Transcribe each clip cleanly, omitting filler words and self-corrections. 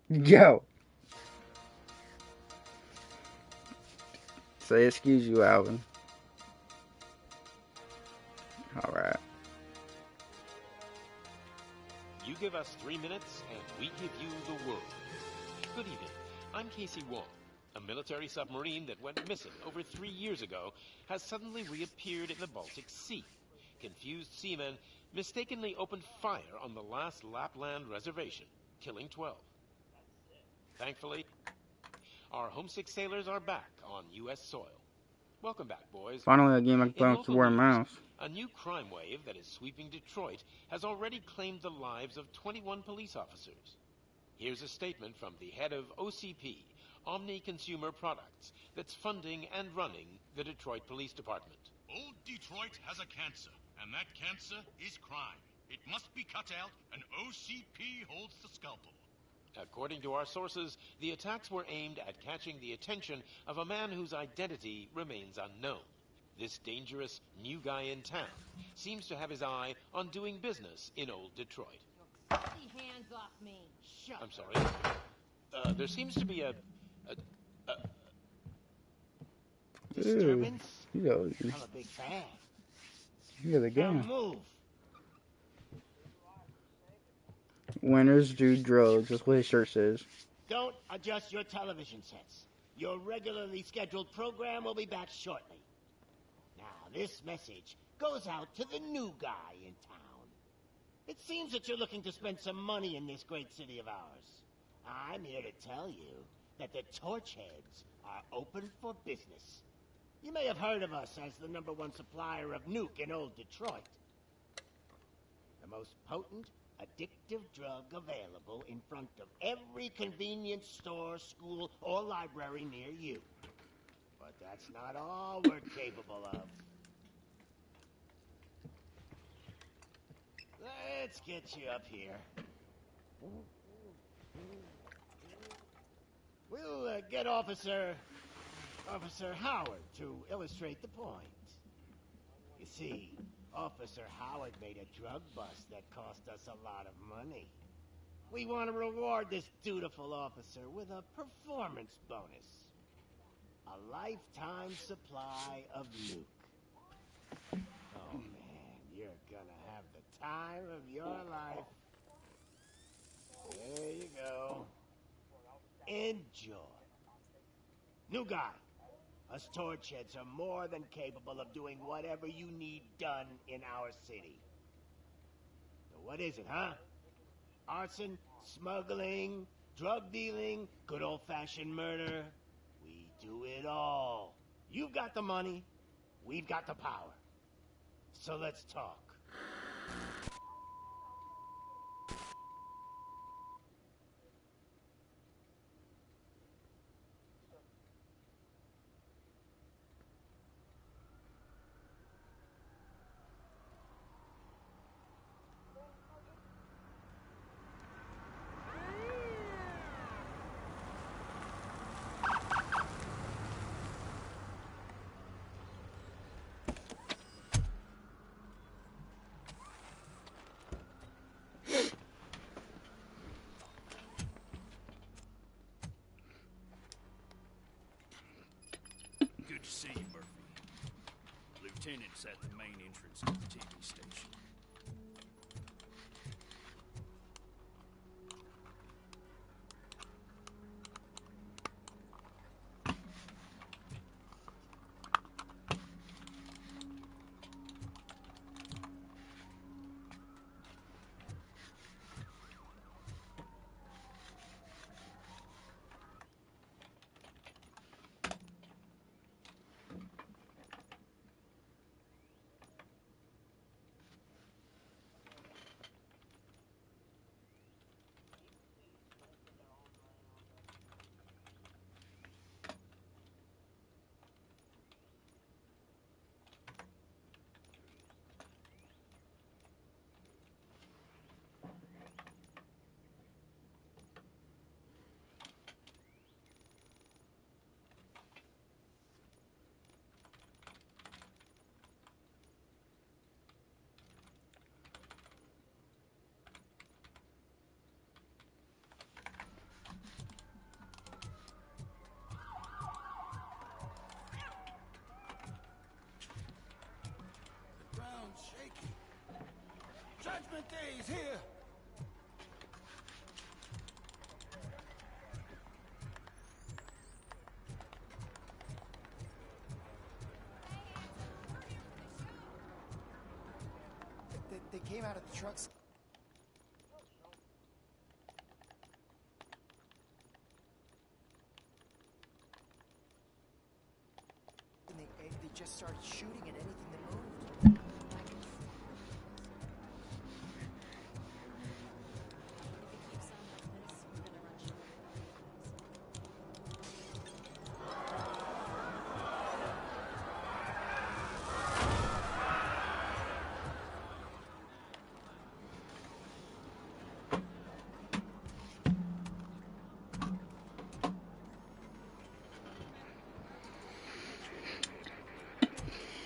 Yo. Say excuse you, Alvin. Alright. You give us 3 minutes, and we give you the world. Good evening. I'm Casey Wong. A military submarine that went missing over 3 years ago has suddenly reappeared in the Baltic Sea. Confused seamen mistakenly opened fire on the last Lapland reservation, killing 12. Thankfully, our homesick sailors are back on U.S. soil. Welcome back, boys. Finally, a game I can play In with local keyboard and news, mouse. a new crime wave that is sweeping Detroit has already claimed the lives of 21 police officers. Here's a statement from the head of OCP, Omni Consumer Products, that's funding and running the Detroit Police Department. Old Detroit has a cancer, and that cancer is crime. It must be cut out, and OCP holds the scalpel. According to our sources, the attacks were aimed at catching the attention of a man whose identity remains unknown. This dangerous new guy in town seems to have his eye on doing business in old Detroit. Hands off me. Shut I'm sorry. There seems to be a disturbance? Yo, I'm a big fan. you're the Now game. move. Winners do drugs. That's what his shirt says. Don't adjust your television sets. Your regularly scheduled program will be back shortly. Now, this message goes out to the new guy in town. It seems that you're looking to spend some money in this great city of ours. I'm here to tell you that the Torchheads are open for business. You may have heard of us as the #1 supplier of nuke in old Detroit. The most potent, addictive drug available in front of every convenience store, school, or library near you. But that's not all we're capable of. Let's get you up here. We'll get Officer Howard to illustrate the point. You see, Officer Howard made a drug bust that cost us a lot of money. We want to reward this dutiful officer with a performance bonus. A lifetime supply of nuke. Oh man, you're gonna have the time of your life. There you go. Enjoy. New guy. Us Torchheads are more than capable of doing whatever you need done in our city. So what is it, huh? Arson, smuggling, drug dealing, good old-fashioned murder. We do it all. You've got the money, we've got the power. So let's talk. Good to see you, Murphy. Lieutenant's at the main entrance of the TV station. Judgment Day is here. They came out of the trucks. And they just started shooting at anything that moved.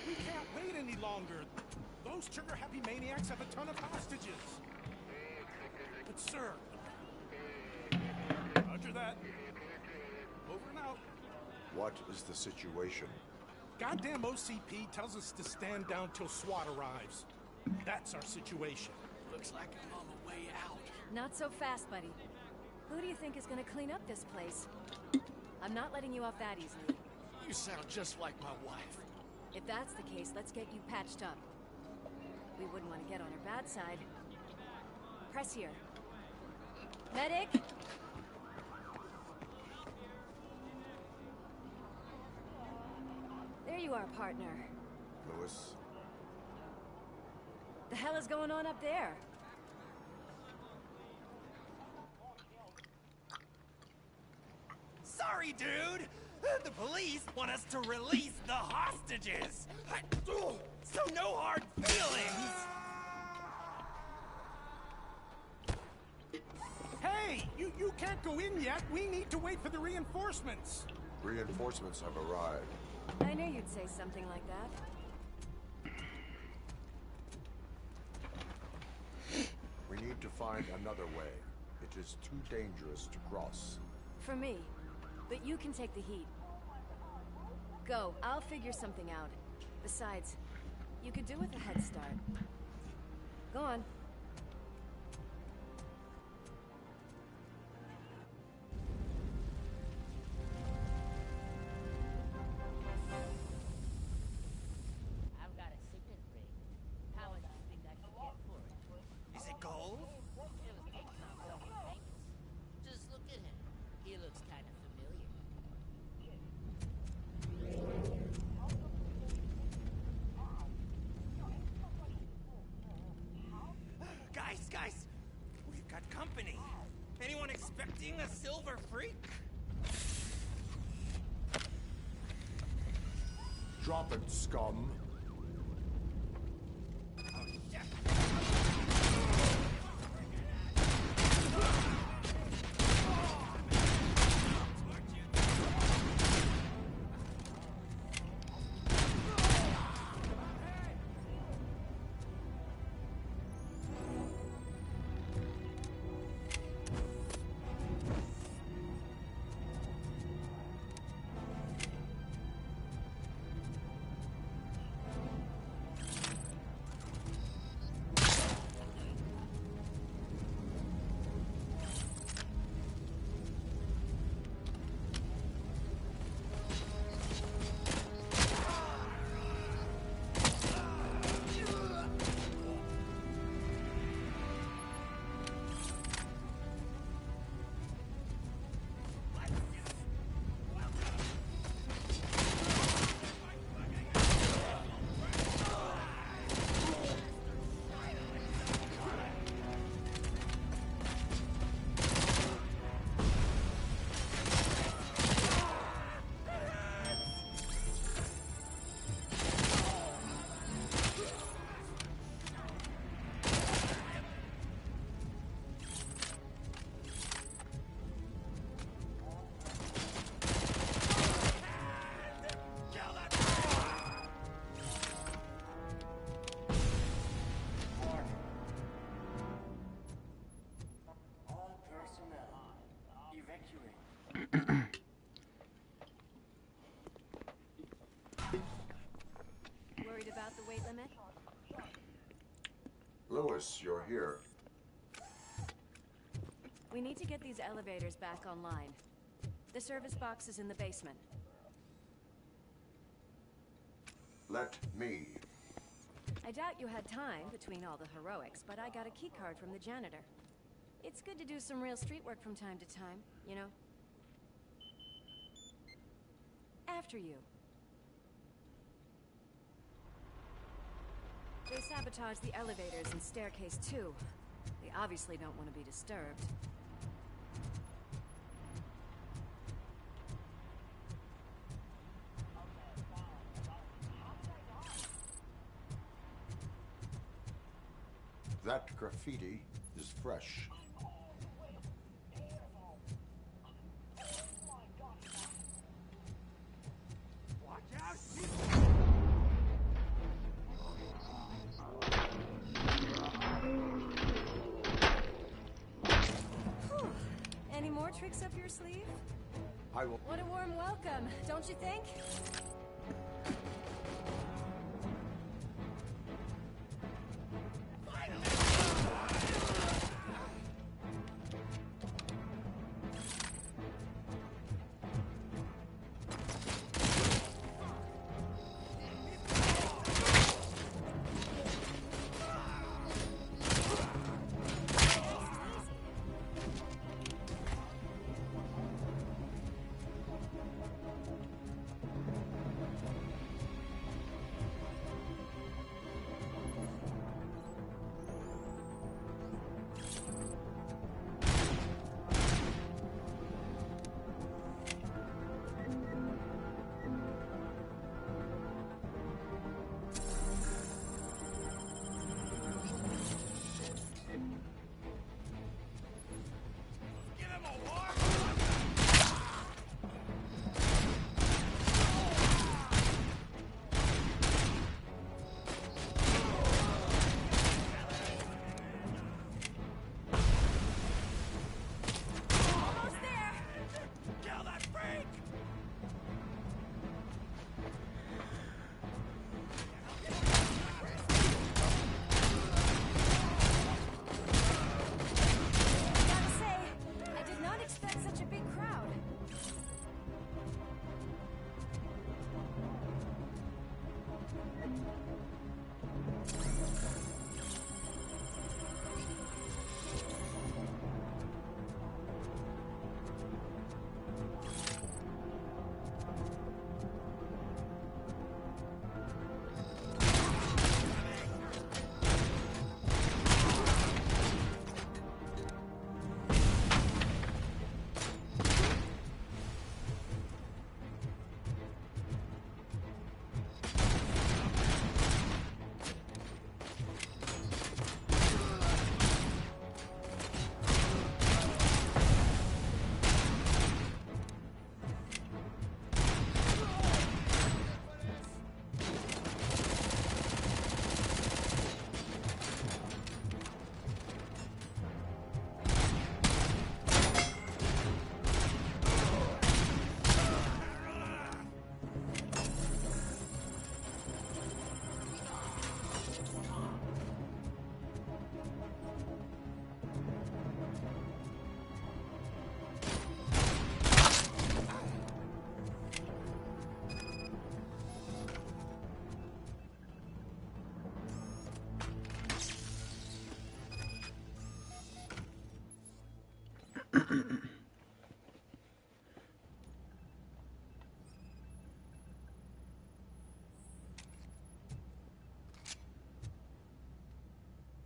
We can't wait any longer. Those trigger-happy maniacs have a ton of hostages. But sir... Roger that. Over and out. What is the situation? Goddamn OCP tells us to stand down till SWAT arrives. That's our situation. Looks like I'm on the way out. Not so fast, buddy. Who do you think is gonna clean up this place? I'm not letting you off that easily. You sound just like my wife. If that's the case, let's get you patched up. We wouldn't want to get on her bad side. Press here. Medic! There you are, partner. Lewis? The hell is going on up there? Sorry, dude! The police want us to release the hostages! So no hard feelings! Hey! You can't go in yet. We need to wait for the reinforcements. Reinforcements have arrived. I knew you'd say something like that. We need to find another way. It is too dangerous to cross. For me. But you can take the heat. Go, I'll figure something out. Besides, you could do with a head start. Go on. I've got a signet ring. How much do you think I could get for it? Is it gold? It was taken off someone famous. Just look at him. He looks kind of familiar. Guys! We've got company. Anyone expecting a silver freak? Drop it, scum. Worried about the weight limit? Lewis, notice you're here. We need to get these elevators back online. The service box is in the basement. Let me. I doubt you had time between all the heroics, but I got a keycard from the janitor. It's good to do some real street work from time to time, you know? After you. They sabotaged the elevators and staircase too. They obviously don't want to be disturbed. That graffiti is fresh. Watch out! Whew. Any more tricks up your sleeve? I will. What a warm welcome, don't you think? Give him a war! Almost there! Kill that freak! Gotta say, I did not expect such a big crowd.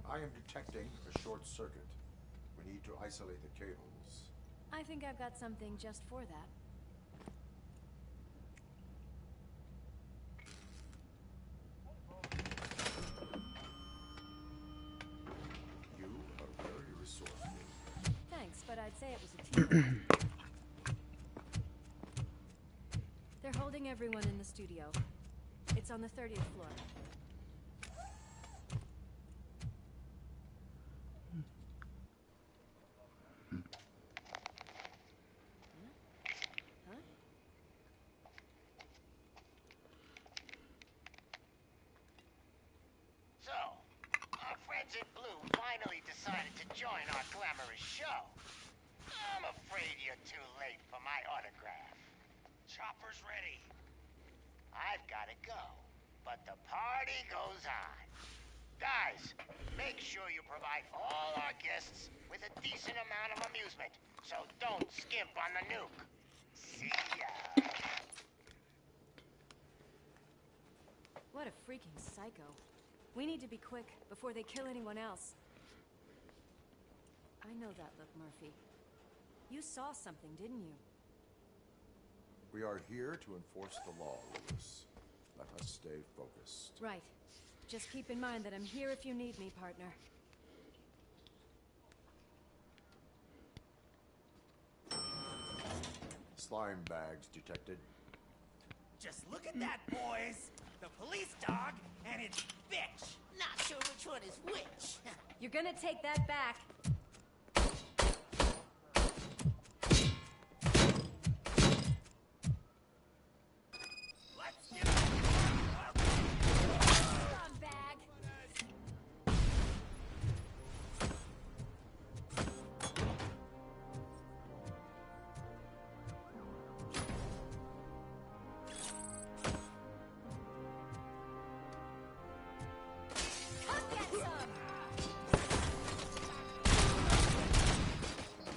I am detecting a short circuit. We need to isolate the cables. I think I've got something just for that. You are very resourceful. Thanks, but I'd say it was a team effort. They're holding everyone in the studio. It's on the 30th floor. Huh? So, our friends in blue chopper's ready. I've got to go, but the party goes on. Guys, make sure you provide all our guests with a decent amount of amusement, so don't skimp on the nuke. See ya. What a freaking psycho. We need to be quick before they kill anyone else. I know that look, Murphy. You saw something, didn't you? We are here to enforce the law, Lewis. Let us stay focused. Right. Just keep in mind that I'm here if you need me, partner. Slime bags detected. Just look at that, boys! The police dog and its bitch! Not sure which one is which. You're gonna take that back. Let's give it Bag. Come get some.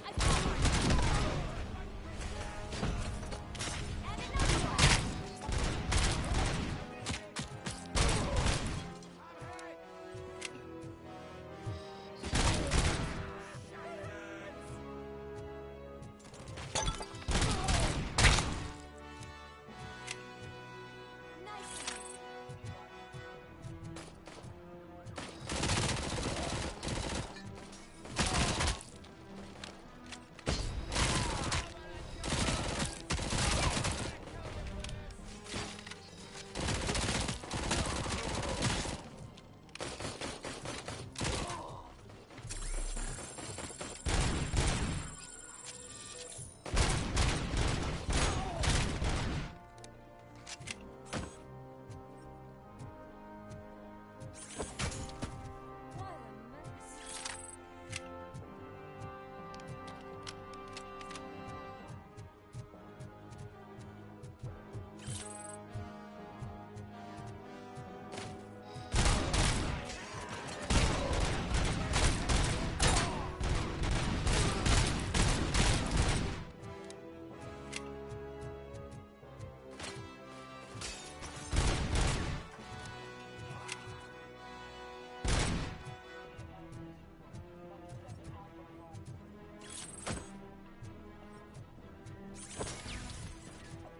I got one. And another one. Nice. What a mess.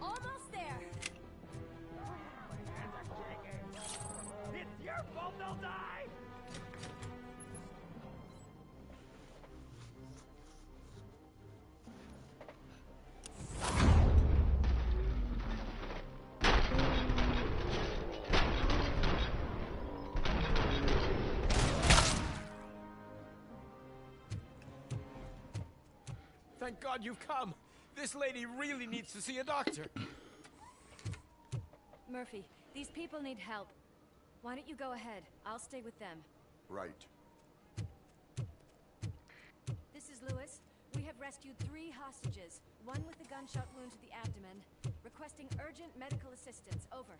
Almost there. It's your fault they'll die! Thank God you've come. This lady really needs to see a doctor. Murphy, these people need help. Why don't you go ahead? I'll stay with them. Right. This is Lewis. We have rescued 3 hostages, one with a gunshot wound to the abdomen, requesting urgent medical assistance. Over.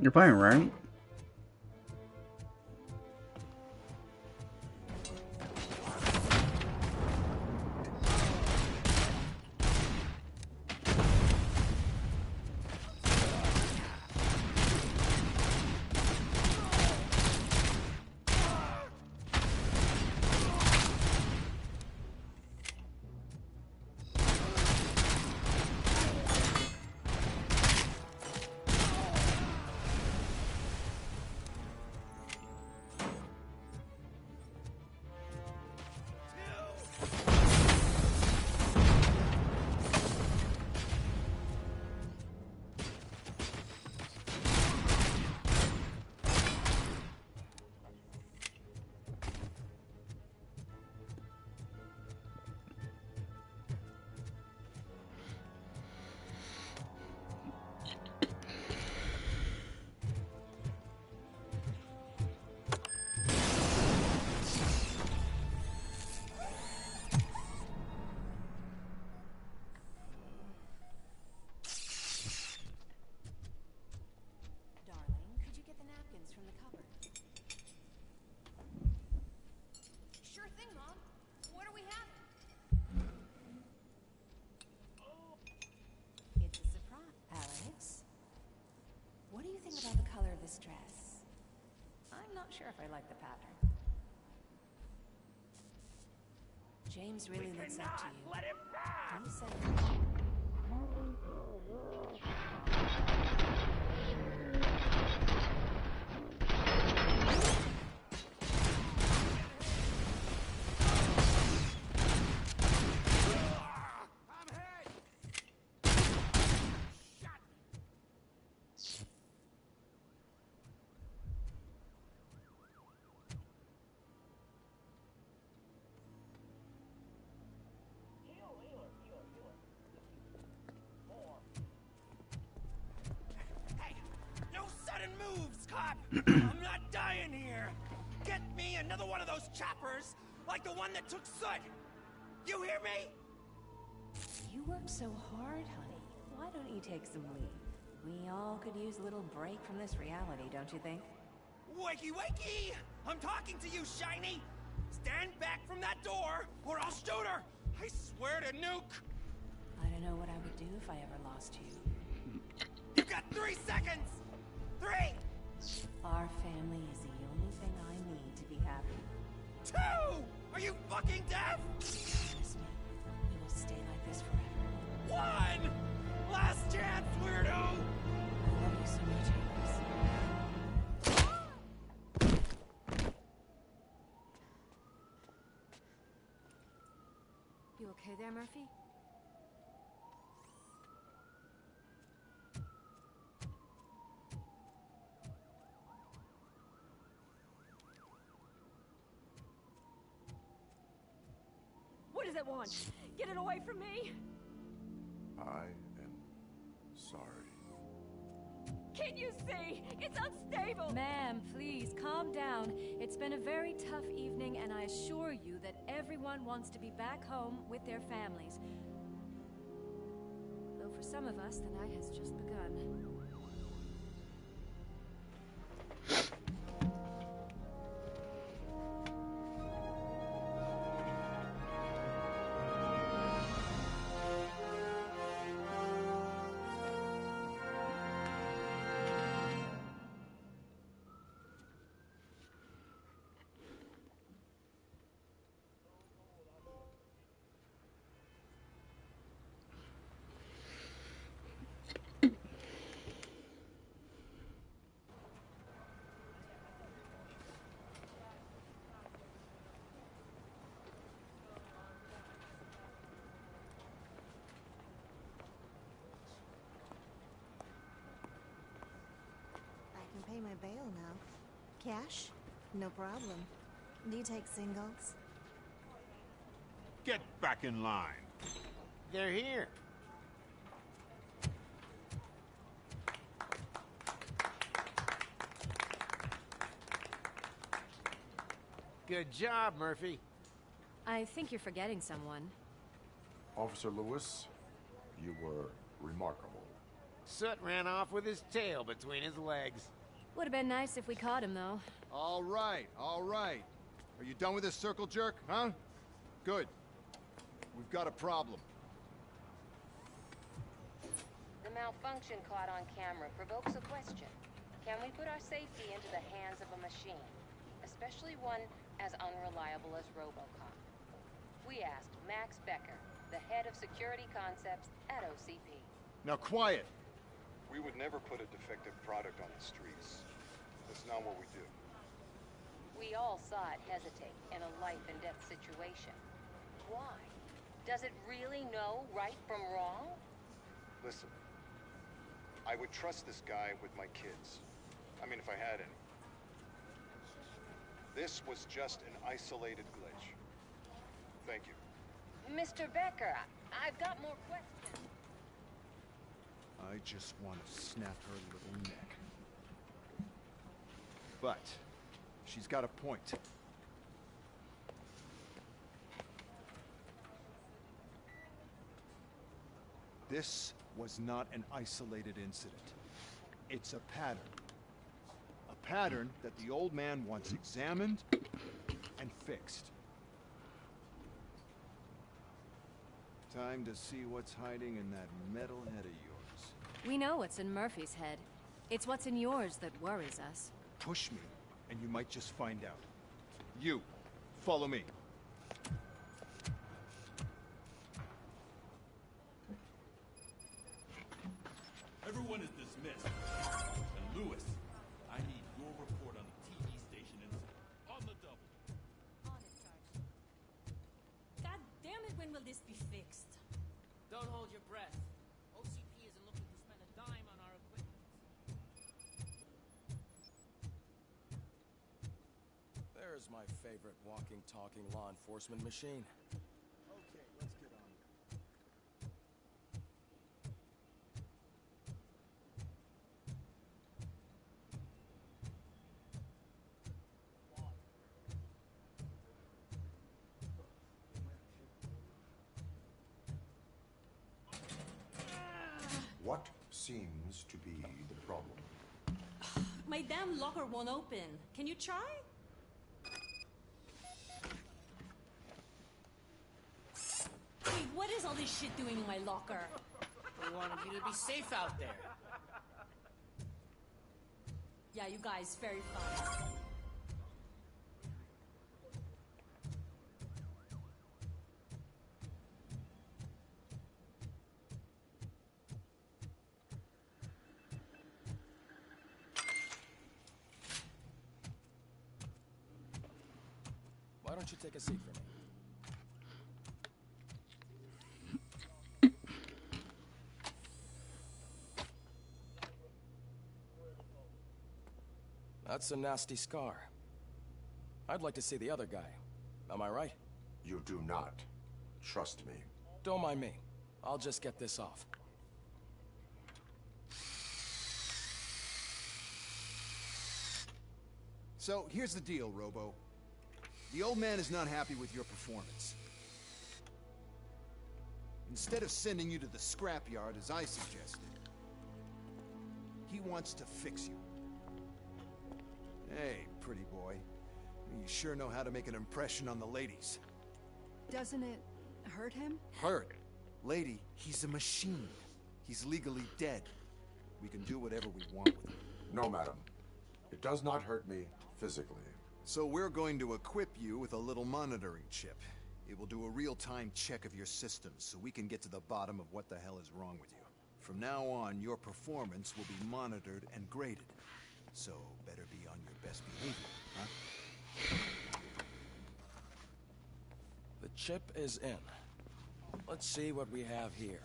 You're playing, right? Sure if I like the pattern. James really looks up to you. Let him pass! You said moves, cop! I'm not dying here! Get me another one of those choppers, like the one that took Soot! You hear me? you work so hard, honey. Why don't you take some leave? We all could use a little break from this reality, don't you think? Wakey, wakey! I'm talking to you, Shiny! Stand back from that door, or I'll shoot her! I swear to nuke! I don't know what I would do if I ever lost you. You've got 3 seconds! 3! Our family is the only thing I need to be happy. 2! Are you fucking deaf? Trust me, we will stay like this forever. 1! Last chance, weirdo! I love you so much, Alex. You okay there, Murphy? What does it want? Get it away from me! I am sorry. Can't you see? It's unstable! Ma'am, please, calm down. It's been a very tough evening, and I assure you that everyone wants to be back home with their families. Though for some of us, the night has just begun. Pay my bail now. Cash? No problem. Do you take singles? Get back in line. They're here. Good job, Murphy. I think you're forgetting someone. Officer Lewis, you were remarkable. Soot ran off with his tail between his legs. Would have been nice if we caught him, though. All right, all right. Are you done with this circle jerk, huh? Good. We've got a problem. The malfunction caught on camera provokes a question. Can we put our safety into the hands of a machine? Especially one as unreliable as Robo Cop. We asked Max Becker, the head of security concepts at OCP. Now quiet! We would never put a defective product on the streets. That's not what we do. We all saw it hesitate in a life-and-death situation. Why? Does it really know right from wrong? Listen, I would trust this guy with my kids. I mean, if I had any. This was just an isolated glitch. Thank you. Mr. Becker, I've got more questions. I just want to snap her little neck. But she's got a point. This was not an isolated incident. It's a pattern. A pattern that the old man wants examined and fixed. Time to see what's hiding in that metal head of yours. We know what's in Murphy's head. It's what's in yours that worries us. Push me, and you might just find out. You, follow me. Everyone is dismissed. And Lewis, I need your report on the TV station incident. On the double. On it, Sarge. God damn it, when will this be fixed? Don't hold your breath. OCP isn't looking to spend a dime on our equipment. There's my favorite walking, talking law enforcement machine. Okay, let's get on it. What seems to be the problem? My damn locker won't open. Can you try? Wait, what is all this shit doing in my locker? We wanted you to be safe out there. Yeah, you guys, very fun. Why don't you take a seat for me? That's a nasty scar. I'd like to see the other guy. Am I right? You do not. Trust me. Don't mind me. I'll just get this off. So, here's the deal, Robo. The old man is not happy with your performance. Instead of sending you to the scrapyard, as I suggested, he wants to fix you. Hey, pretty boy. You sure know how to make an impression on the ladies. Doesn't it hurt him? Hurt? Lady, he's a machine. He's legally dead. We can do whatever we want with him. No, madam. It does not hurt me physically. So we're going to equip you with a little monitoring chip. It will do a real-time check of your systems so we can get to the bottom of what the hell is wrong with you. From now on, your performance will be monitored and graded. So better be on your best behavior, huh? The chip is in. Let's see what we have here.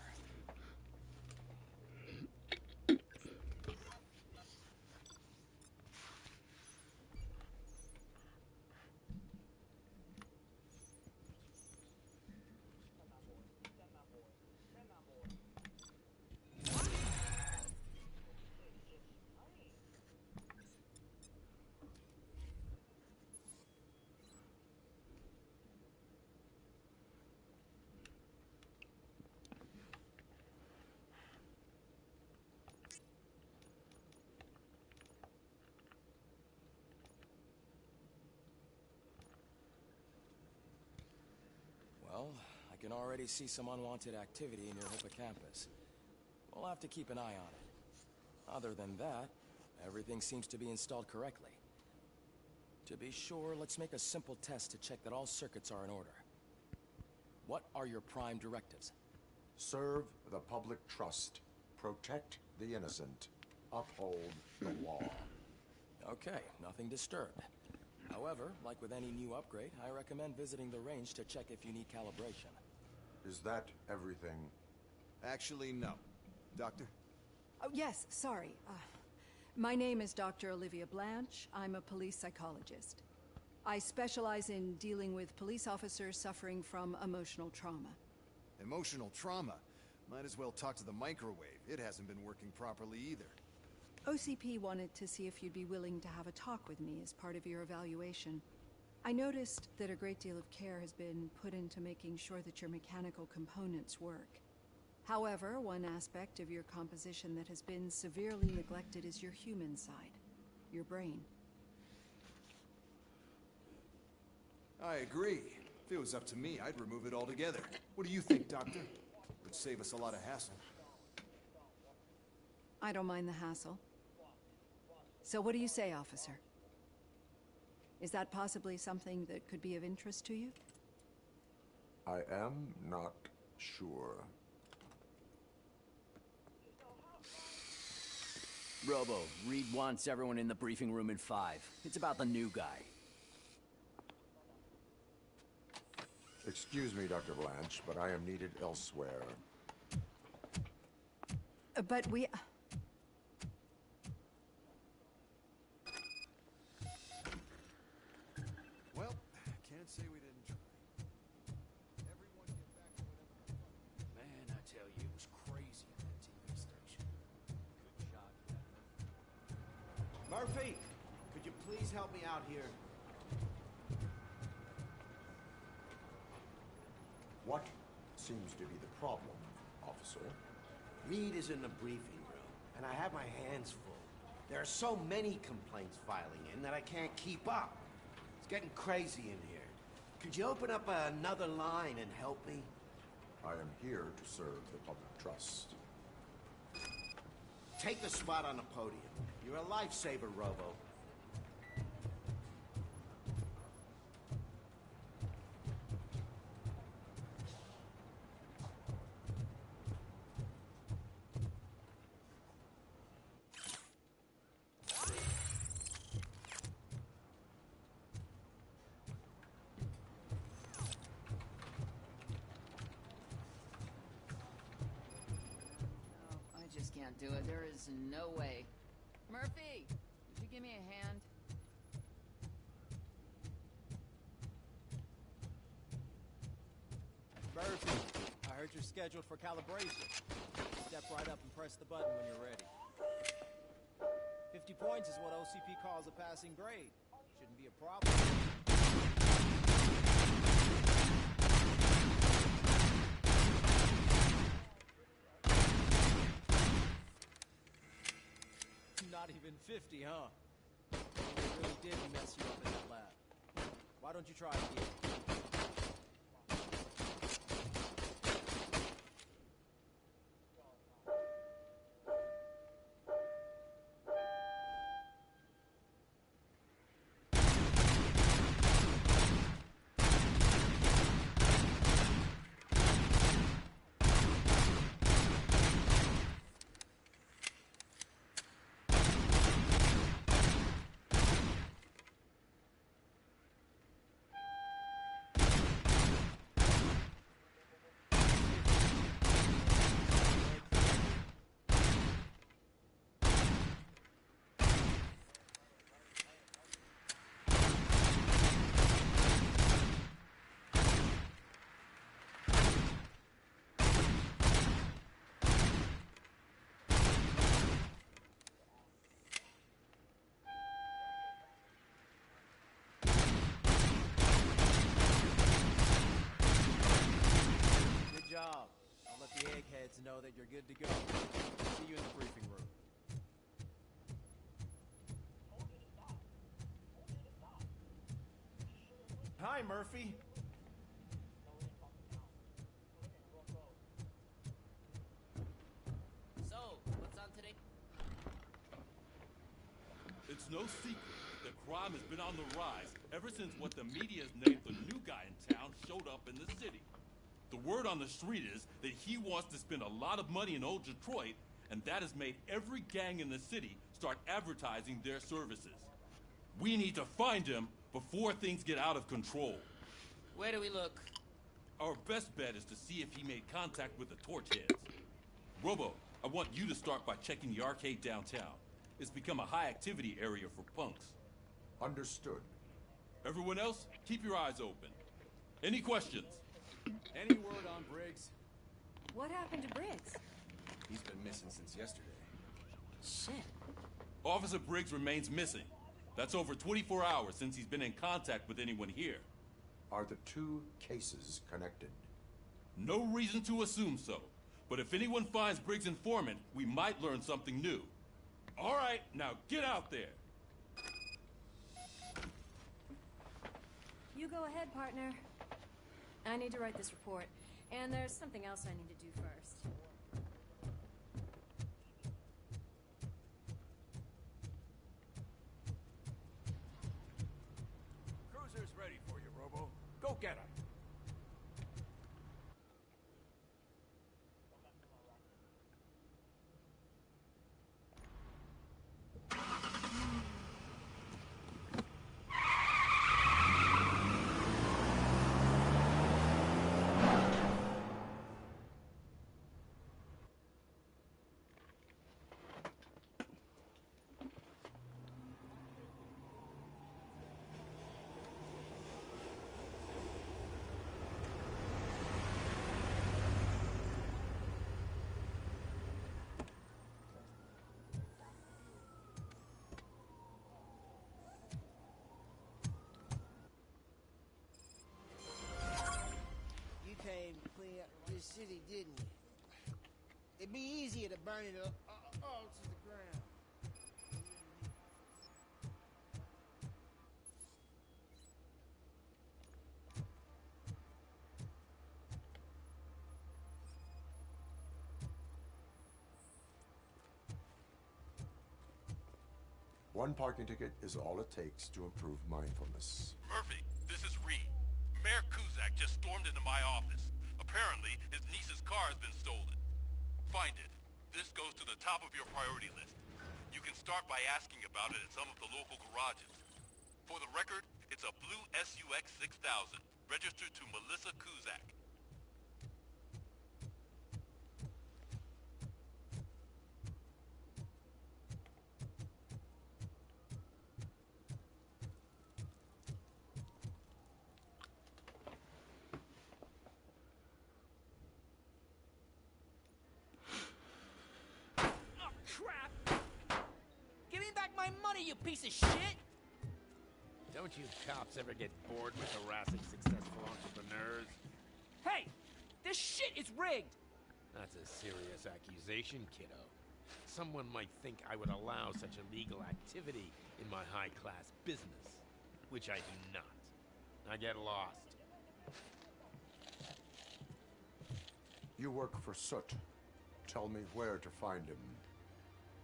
Well, I can already see some unwanted activity in your hippocampus. We'll have to keep an eye on it. Other than that, everything seems to be installed correctly. To be sure, let's make a simple test to check that all circuits are in order. What are your prime directives? Serve the public trust. Protect the innocent. Uphold the law. Okay, nothing disturbed. However, like with any new upgrade, I recommend visiting the range to check if you need calibration. Is that everything? Actually, no. Doctor? Oh, yes, sorry. My name is Dr. Olivia Blanche. I'm a police psychologist. I specialize in dealing with police officers suffering from emotional trauma. Emotional trauma? Might as well talk to the microwave. It hasn't been working properly either. OCP wanted to see if you'd be willing to have a talk with me as part of your evaluation. I noticed that a great deal of care has been put into making sure that your mechanical components work. However, one aspect of your composition that has been severely neglected is your human side, your brain. I agree. If it was up to me, I'd remove it altogether. What do you think, Doctor? Would save us a lot of hassle. I don't mind the hassle. So what do you say, officer? Is that possibly something that could be of interest to you? I am not sure. Robo, Reed wants everyone in the briefing room in 5. It's about the new guy. Excuse me, Dr. Blanche, but I am needed elsewhere. But we... Well, can't say we didn't try. Everyone get back to whatever... Man, I tell you, it was crazy at that TV station. Good job, Murphy, could you please help me out here? What seems to be the problem, officer? Reed is in the briefing room, and I have my hands full. There are so many complaints filing in that I can't keep up. It's getting crazy in here. Could you open up another line and help me? I am here to serve the public trust. Take the spot on the podium. You're a lifesaver, Robo. Can't do it. There is no way. Murphy, could you give me a hand? Murphy, I heard you're scheduled for calibration. Step right up and press the button when you're ready. 50 points is what OCP calls a passing grade. Shouldn't be a problem. Not even 50, huh? They really did mess you up in that lab. Why don't you try again? To know that you're good to go. See you in the briefing room. Hi, Murphy. no secret that crime has been on the rise ever since what the media has named the new guy in town showed up in the city. The word on the street is that he wants to spend a lot of money in old Detroit, and that has made every gang in the city start advertising their services. We need to find him before things get out of control. Where do we look? Our best bet is to see if he made contact with the Torchheads. Robo, I want you to start by checking the arcade downtown. It's become a high-activity area for punks. Understood. Everyone else, keep your eyes open. Any questions? Any word on Briggs? What happened to Briggs? He's been missing since yesterday. Shit. Officer Briggs remains missing. That's over 24 hours since he's been in contact with anyone here. Are the two cases connected? No reason to assume so. But if anyone finds Briggs' informant, we might learn something new. All right, now get out there. You go ahead, partner. I need to write this report, and there's something else I need to do first. Cruiser's ready for you, Robo. Go get her. You came to clean up this city, didn't you? It'd be easier to burn it all to the ground. One parking ticket is all it takes to improve mindfulness. Murphy, this is Reed. Mayor Kuzak just stormed into my office. Apparently, his niece's car has been stolen. Find it. This goes to the top of your priority list. You can start by asking about it at some of the local garages. For the record, it's a blue SUX 6000, registered to Melissa Kuzak. Oh, crap! Give me back my money, you piece of shit! Don't you cops ever get bored with harassing successful entrepreneurs? Hey! This shit is rigged! That's a serious accusation, kiddo. Someone might think I would allow such illegal activity in my high-class business, which I do not. I get lost. You work for Soot. Tell me where to find him.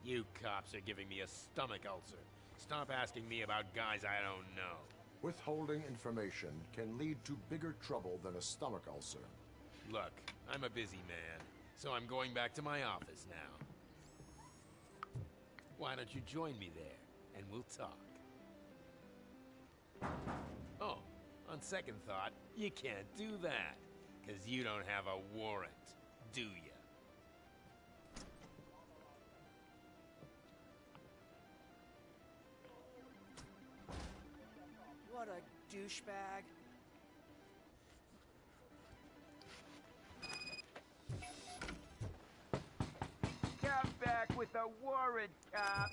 You cops are giving me a stomach ulcer. Stop asking me about guys I don't know. Withholding information can lead to bigger trouble than a stomach ulcer. Look, I'm a busy man, so I'm going back to my office now. Why don't you join me there, and we'll talk. Oh, on second thought, you can't do that, because you don't have a warrant, do you? What a douchebag. Come back with a warrant, cop.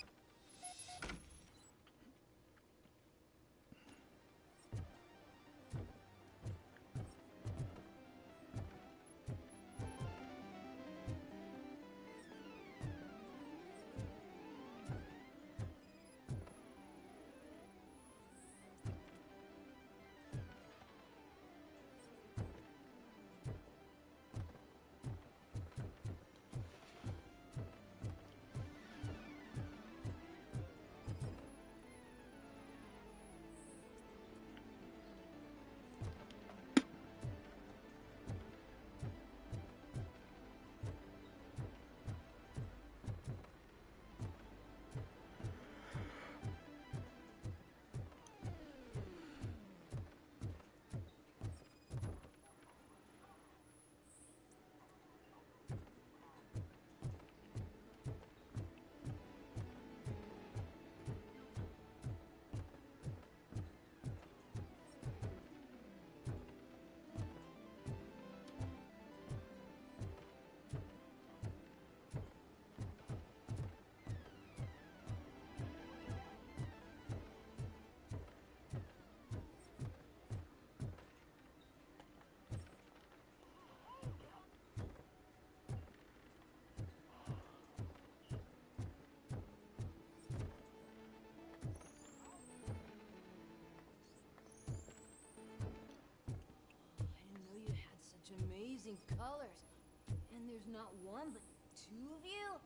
amazing colors. And there's not one, but two of you?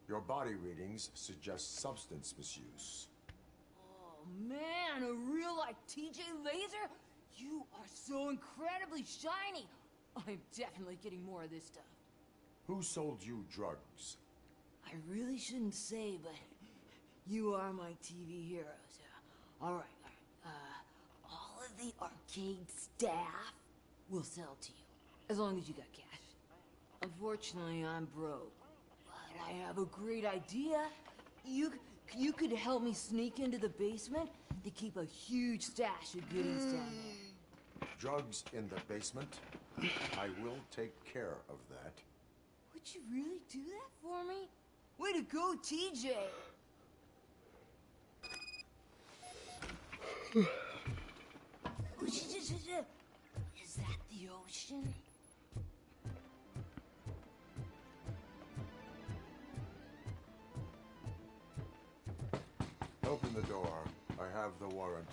Your body readings suggest substance misuse. Oh man, a real like TJ Laser? You are so incredibly shiny. I'm definitely getting more of this stuff. Who sold you drugs? I really shouldn't say, but you are my TV heroes. All right. All of the arcade staff will sell to you, as long as you got cash. Unfortunately, I'm broke, but I have a great idea. You could help me sneak into the basement to keep a huge stash of goodies down there. Drugs in the basement? I will take care of that. Would you really do that for me? Way to go, TJ! Is that the ocean? Open the door. I have the warrant.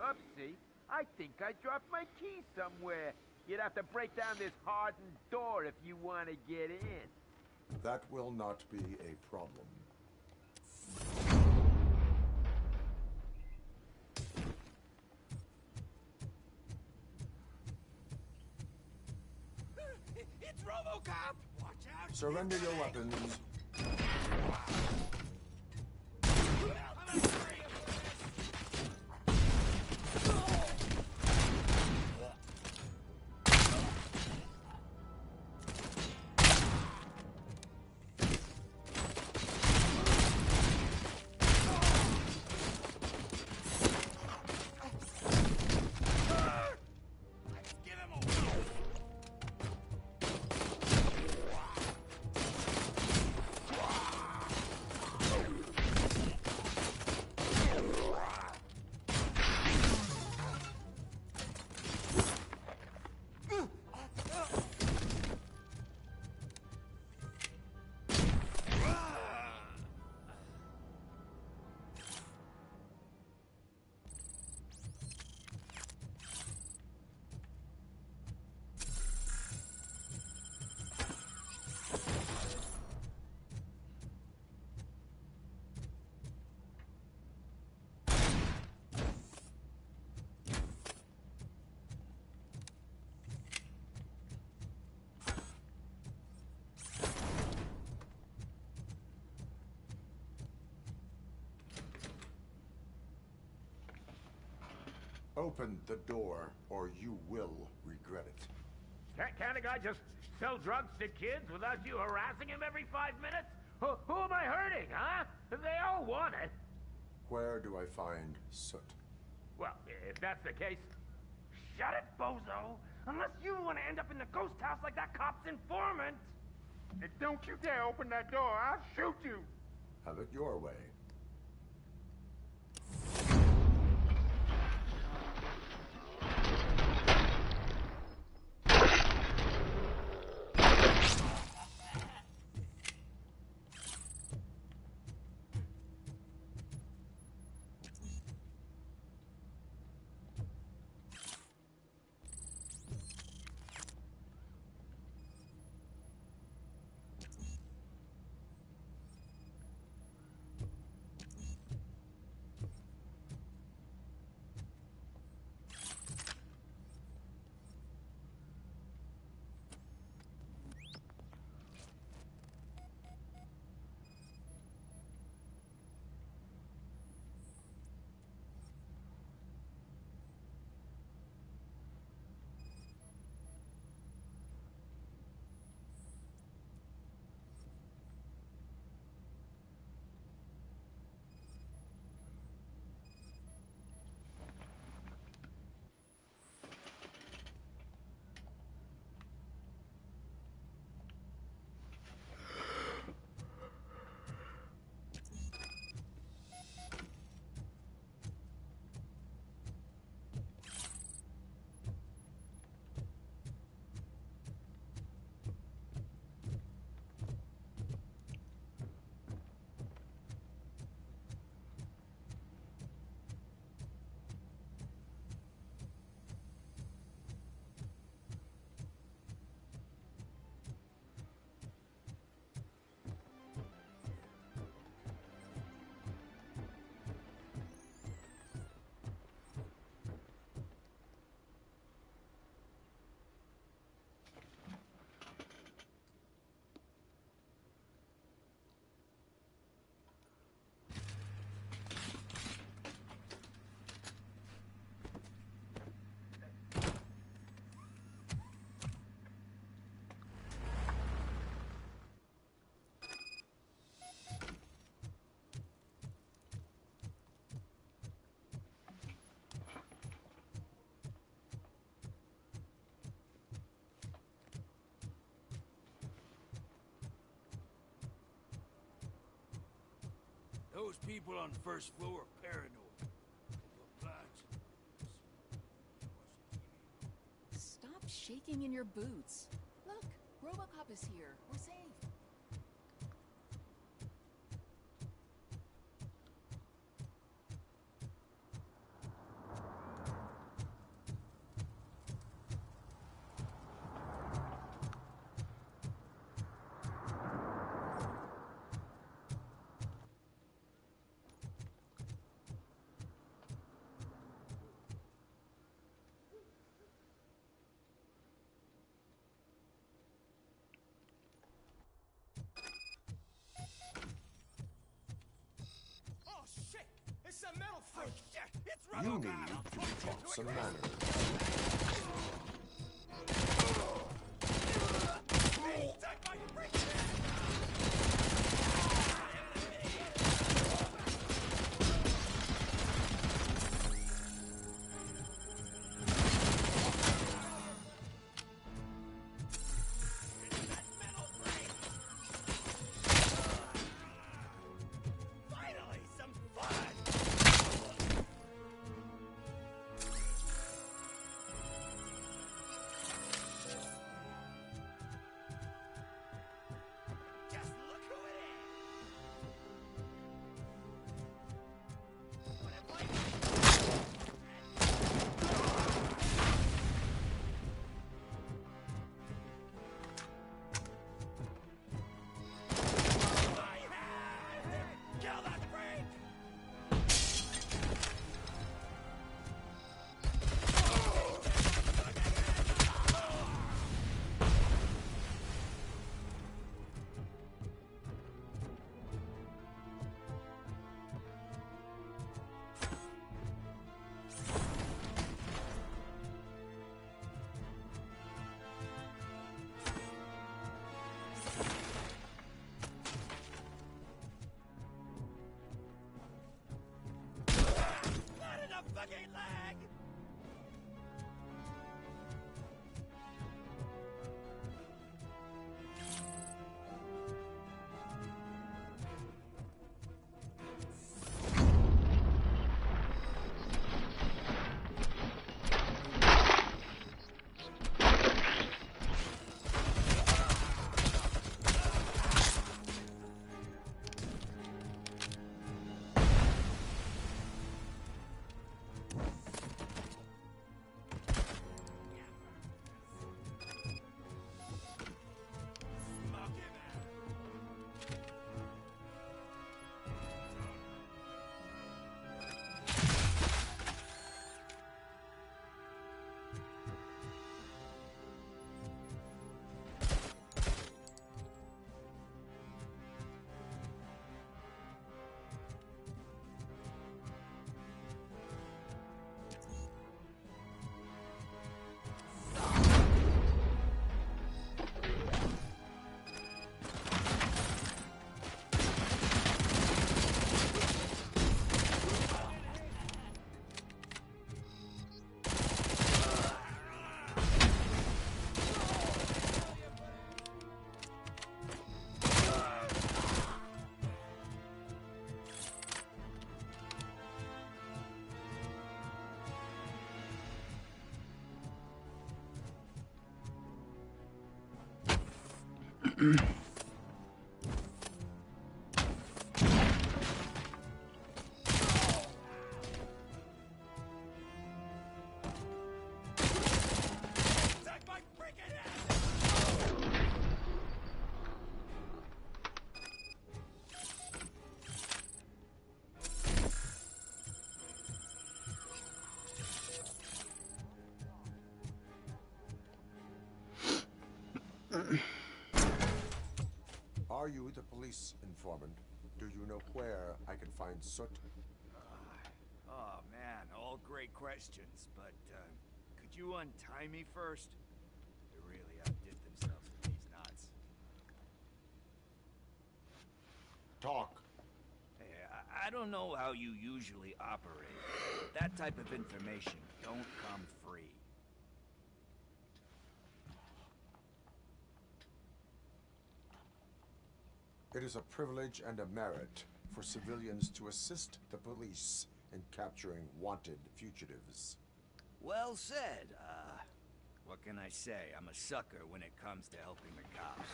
Oopsie. I think I dropped my key somewhere. You'd have to break down this hardened door if you want to get in. That will not be a problem. It's Robo Cop! Watch out! Surrender your weapons. Open the door, or you will regret it. Can't a guy just sell drugs to kids without you harassing him every 5 minutes? Who am I hurting, huh? They all want it. Where do I find Soot? Well, if that's the case, shut it, bozo! Unless you want to end up in the ghost house like that cop's informant! And don't you dare open that door, I'll shoot you! Have it your way. Those people on the first floor are paranoid. Stop shaking in your boots. Look, Robo Cop is here. We're safe. Oh shit! It's a metal fruit! Oh shit! It's You Robo need Cop! to be taught some manners. Take my freaking finally some fun! Just look who it is! Wanna play? My hand! Kill that freak! Not enough fucking lag! Smoke him out! Take my freaking ass! Are you the police informant? Do you know where I can find Soot? Oh man, all great questions, but could you untie me first? They really outdid themselves with these knots. Talk. Hey, I don't know how you usually operate, but that type of information don't come free. It is a privilege and a merit for civilians to assist the police in capturing wanted fugitives. Well said. What can I say? I'm a sucker when it comes to helping the cops.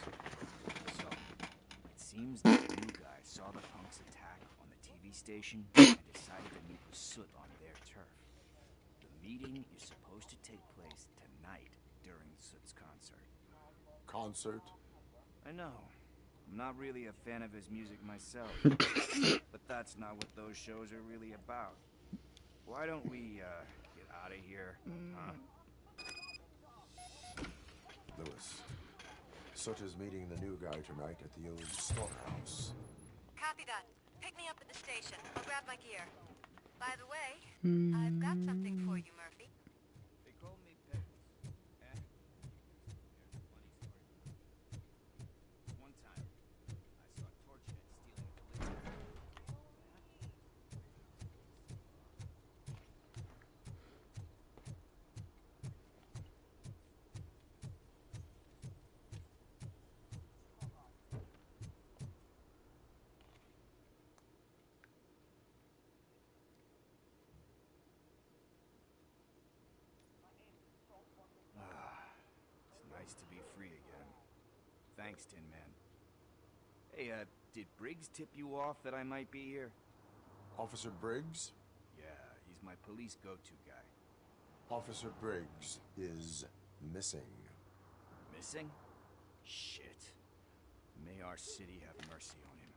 So, it seems that the new guy saw the punks attack on the TV station and decided to meet with Soot on their turf. The meeting is supposed to take place tonight during Soot's concert. Concert? I know. I'm not really a fan of his music myself. But that's not what those shows are really about. Why don't we, get out of here, huh? Lewis, Soot is meeting the new guy tonight at the old slaughterhouse. Copy that. Pick me up at the station. I'll grab my gear. By the way, I've got something for you, Murphy. They call me Pickles. One time, I saw Torchhead stealing a collision. It's nice to be free again. Thanks, Tin Man. Hey, did Briggs tip you off that I might be here? Officer Briggs? Yeah, he's my police go-to guy. Officer Briggs is missing. Missing? Shit. May our city have mercy on him.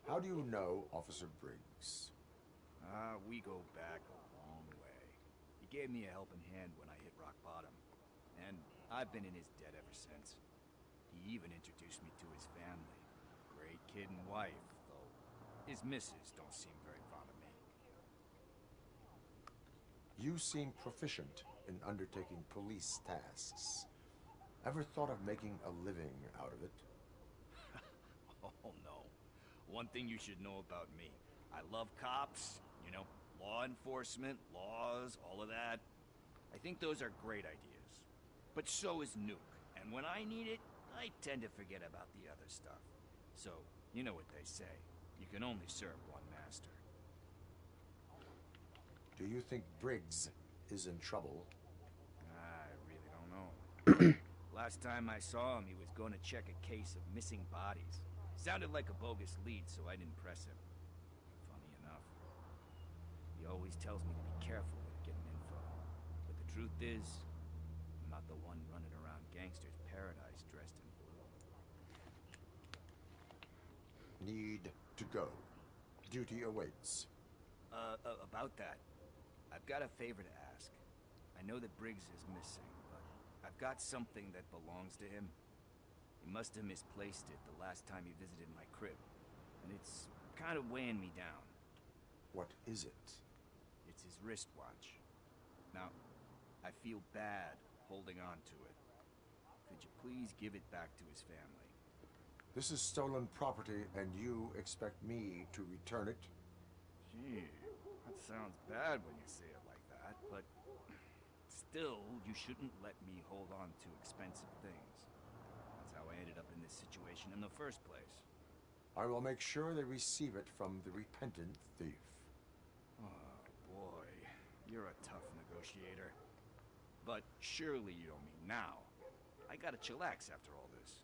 How do you know Officer Briggs? We go back a long way. He gave me a helping hand when I hit rock bottom. And I've been in his debt ever since. He even introduced me to his family. Great kid and wife, though his missus don't seem very fond of me. You seem proficient in undertaking police tasks. Ever thought of making a living out of it? Oh, no. One thing you should know about me. I love cops, you know, law enforcement, laws, all of that. I think those are great ideas. But so is Nuke. And when I need it, I tend to forget about the other stuff. So, you know what they say. You can only serve one master. Do you think Briggs is in trouble? I really don't know. Last time I saw him, he was going to check a case of missing bodies. Sounded like a bogus lead, so I didn't press him. Funny enough. He always tells me to be careful with getting info. But the truth is, I'm not the one running around gangster's paradise dressed in blue. Need to go. Duty awaits. About that, I've got a favor to ask. I know that Briggs is missing, but I've got something that belongs to him. He must have misplaced it the last time he visited my crib, and it's kind of weighing me down. What is it? It's his wristwatch. Now, I feel bad holding on to it. Could you please give it back to his family? This is stolen property, and you expect me to return it? Gee, that sounds bad when you say it like that, but still, you shouldn't let me hold on to expensive things. That's how I ended up in this situation in the first place. I will make sure they receive it from the repentant thief. Oh, boy. You're a tough negotiator. But surely you don't mean now. I gotta chillax after all this.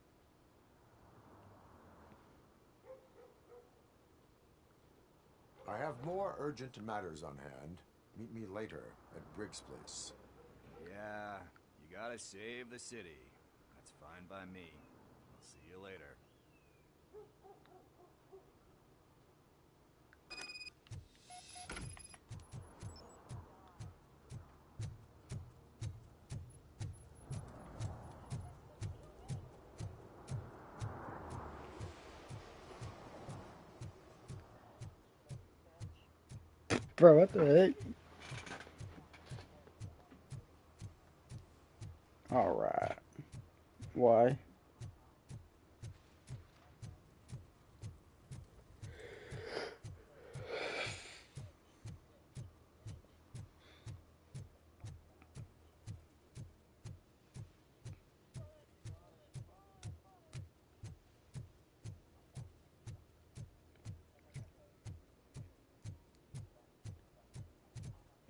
I have more urgent matters on hand. Meet me later at Briggs' place. Yeah, you gotta save the city. That's fine by me. I'll see you later. Bro, what the heck? Alright. Why?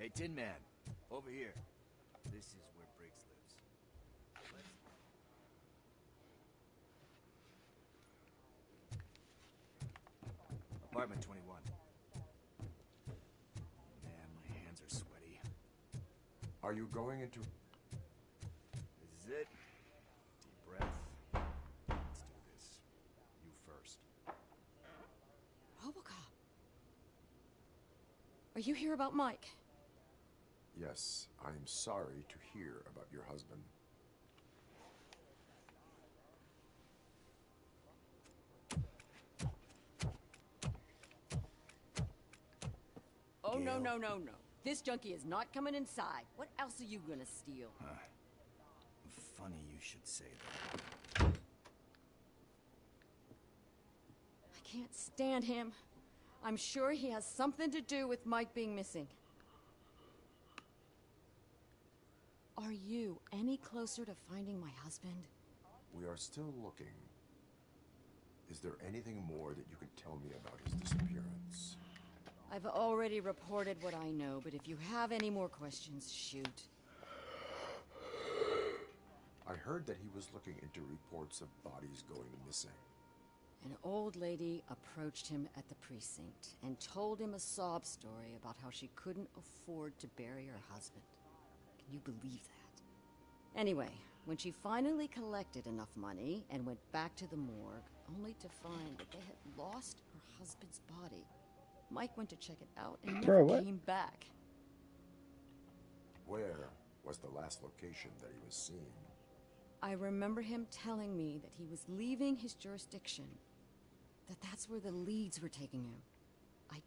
Hey, Tin Man, over here. This is where Briggs lives. Apartment 21. Man, my hands are sweaty. Are you going into... This is it. Deep breath. Let's do this. You first. Robocop. Are you here about Mike? Yes, I'm sorry to hear about your husband. Oh, no, no, no, no. This junkie is not coming inside. What else are you gonna steal? Funny you should say that. I can't stand him. I'm sure he has something to do with Mike being missing. Are you any closer to finding my husband? We are still looking. Is there anything more that you could tell me about his disappearance? I've already reported what I know, but if you have any more questions, shoot. I heard that he was looking into reports of bodies going missing. An old lady approached him at the precinct and told him a sob story about how she couldn't afford to bury her husband. Can you believe that? Anyway, when she finally collected enough money and went back to the morgue, only to find that they had lost her husband's body, Mike went to check it out and never came back. Where was the last location that he was seen? I remember him telling me that he was leaving his jurisdiction, that's where the leads were taking him. I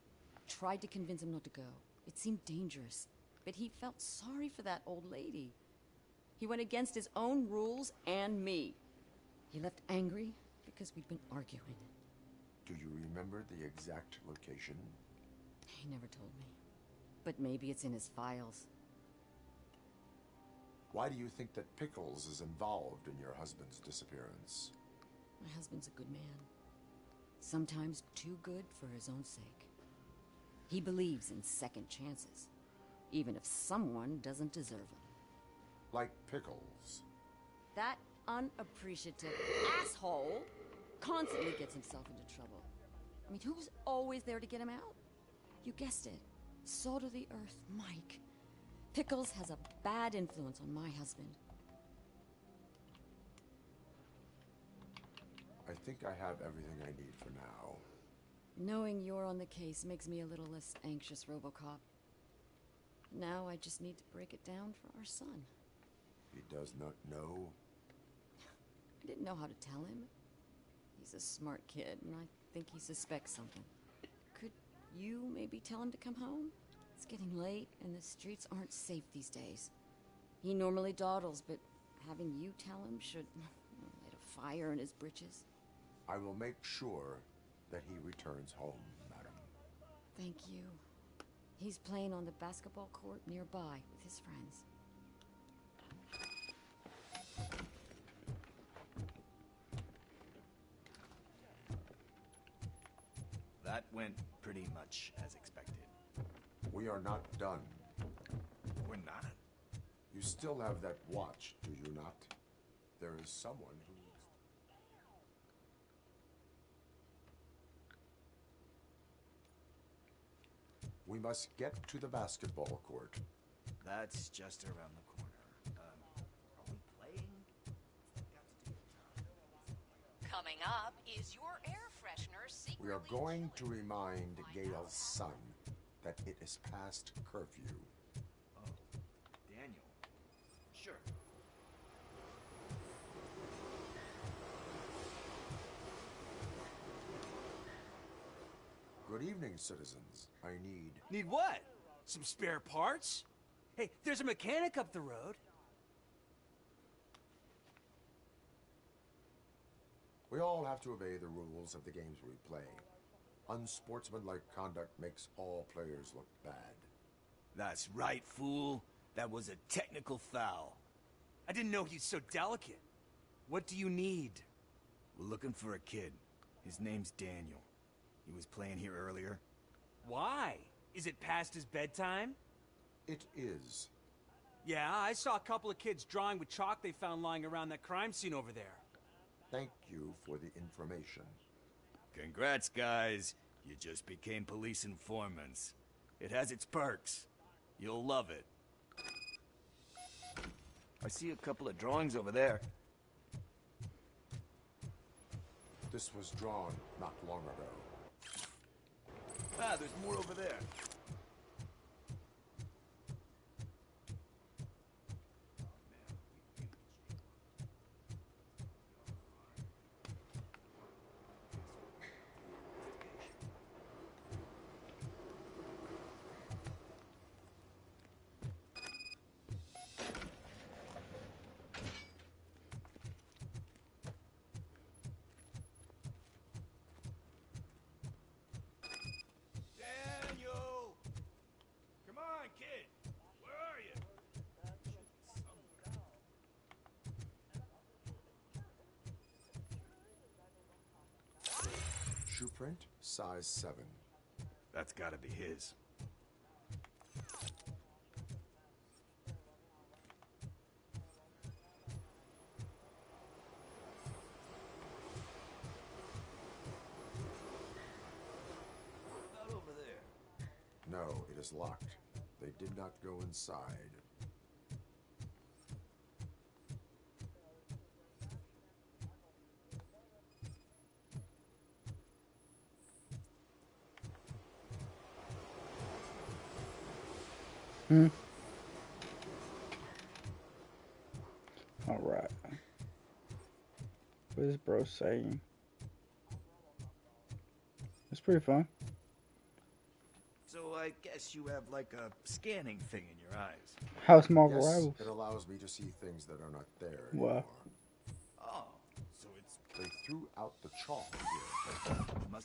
tried to convince him not to go. It seemed dangerous, but he felt sorry for that old lady. He went against his own rules and me. He left angry because we'd been arguing. Do you remember the exact location? He never told me, but maybe it's in his files. Why do you think that Pickles is involved in your husband's disappearance? My husband's a good man. Sometimes too good for his own sake. He believes in second chances, even if someone doesn't deserve them. Like Pickles. That unappreciative asshole constantly gets himself into trouble. I mean, who's always there to get him out? You guessed it. Salt of the earth, Mike. Pickles has a bad influence on my husband. I think I have everything I need for now. Knowing you're on the case makes me a little less anxious, Robocop. Now I just need to break it down for our son. He does not know? I didn't know how to tell him. He's a smart kid, and I think he suspects something. Could you maybe tell him to come home? It's getting late, and the streets aren't safe these days. He normally dawdles, but having you tell him should light a fire in his britches. I will make sure that he returns home, madam. Thank you. He's playing on the basketball court nearby with his friends. That went pretty much as expected. We are not done. We're not? You still have that watch, do you not? There is someone who... We must get to the basketball court. That's just around the corner. Are we playing? What's that got to do with time? Coming up is your air freshener secretly... We are going to remind Gail's son that it is past curfew. Oh, Daniel. Sure. Good evening, citizens. I need... Need what? Some spare parts? Hey, there's a mechanic up the road. We all have to obey the rules of the games we play. Unsportsmanlike conduct makes all players look bad. That's right, fool. That was a technical foul. I didn't know he's so delicate. What do you need? We're looking for a kid. His name's Daniel. He was playing here earlier. Why? Is it past his bedtime? It is. Yeah, I saw a couple of kids drawing with chalk they found lying around that crime scene over there. Thank you for the information. Congrats, guys. You just became police informants. It has its perks. You'll love it. I see a couple of drawings over there. This was drawn not long ago. Ah, there's more over there. Daniel! Come on, kid! Where are you? Shoe print, size 7. That's gotta be his. Not over there. No, it is locked. They did not go inside. Alright. What is bro saying? It's pretty fun. So I guess you have like a scanning thing in your eyes. House Marvel Yes, Rivals. it allows me to see things that are not there Wow. anymore. Oh, so it's... They threw out the chalk here.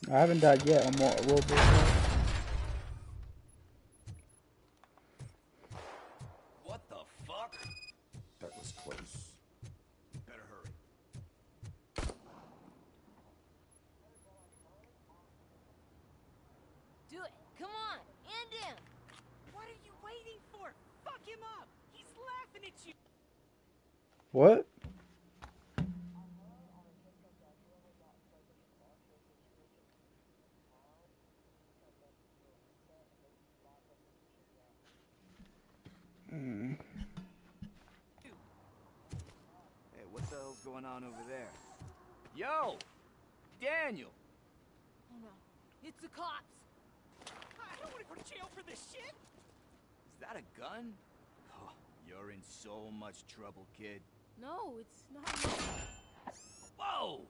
I haven't died yet on more Robo Cop. What the fuck? That was close. Better hurry. Do it. Come on. End him. What are you waiting for? Fuck him up. He's laughing at you. What? Hey, what the hell's going on over there? Yo! Daniel! Oh no. It's the cops. I don't want to go to jail for this shit. Is that a gun? Oh, you're in so much trouble, kid. No, it's not. Whoa!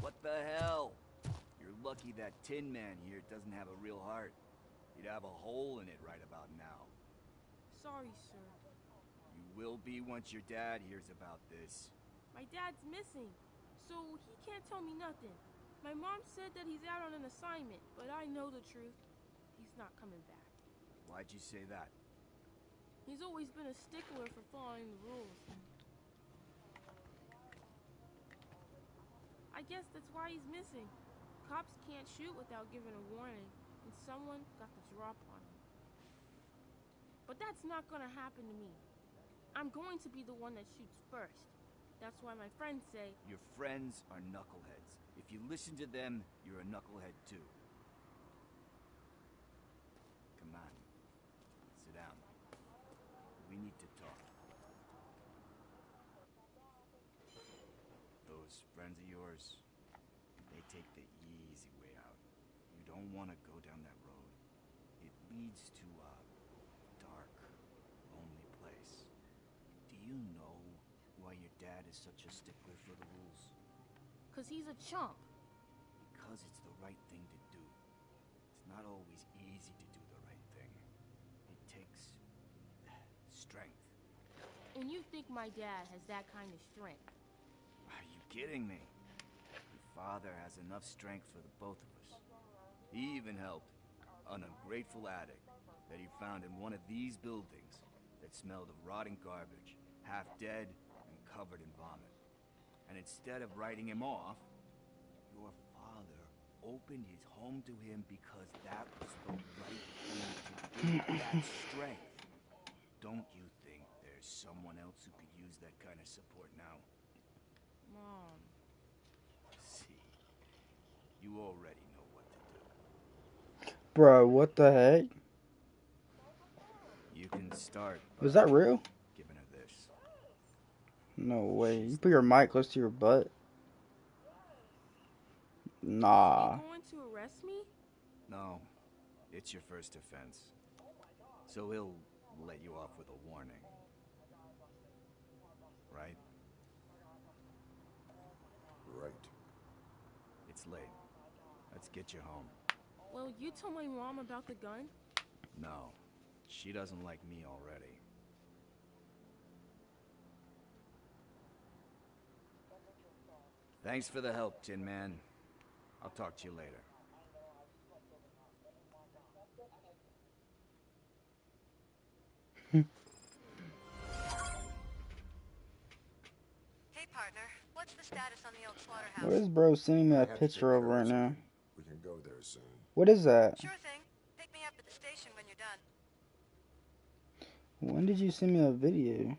What the hell? You're lucky that Tin Man here doesn't have a real heart. He'd have a hole in it right about now. Sorry, sir. You will be once your dad hears about this. My dad's missing, so he can't tell me nothing. My mom said that he's out on an assignment, but I know the truth. He's not coming back. Why'd you say that? He's always been a stickler for following the rules. I guess that's why he's missing. Cops can't shoot without giving a warning, and someone got the drop on him. But that's not gonna happen to me. I'm going to be the one that shoots first. That's why my friends say... Your friends are knuckleheads. If you listen to them, you're a knucklehead too. Come on. Sit down. We need to talk. Those friends of yours, they take the easy way out. You don't want to go down that road. It leads to a dark, lonely place. Do you know why your dad is such a stickler for the rules? 'Cause he's a chump. Because it's the right thing to do. It's not always easy to do the right thing. It takes strength. And you think my dad has that kind of strength? Are you kidding me? Your father has enough strength for the both of us. He even helped an ungrateful addict that he found in one of these buildings that smelled of rotting garbage, half dead and covered in vomit. And instead of writing him off, your father opened his home to him because that was the right thing to do. That's strength. Don't you think there's someone else who could use that kind of support now? Mom. See, you already know what to do. Bro, what the heck? You can start. Was that real? Giving her this. No way. You put your mic close to your butt. Nah. You going to arrest me? No, it's your first offense. So he'll let you off with a warning. Right? Right. It's late. Let's get you home. Well, you told my mom about the gun? No, she doesn't like me already. Thanks for the help, Tin Man. I'll talk to you later. Hey, partner. What's the status on the old slaughterhouse? What is bro sending me I a have to picture take of care right now? something. We can go there soon. What is that? Sure thing. Pick me up at the station when you're done. When did you send me a video?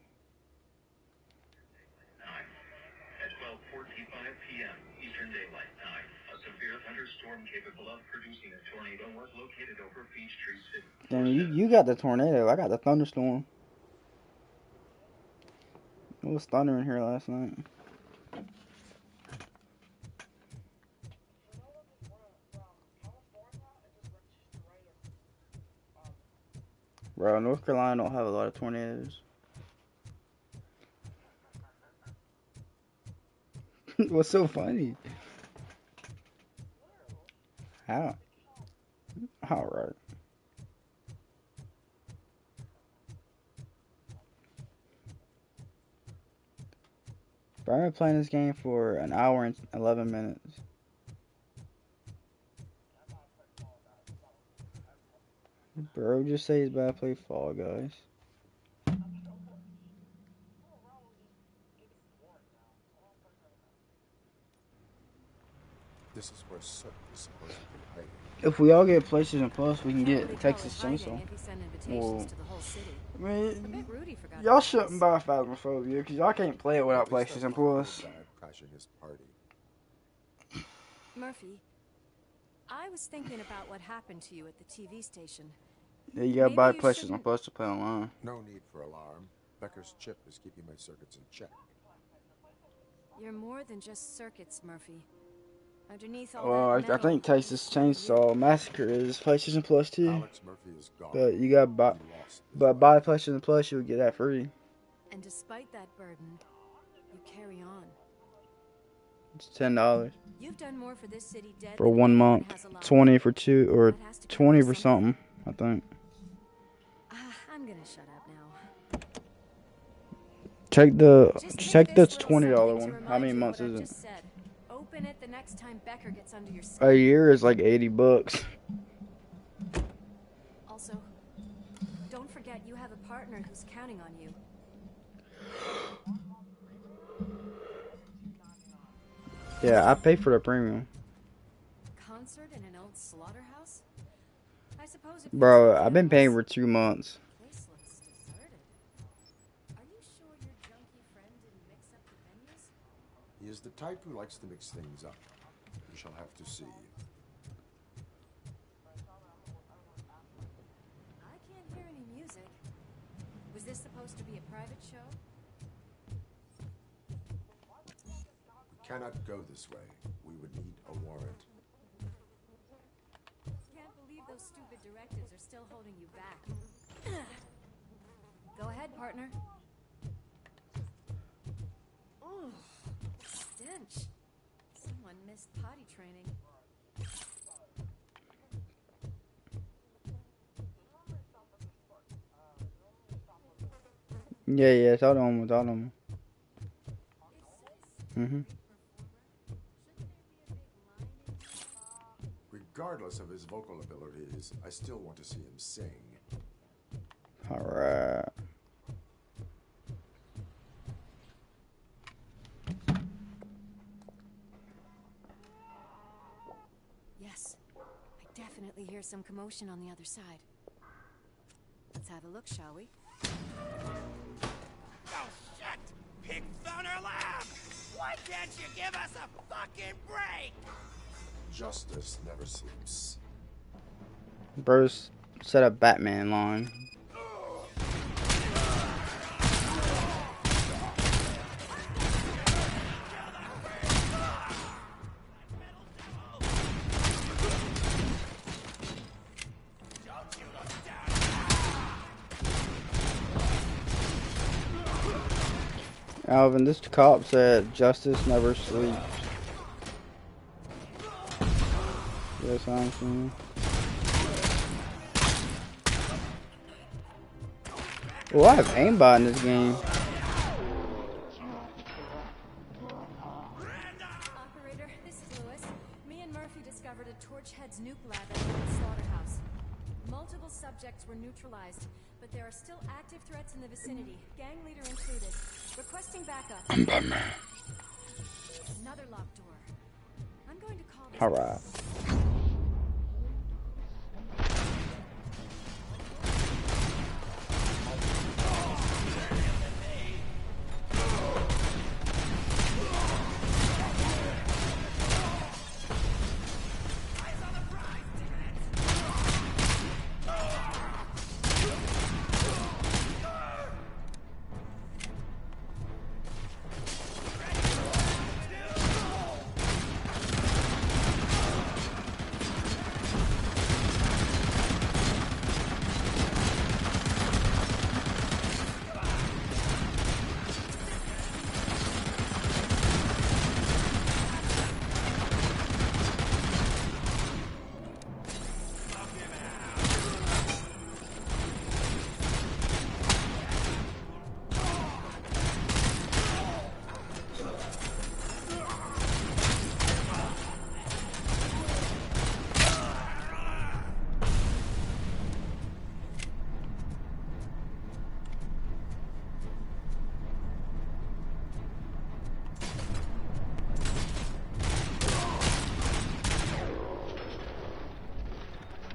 At 12:45 p.m. Eastern Daylight Time, a severe thunderstorm capable of producing a tornado was located over Peachtree City. Damn, you got the tornado. I got the thunderstorm. It was thundering here last night. Bro, North Carolina don't have a lot of tornadoes. What's so funny? How? Alright. Bro, I've been playing this game for an hour and 11 minutes. Bro, just say he's about to play Fall Guys. This is where Soot is supposed to be hiding. If we all get PlayStation Plus, we can get Texas Chainsaw. Well, I mean, y'all shouldn't buy Phasmophobia because y'all can't play it without PlayStation Plus. Crashing his party. Murphy, I was thinking about what happened to you at the TV station. Yeah, you gotta buy Maybe you PlayStation shouldn't- Plus to play online. No need for alarm. Becker's chip is keeping my circuits in check. You're more than just circuits, Murphy. Underneath all Well, that I metal, think Texas Chainsaw Massacre is PlayStation Plus too. Alex Murphy is gone. But you gotta buy, buy PlayStation Plus, you'll get that free. And despite that burden, you carry on. It's $10 You've done more for this city dead for than 1 anyone month, has alive. 20 for 2, or That has to count 20 for for something. I think. I'm gonna shut up now. Check the Just check take the this little $20 something to one. remind How many you of months what is I've it? just said. Open it the next time Becker gets under your skin. A year is like $80. Also, don't forget you have a partner who's counting on you. Yeah, I pay for the premium. Concert in an old slaughterhouse? I suppose if Bro, I've been paying for 2 months. place looks deserted. Are you sure your junkie friend didn't mix up the venues? He is the type who likes to mix things up. We shall have to see. I can't hear any music. Was this supposed to be a private show? We cannot go this way. We would need a warrant. Can't believe those stupid directives are still holding you back. Go ahead, partner. Ooh, stench. Someone missed potty training. Yeah, tell them. Regardless of his vocal abilities, I still want to see him sing. Alright. definitely hear some commotion on the other side. Let's have a look, shall we? Oh, shit! Pig found our lab! Why can't you give us a fucking break? Justice never sleeps. Bruce set up Batman line. Alvin, this cop said justice never sleeps. Yes, I'm saying. Oh, I have aimbot in this game. Operator, this is Lewis. Me and Murphy discovered a Torchhead's nuke lab at the slaughterhouse. Multiple subjects were neutralized, but there are still active threats in the vicinity, gang leader included. Requesting backup. I'm Batman. Another locked door. I'm going to call this. All right.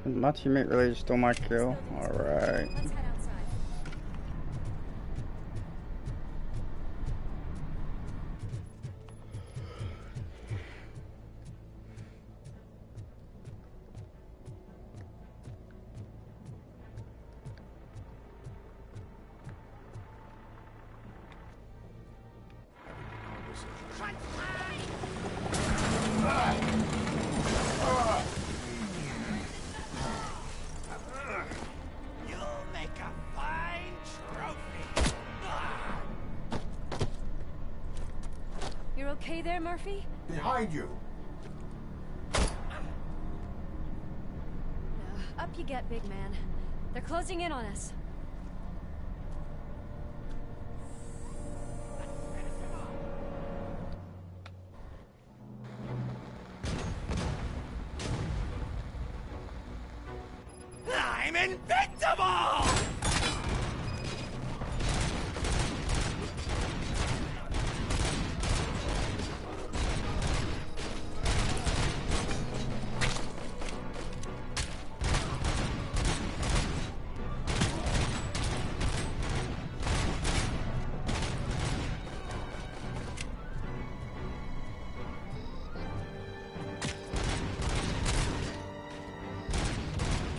My teammate really just stole my kill. Alright. You're okay there, Murphy? Behind you! Up you get, big man. They're closing in on us. I'm invincible!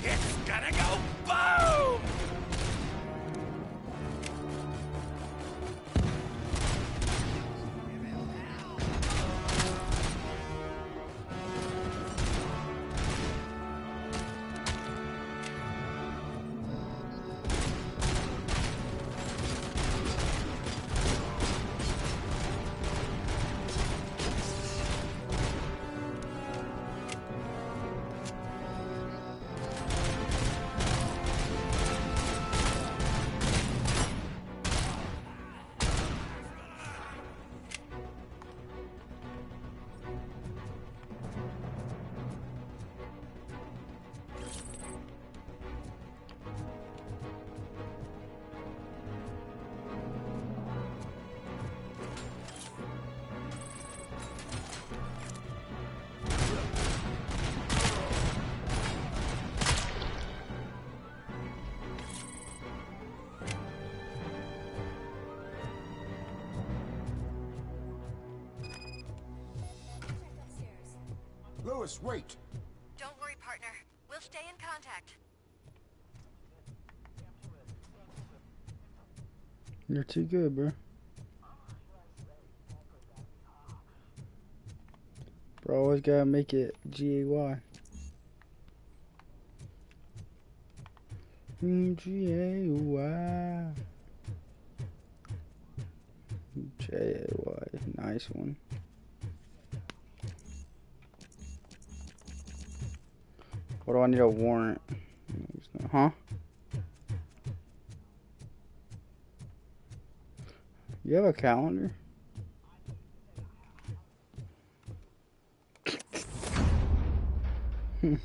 It's gonna go boom! Lewis, wait! Don't worry, partner. We'll stay in contact. You're too good, bro. Bro, always gotta make it G-A-Y. G-A-Y. J-A-Y. Nice one. What do I need a warrant? Huh? You have a calendar? I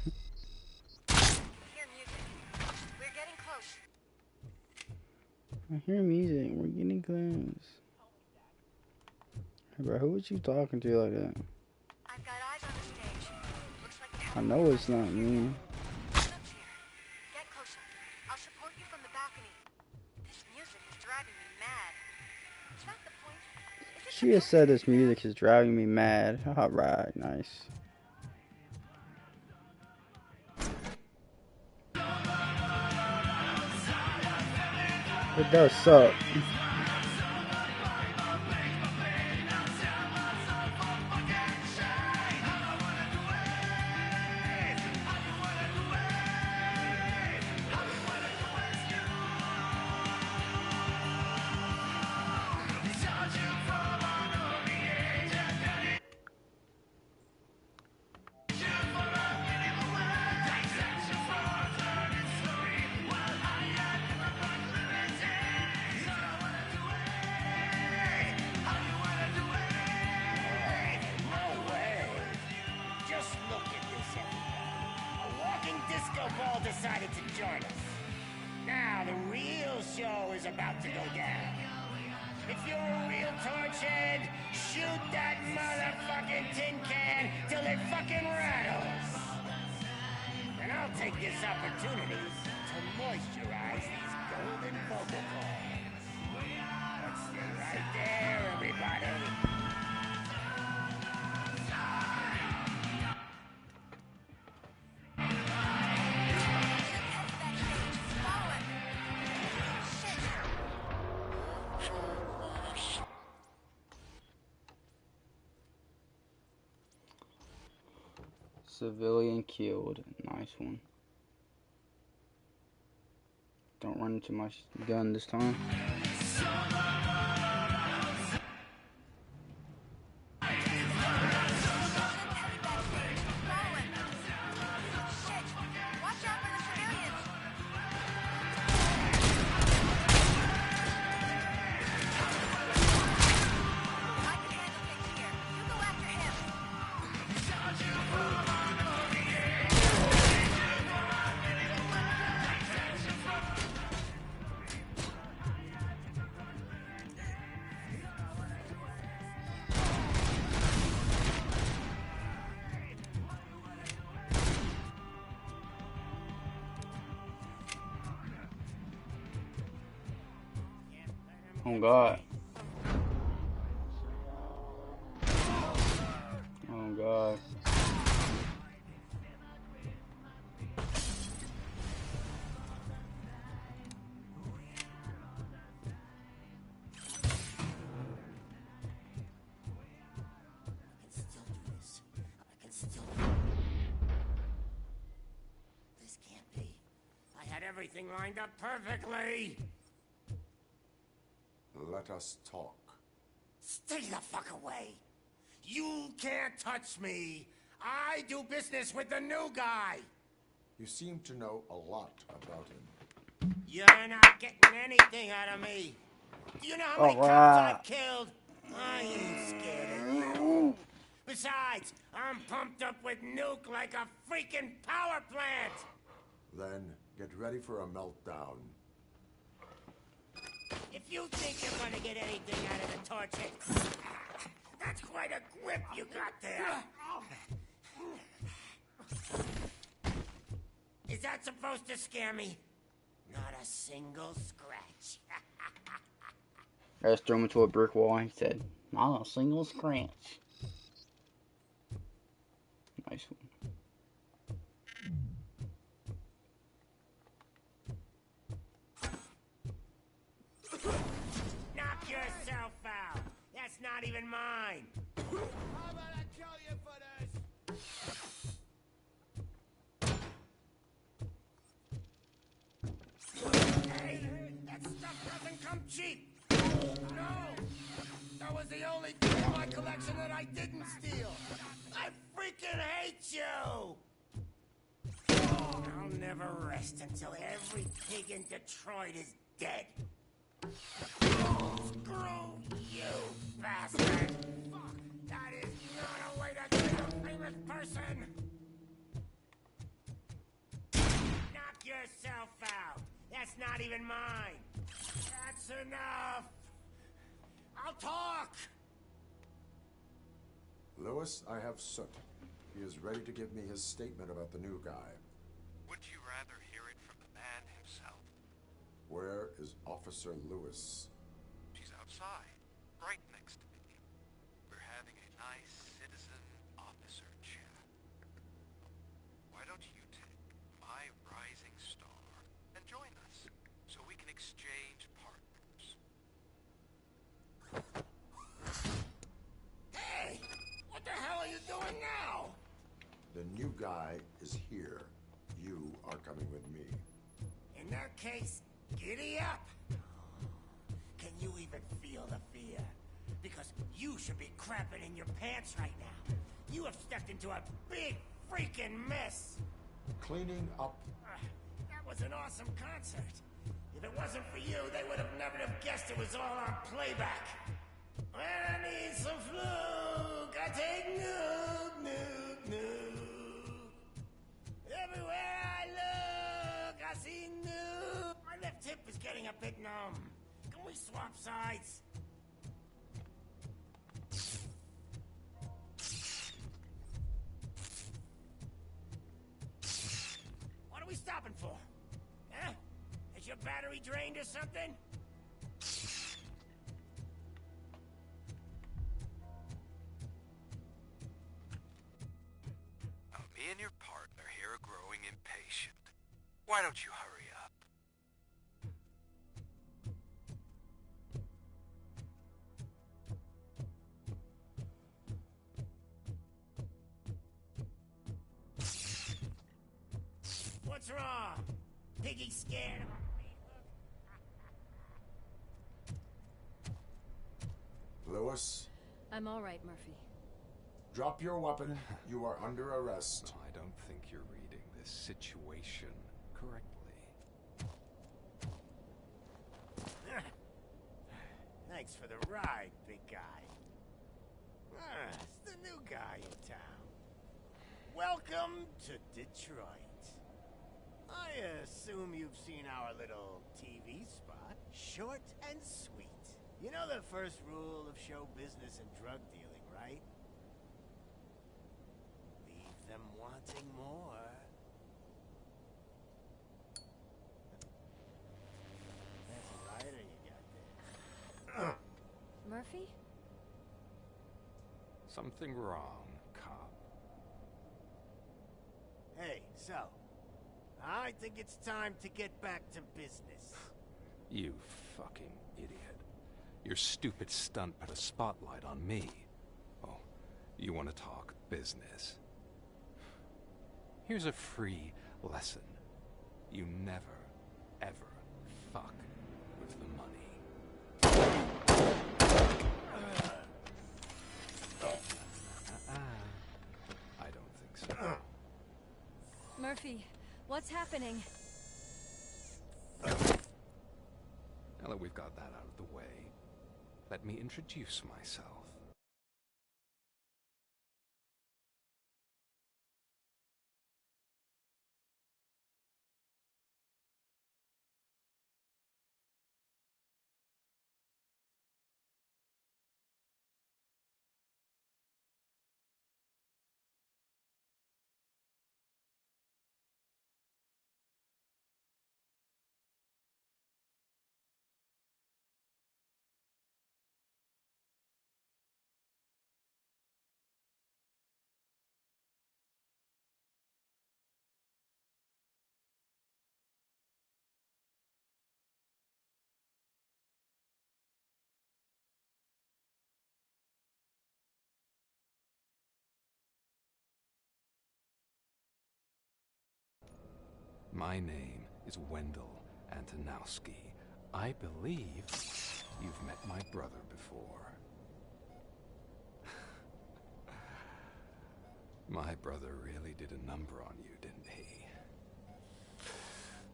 hear music. We're getting close. Hey, bro, who was you talking to like that? I've got eyes on the stage. Looks like I know it's not me. Get closer. I'll support you from the balcony. This music is driving me mad. Is that the point? She has said this music is driving me mad. Alright, nice. It does suck. Decided to join us. Now the real show is about to go down. If you're a real torchhead, shoot that motherfucking tin can till it fucking rattles. And I'll take this opportunity to moisturize these golden vocal cords. Let's stay right there, everybody. Civilian killed. Nice one. Don't run into my gun this time. Oh God. Oh God. This can't be. I had everything lined up perfectly. Let us talk. Stay the fuck away. You can't touch me. I do business with the new guy. You seem to know a lot about him. You're not getting anything out of me. Do you know how many cops I've killed? I ain't scared of you. Besides, I'm pumped up with nuke like a freaking power plant. Then get ready for a meltdown. If you think you're gonna get anything out of the torch, that's quite a grip you got there. Is that supposed to scare me? Not a single scratch. I just threw him into a brick wall and he said, not a single scratch. Nice one. not even mine. How about I kill you for this? Hey, that stuff doesn't come cheap. No, that was the only thing in my collection that I didn't steal. I freaking hate you. I'll never rest until every pig in Detroit is dead. Screw you, bastard! Fuck, that is not a way to treat a famous person! Knock yourself out! That's not even mine! That's enough! I'll talk! Lewis, I have Soot. He is ready to give me his statement about the new guy. Would you rather hear it from the man himself? Where is Officer Lewis? She's outside, right next to me. We're having a nice citizen officer chat. Why don't you take my rising star and join us so we can exchange partners? Hey! What the hell are you doing now? The new guy is here. You are coming with me. In that case, giddy up! Can you even feel the fear? Because you should be crapping in your pants right now. You have stepped into a big freaking mess! Cleaning up. That was an awesome concert. If it wasn't for you, they would have never have guessed it was all on playback. When I need some fluke, I take Nuke, Nuke, Nuke. Everywhere I look, I see Nuke. My left hip is getting a bit numb. Can we swap sides? What are we stopping for? Huh? Is your battery drained or something? Me and your partner here are growing impatient. Why don't you hurry up? What's wrong? Piggy scared? Lewis, I'm all right, Murphy. drop your weapon. You are under arrest. I don't think you're reading this situation correctly. Thanks for the ride, big guy. It's the new guy in town. Welcome to Detroit. I assume you've seen our little TV spot. Short and sweet. You know the first rule of show business and drug dealing, right? Leave them wanting more. That's a lighter you got there. Murphy? Something wrong, cop. Hey, so, I think it's time to get back to business. You fucking idiot. Your stupid stunt put a spotlight on me. Oh, you want to talk business? Here's a free lesson. You never, ever fuck with the money. I don't think so. Murphy, what's happening? Now that we've got that out of the way, let me introduce myself. My name is Wendell Antonowski. I believe you've met my brother before. My brother really did a number on you, didn't he?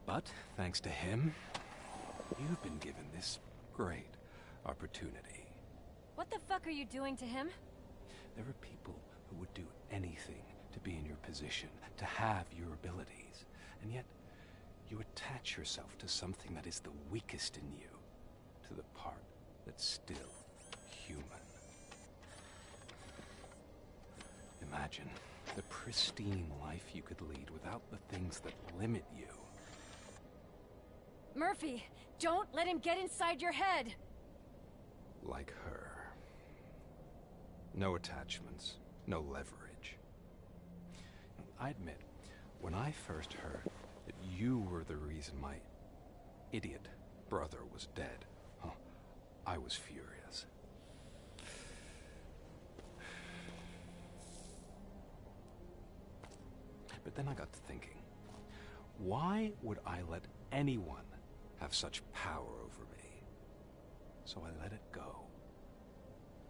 But, thanks to him, you've been given this great opportunity. What the fuck are you doing to him? There are people who would do anything to be in your position, to have your abilities, and yet you attach yourself to something that is the weakest in you, to the part that's still human. Imagine the pristine life you could lead without the things that limit you. Murphy, don't let him get inside your head! Like her. No attachments, no leverage. I admit, when I first heard that you were the reason my idiot brother was dead, I was furious. But then I got to thinking, why would I let anyone have such power over me? So I let it go.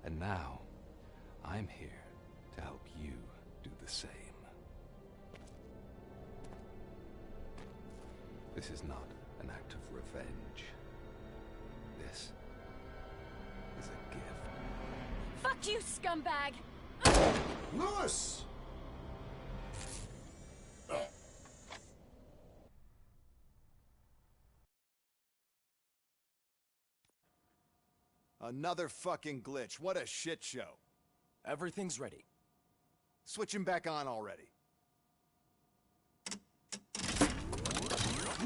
And now, I'm here to help you do the same. This is not an act of revenge. This is a gift. Fuck you, scumbag! Lewis! Another fucking glitch. What a shit show. Everything's ready. Switch him back on already.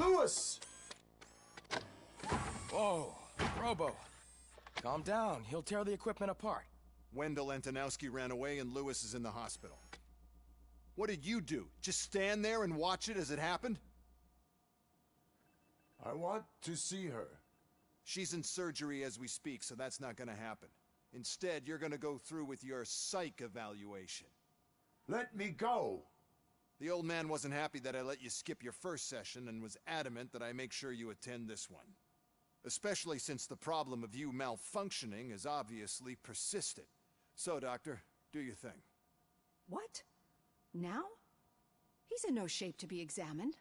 Lewis! Whoa, Robo. Calm down. He'll tear the equipment apart. Wendell Antonowski ran away and Lewis is in the hospital. What did you do? Just stand there and watch it as it happened? I want to see her. She's in surgery as we speak, so that's not gonna happen. Instead, you're gonna go through with your psych evaluation. Let me go! The old man wasn't happy that I let you skip your first session and was adamant that I make sure you attend this one. Especially since the problem of you malfunctioning has obviously persisted. So, Doctor, do your thing. What? Now? He's in no shape to be examined.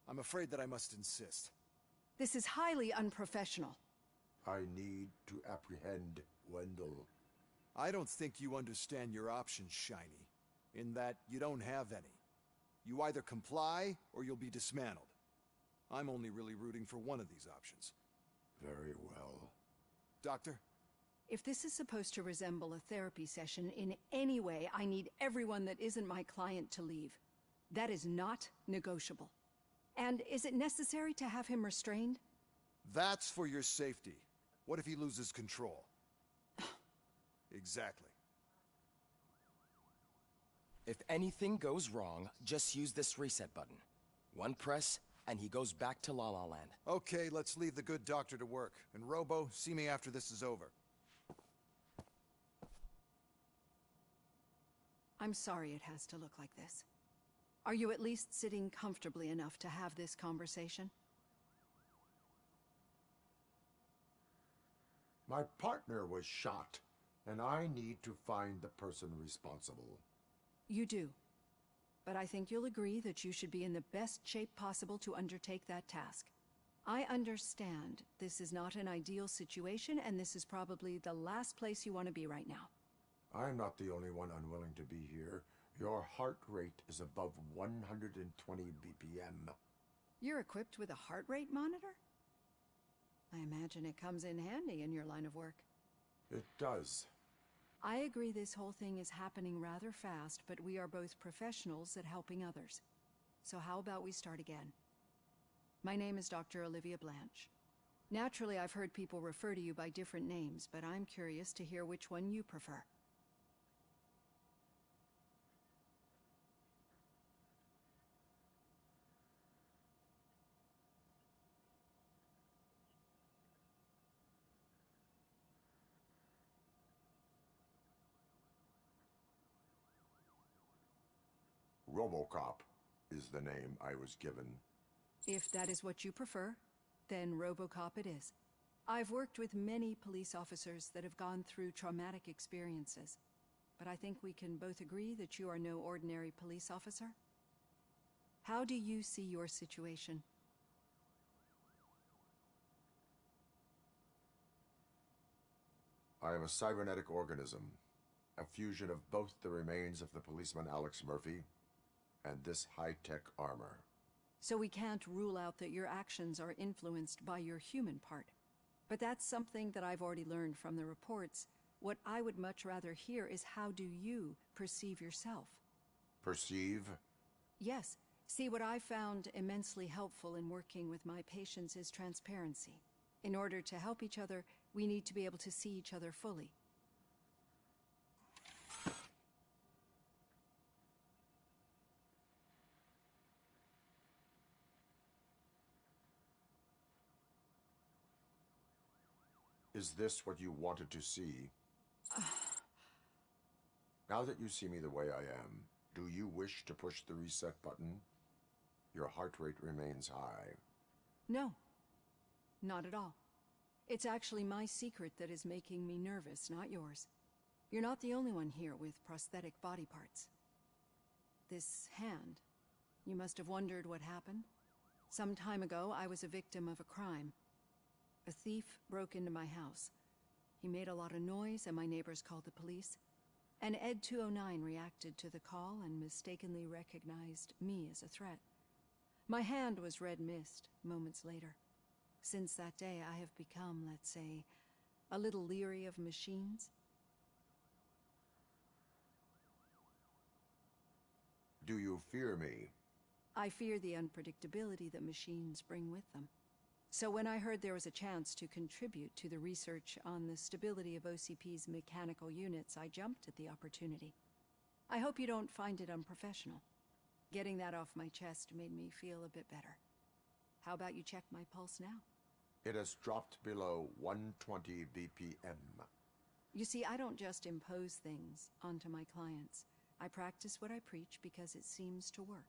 I'm afraid that I must insist. This is highly unprofessional. I need to apprehend Wendell. I don't think you understand your options, Shiny, in that you don't have any. You either comply, or you'll be dismantled. I'm only really rooting for one of these options. Very well. Doctor? If this is supposed to resemble a therapy session in any way, I need everyone that isn't my client to leave. That is not negotiable. And is it necessary to have him restrained? That's for your safety. What if he loses control? Exactly. If anything goes wrong, just use this reset button. One press, and he goes back to La La Land. Okay, let's leave the good doctor to work. And Robo, see me after this is over. I'm sorry it has to look like this. Are you at least sitting comfortably enough to have this conversation? My partner was shot, and I need to find the person responsible. You do. But I think you'll agree that you should be in the best shape possible to undertake that task. I understand this is not an ideal situation, and this is probably the last place you want to be right now. I'm not the only one unwilling to be here. Your heart rate is above 120 BPM. You're equipped with a heart rate monitor? I imagine it comes in handy in your line of work. It does. I agree this whole thing is happening rather fast, but we are both professionals at helping others. So how about we start again? My name is Dr. Olivia Blanche. Naturally, I've heard people refer to you by different names, but I'm curious to hear which one you prefer. Robo Cop is the name I was given. If that is what you prefer, then Robo Cop it is. I've worked with many police officers that have gone through traumatic experiences, but I think we can both agree that you are no ordinary police officer. How do you see your situation? I am a cybernetic organism, a fusion of both the remains of the policeman Alex Murphy and this high-tech armor. So we can't rule out that your actions are influenced by your human part. But that's something that I've already learned from the reports. What I would much rather hear is how do you perceive yourself? Perceive? Yes. See, what I found immensely helpful in working with my patients is transparency. In order to help each other, we need to be able to see each other fully. Is this what you wanted to see? Now that you see me the way I am, do you wish to push the reset button? Your heart rate remains high. No. Not at all. It's actually my secret that is making me nervous, not yours. You're not the only one here with prosthetic body parts. This hand, you must have wondered what happened. Some time ago, I was a victim of a crime. A thief broke into my house. He made a lot of noise and my neighbors called the police. And Ed 209 reacted to the call and mistakenly recognized me as a threat. My hand was red mist moments later. Since that day, I have become, let's say, a little leery of machines. Do you fear me? I fear the unpredictability that machines bring with them. So when I heard there was a chance to contribute to the research on the stability of OCP's mechanical units, I jumped at the opportunity. I hope you don't find it unprofessional. Getting that off my chest made me feel a bit better. How about you check my pulse now? It has dropped below 120 BPM. You see, I don't just impose things onto my clients. I practice what I preach because it seems to work.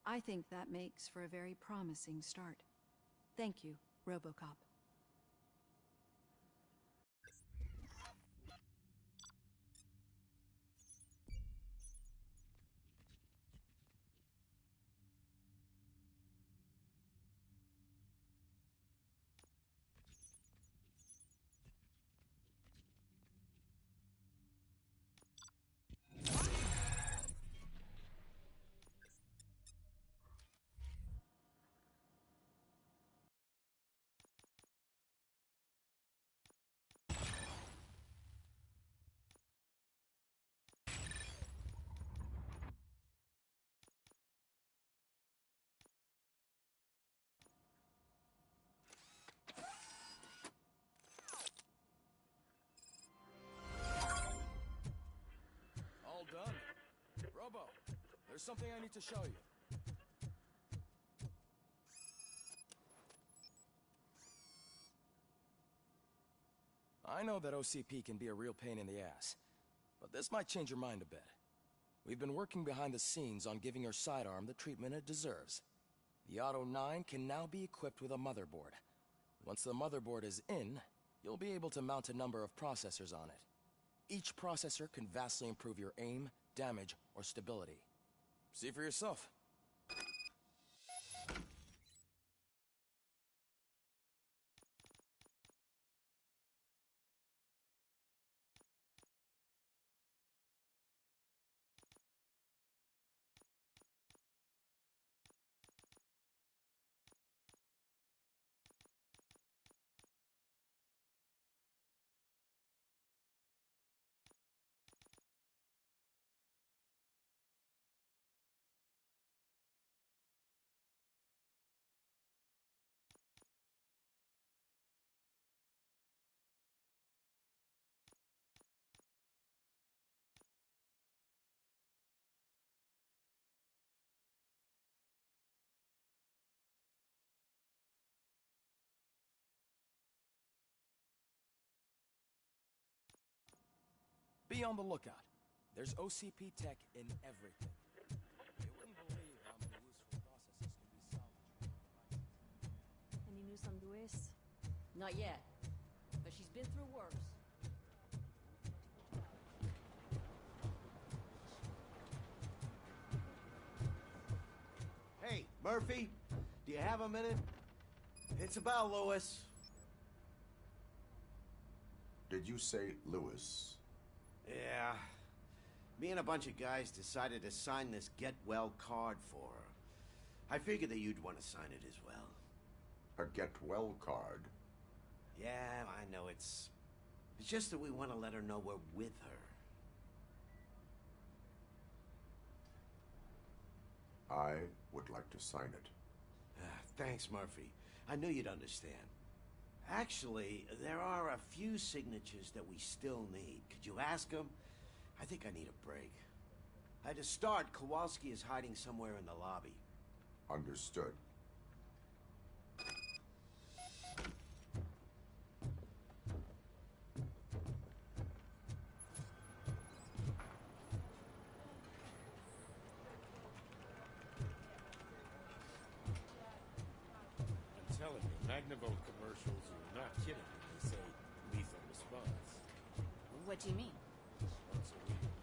I think that makes for a very promising start. Thank you, RoboCop. All done. Robo, there's something I need to show you. I know that OCP can be a real pain in the ass, but this might change your mind a bit. We've been working behind the scenes on giving your sidearm the treatment it deserves. The Auto 9 can now be equipped with a motherboard. Once the motherboard is in, you'll be able to mount a number of processors on it. Each processor can vastly improve your aim, damage, or stability. See for yourself. Be on the lookout. There's OCP tech in everything. You wouldn't believe how many useful processes can be salvaged. on Luis? Not yet, but she's been through worse. Hey, Murphy, do you have a minute? It's about Lewis. Did you say Lewis? Yeah. Me and a bunch of guys decided to sign this get well card for her. I figured that you'd want to sign it as well. A get well card? Yeah, I know it's just that we want to let her know we're with her. I would like to sign it. Thanks, Murphy. I knew you'd understand. Actually, there are a few signatures that we still need. Could you ask them? I think I need a break. To start, Kowalski is hiding somewhere in the lobby. Understood. I'm telling you, Magnavolt commercials are not kidding when they say lethal response. What do you mean? Once a week, they call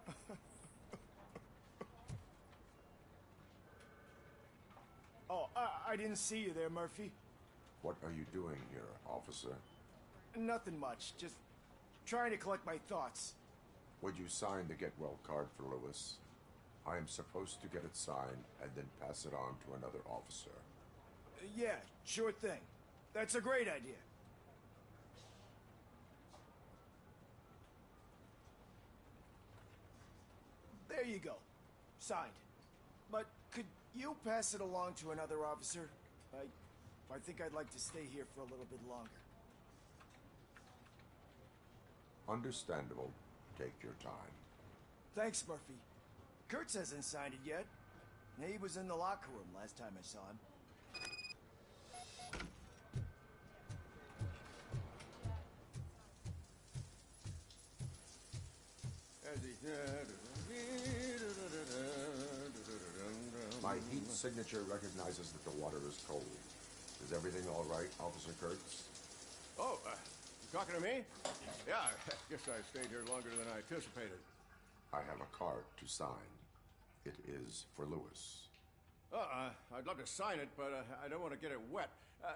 the cops. Oh, I didn't see you there, Murphy. What are you doing here, officer? Nothing much, just trying to collect my thoughts. Would you sign the get well card for Lewis? I am supposed to get it signed and then pass it on to another officer. Yeah, sure thing. That's a great idea. There you go. Signed. But could you pass it along to another officer? I think I'd like to stay here for a little bit longer. Understandable. Take your time. Thanks, Murphy. Kurtz hasn't signed it yet. He was in the locker room last time I saw him. My heat signature recognizes that the water is cold. Is everything all right, Officer Kurtz? Oh, you talking to me? Yeah, I guess I stayed here longer than I anticipated. I have a card to sign. It is for Lewis. I'd love to sign it, but I don't want to get it wet.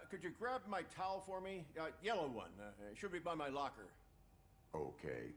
Could you grab my towel for me? Yellow one. It should be by my locker. Okay.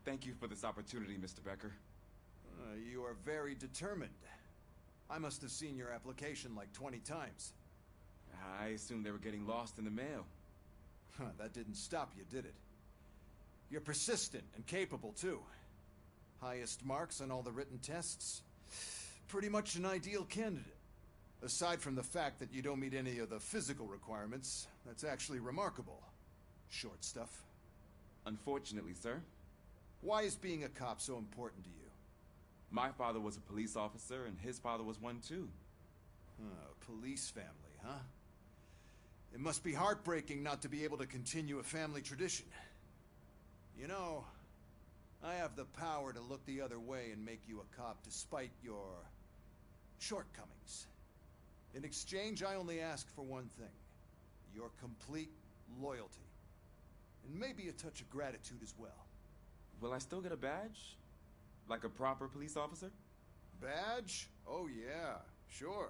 Thank you for this opportunity, Mr. Becker. You are very determined. I must have seen your application like 20 times. I assumed they were getting lost in the mail. That didn't stop you, did it? You're persistent and capable, too. Highest marks on all the written tests. Pretty much an ideal candidate. Aside from the fact that you don't meet any of the physical requirements, that's actually remarkable. Short stuff. Unfortunately, sir. Why is being a cop so important to you? My father was a police officer, and his father was one too. Police family, huh? It must be heartbreaking not to be able to continue a family tradition. You know, I have the power to look the other way and make you a cop despite your shortcomings. In exchange, I only ask for one thing. Your complete loyalty. And maybe a touch of gratitude as well. Will I still get a badge? Like a proper police officer? Badge? Oh yeah, sure.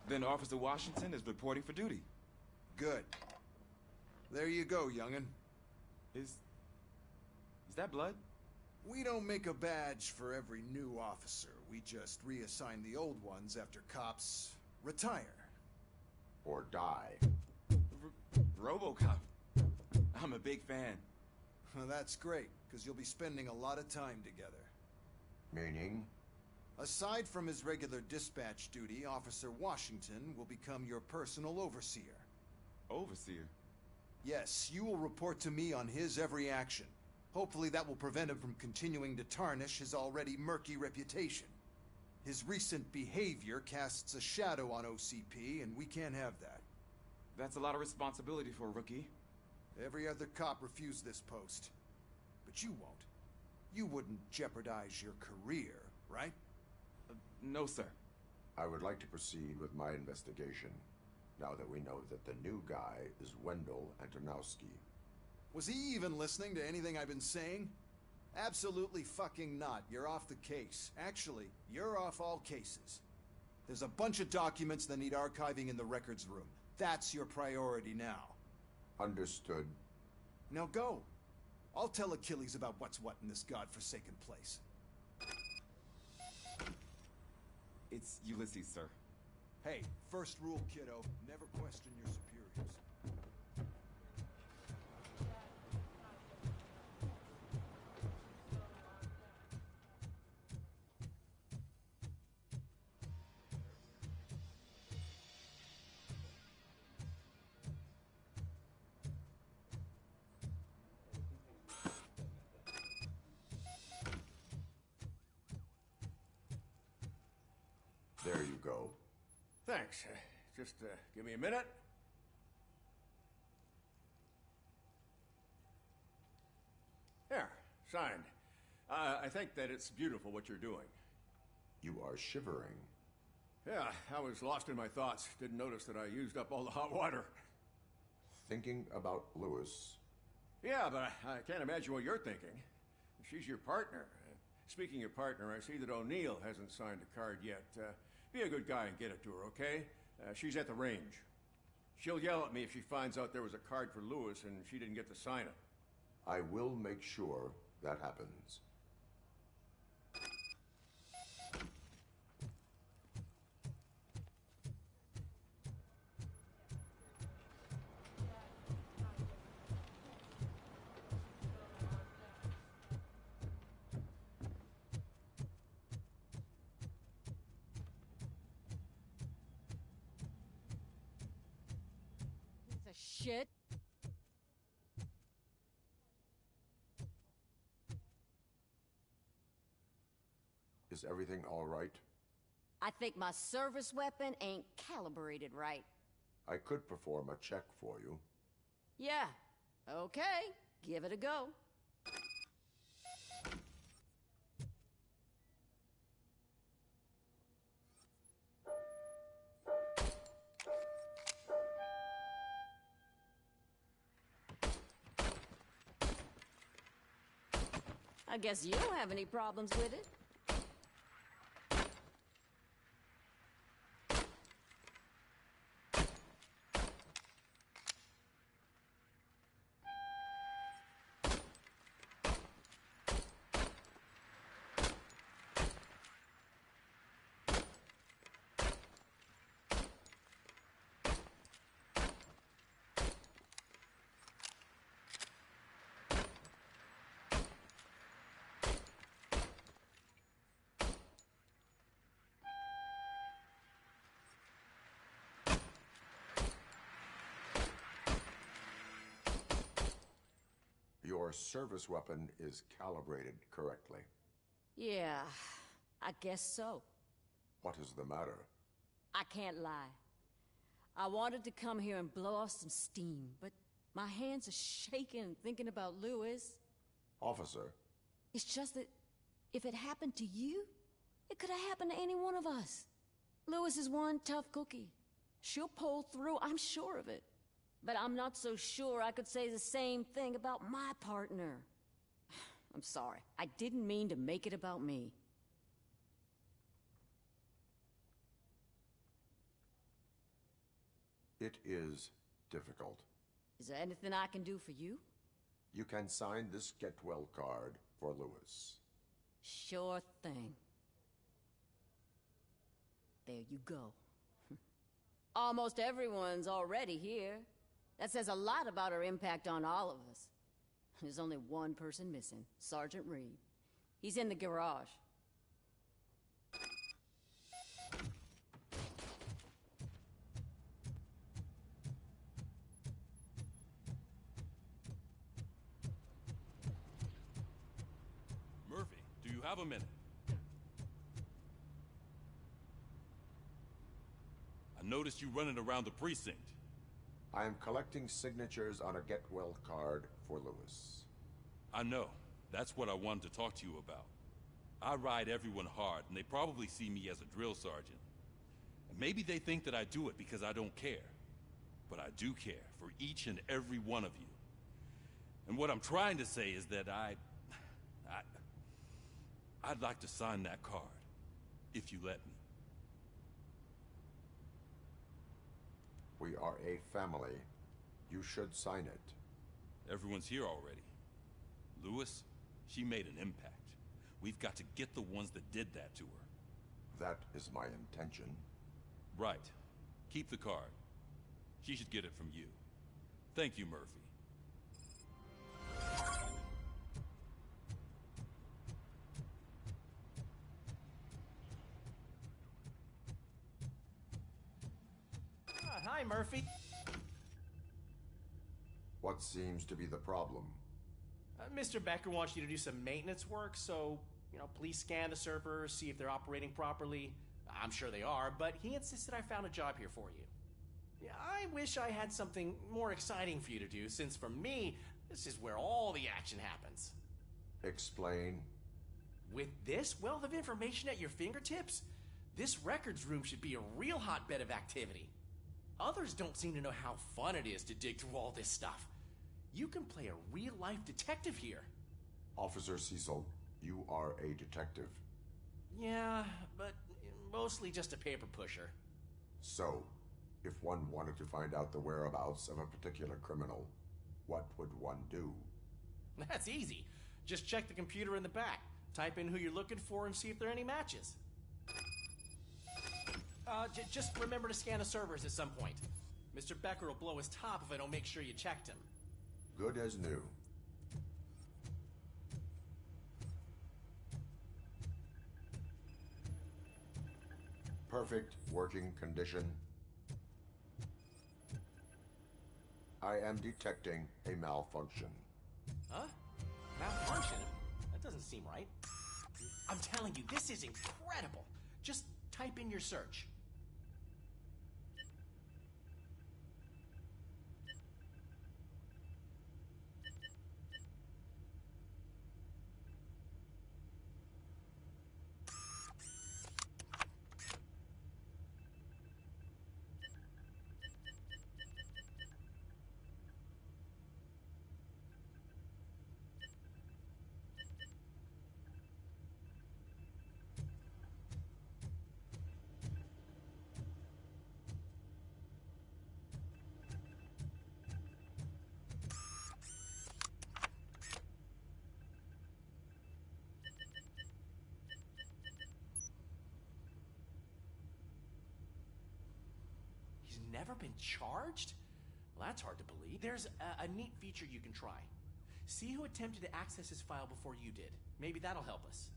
Then Officer Washington is reporting for duty. Good. There you go, young'un. Is that blood? We don't make a badge for every new officer. We just reassign the old ones after cops retire. Or die. Robo Cop. I'm a big fan. Well, that's great, because you'll be spending a lot of time together. Meaning? Aside from his regular dispatch duty, Officer Washington will become your personal overseer. Overseer? Yes, you will report to me on his every action. Hopefully that will prevent him from continuing to tarnish his already murky reputation. His recent behavior casts a shadow on OCP, and we can't have that. That's a lot of responsibility for a rookie. Every other cop refused this post. But you won't. You wouldn't jeopardize your career, right? No, sir. I would like to proceed with my investigation, now that we know that the new guy is Wendell Antonowski. Was he even listening to anything I've been saying? Absolutely fucking not. You're off the case. Actually, you're off all cases. There's a bunch of documents that need archiving in the records room. That's your priority now. Understood. Now go. I'll tell Achilles about what's what in this godforsaken place. It's Ulysses, sir. Hey, first rule, kiddo. Never question your superiors. There you go. Thanks. Just give me a minute. There, signed. I think that it's beautiful what you're doing. You are shivering. Yeah, I was lost in my thoughts. Didn't notice that I used up all the hot water. Thinking about Lewis. Yeah, but I can't imagine what you're thinking. She's your partner. Speaking of partner, I see that O'Neill hasn't signed a card yet. Be a good guy and get it to her, okay? She's at the range. She'll yell at me if she finds out there was a card for Lewis and she didn't get to sign it. I will make sure that happens. Shit. Is everything all right? I think my service weapon ain't calibrated right. I could perform a check for you. Yeah. Okay. Give it a go. I guess you don't have any problems with it. your service weapon is calibrated correctly. Yeah, I guess so. What is the matter? I can't lie. I wanted to come here and blow off some steam, but my hands are shaking thinking about Lewis. Officer. It's just that if it happened to you, it could have happened to any one of us. Lewis is one tough cookie. She'll pull through, I'm sure of it. But I'm not so sure I could say the same thing about my partner. I'm sorry. I didn't mean to make it about me. It is difficult. Is there anything I can do for you? You can sign this Get Well card for Lewis. Sure thing. There you go. Almost everyone's already here. That says a lot about her impact on all of us. There's only one person missing, Sergeant Reed. He's in the garage. Murphy, do you have a minute? I noticed you running around the precinct. I am collecting signatures on a Get Well card for Lewis. I know. That's what I wanted to talk to you about. I ride everyone hard, and they probably see me as a drill sergeant. And maybe they think that I do it because I don't care. But I do care for each and every one of you. And what I'm trying to say is that I'd like to sign that card, if you let me. We are a family. You should sign it. Everyone's here already. Lewis, she made an impact. We've got to get the ones that did that to her. That is my intention. Right. Keep the card. She should get it from you. Thank you, Murphy. Hi, Murphy. What seems to be the problem? Mr. Becker wants you to do some maintenance work, so, please scan the servers, see if they're operating properly. I'm sure they are, but he insisted I found a job here for you. Yeah, I wish I had something more exciting for you to do, since for me, this is where all the action happens. Explain. With this wealth of information at your fingertips, this records room should be a real hotbed of activity. Others don't seem to know how fun it is to dig through all this stuff. You can play a real-life detective here. Officer Cecil, you are a detective. Yeah, but mostly just a paper pusher. So, if one wanted to find out the whereabouts of a particular criminal, what would one do? That's easy. Just check the computer in the back, type in who you're looking for, and see if there are any matches. Just remember to scan the servers at some point. Mr. Becker will blow his top if I don't make sure you checked him. Good as new. Perfect working condition. I am detecting a malfunction. Huh? Malfunction? That doesn't seem right. I'm telling you, this is incredible. Just type in your search. Never been charged? Well, that's hard to believe. There's a neat feature you can try. See who attempted to access his file before you did. Maybe that'll help us.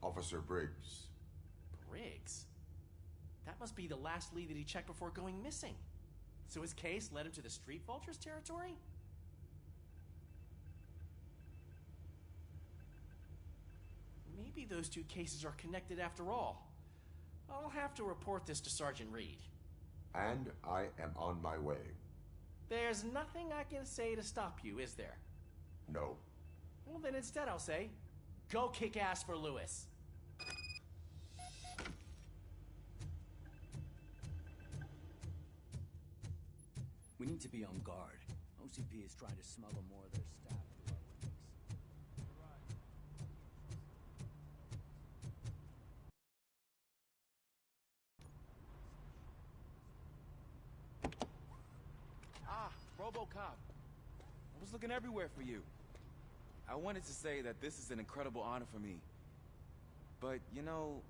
Officer Briggs. Briggs? That must be the last lead that he checked before going missing. So his case led him to the Street Vultures territory? Maybe those two cases are connected after all. I'll have to report this to Sergeant Reed. And I am on my way. There's nothing I can say to stop you, is there? No. Well, then instead I'll say, go kick ass for Lewis. We need to be on guard. OCP is trying to smuggle more of their staff through our ranks. Ah, Robo Cop. I was looking everywhere for you. I wanted to say that this is an incredible honor for me. But, you know,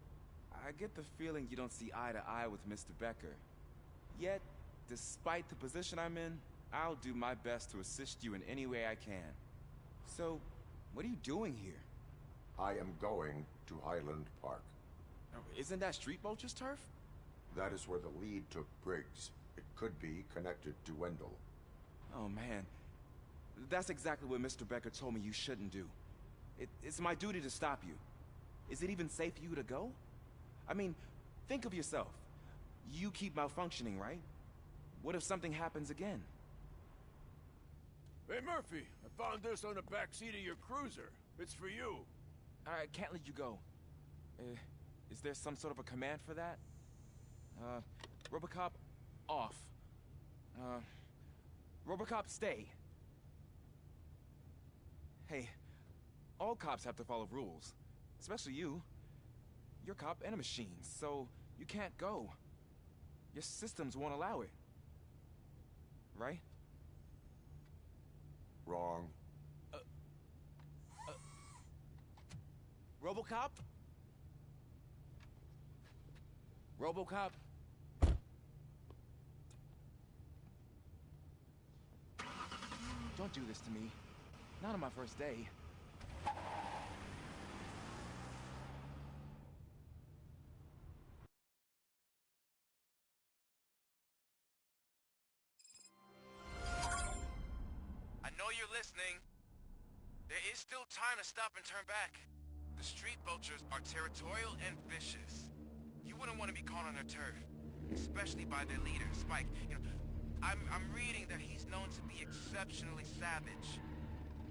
I get the feeling you don't see eye to eye with Mr. Becker. Yet, despite the position I'm in, I'll do my best to assist you in any way I can. So, what are you doing here? I am going to Highland Park. Isn't that Street Vulture's turf? That is where the lead took Briggs. It could be connected to Wendell. Oh, man. That's exactly what Mr. Becker told me you shouldn't do. It's my duty to stop you. Is it even safe for you to go? I mean, think of yourself. You keep malfunctioning, right? What if something happens again? Hey, Murphy, I found this on the back seat of your cruiser. It's for you. I can't let you go. Is there some sort of a command for that? Robocop, off. Robocop, stay. Hey, all cops have to follow rules. Especially you. You're a cop and a machine, so you can't go. Your systems won't allow it. Right? Wrong. Robocop? Robocop? Don't do this to me. Not on my first day. I know you're listening. There is still time to stop and turn back. The Street Vultures are territorial and vicious. You wouldn't want to be caught on their turf, especially by their leader, Spike. You know, I'm reading that he's known to be exceptionally savage.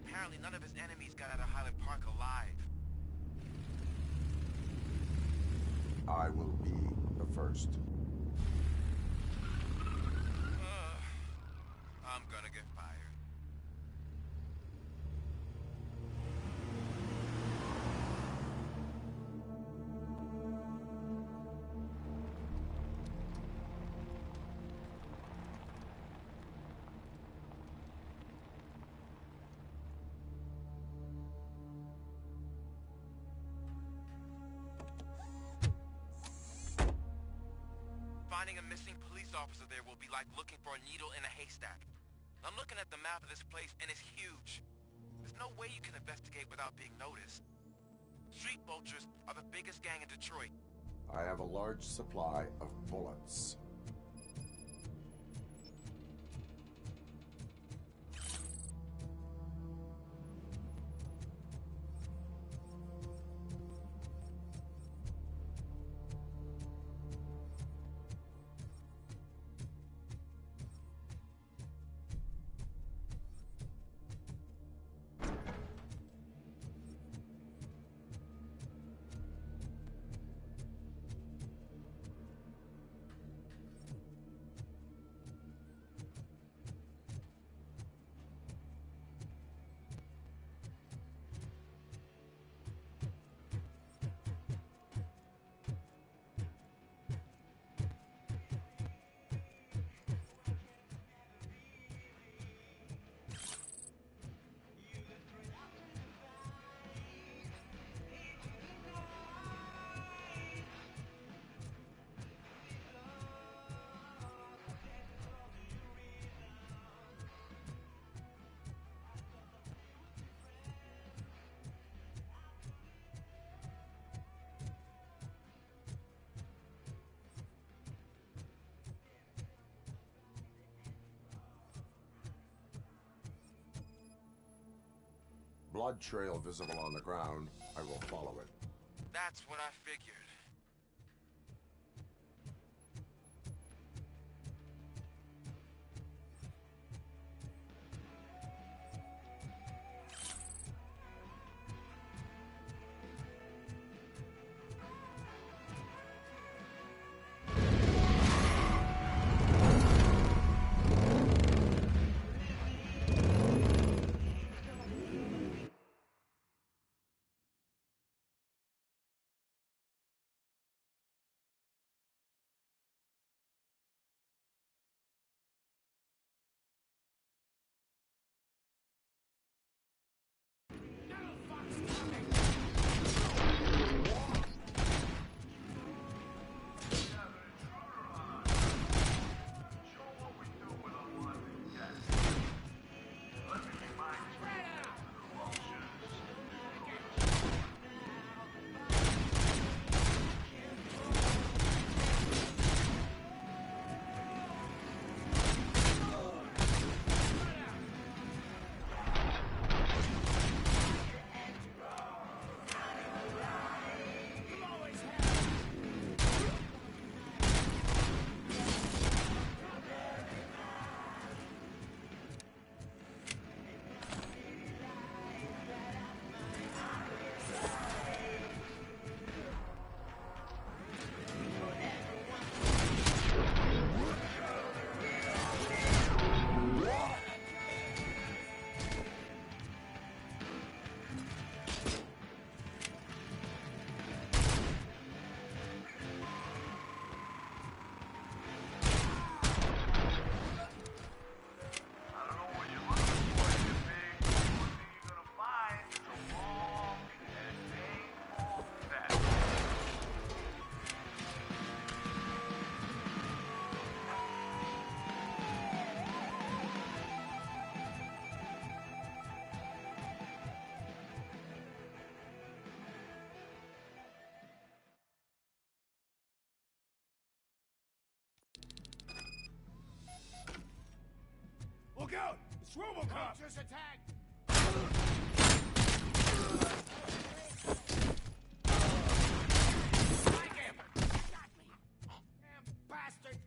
Apparently none of his enemies got out of Highland Park alive. I will be the first. I'm gonna get fired. Finding a missing police officer there will be like looking for a needle in a haystack. I'm looking at the map of this place and it's huge. There's no way you can investigate without being noticed. Street Vultures are the biggest gang in Detroit. I have a large supply of bullets. blood trail visible on the ground, I will follow it. That's what I figured. Look out! It's Robo Cop! Just attack! Strike him! Got me! Damn bastard!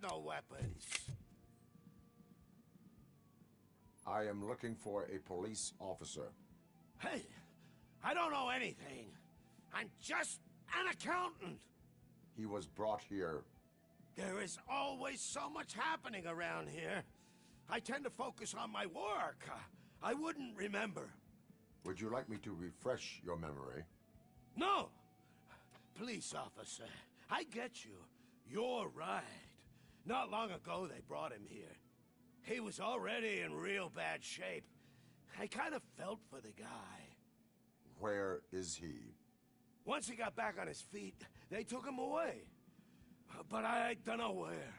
No weapons. I am looking for a police officer. Hey, I don't know anything. I'm just an accountant. He was brought here. There is always so much happening around here. I tend to focus on my work. I wouldn't remember. Would you like me to refresh your memory? No! Police officer, I get you. You're right. Not long ago, they brought him here. He was already in real bad shape. I kind of felt for the guy. Where is he? Once he got back on his feet, they took him away. But I don't know where.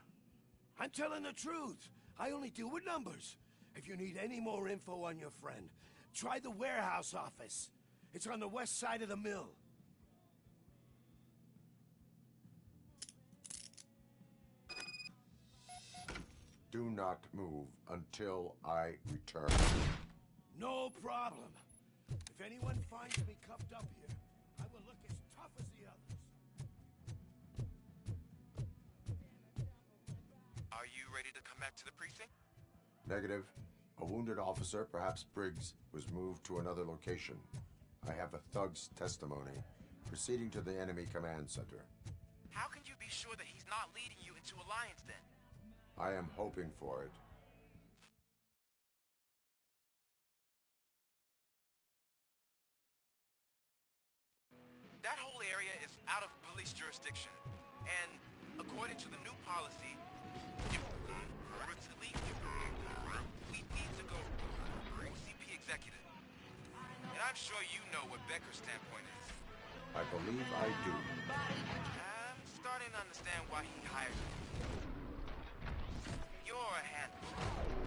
I'm telling the truth. I only deal with numbers. If you need any more info on your friend, try the warehouse office. It's on the west side of the mill. Do not move until I return. No problem. If anyone finds me cuffed up here, I will look as tough as the others. Are you ready to come back to the precinct? Negative. A wounded officer, perhaps Briggs, was moved to another location. I have a thug's testimony, proceeding to the enemy command center. How can you be sure that he's not leading you into Alliance then? I am hoping for it. That whole area is out of police jurisdiction, and according to the new policy, we need to go OCP executive. And I'm sure you know what Becker's standpoint is. I believe I do. I'm starting to understand why he hired you. You're a handful.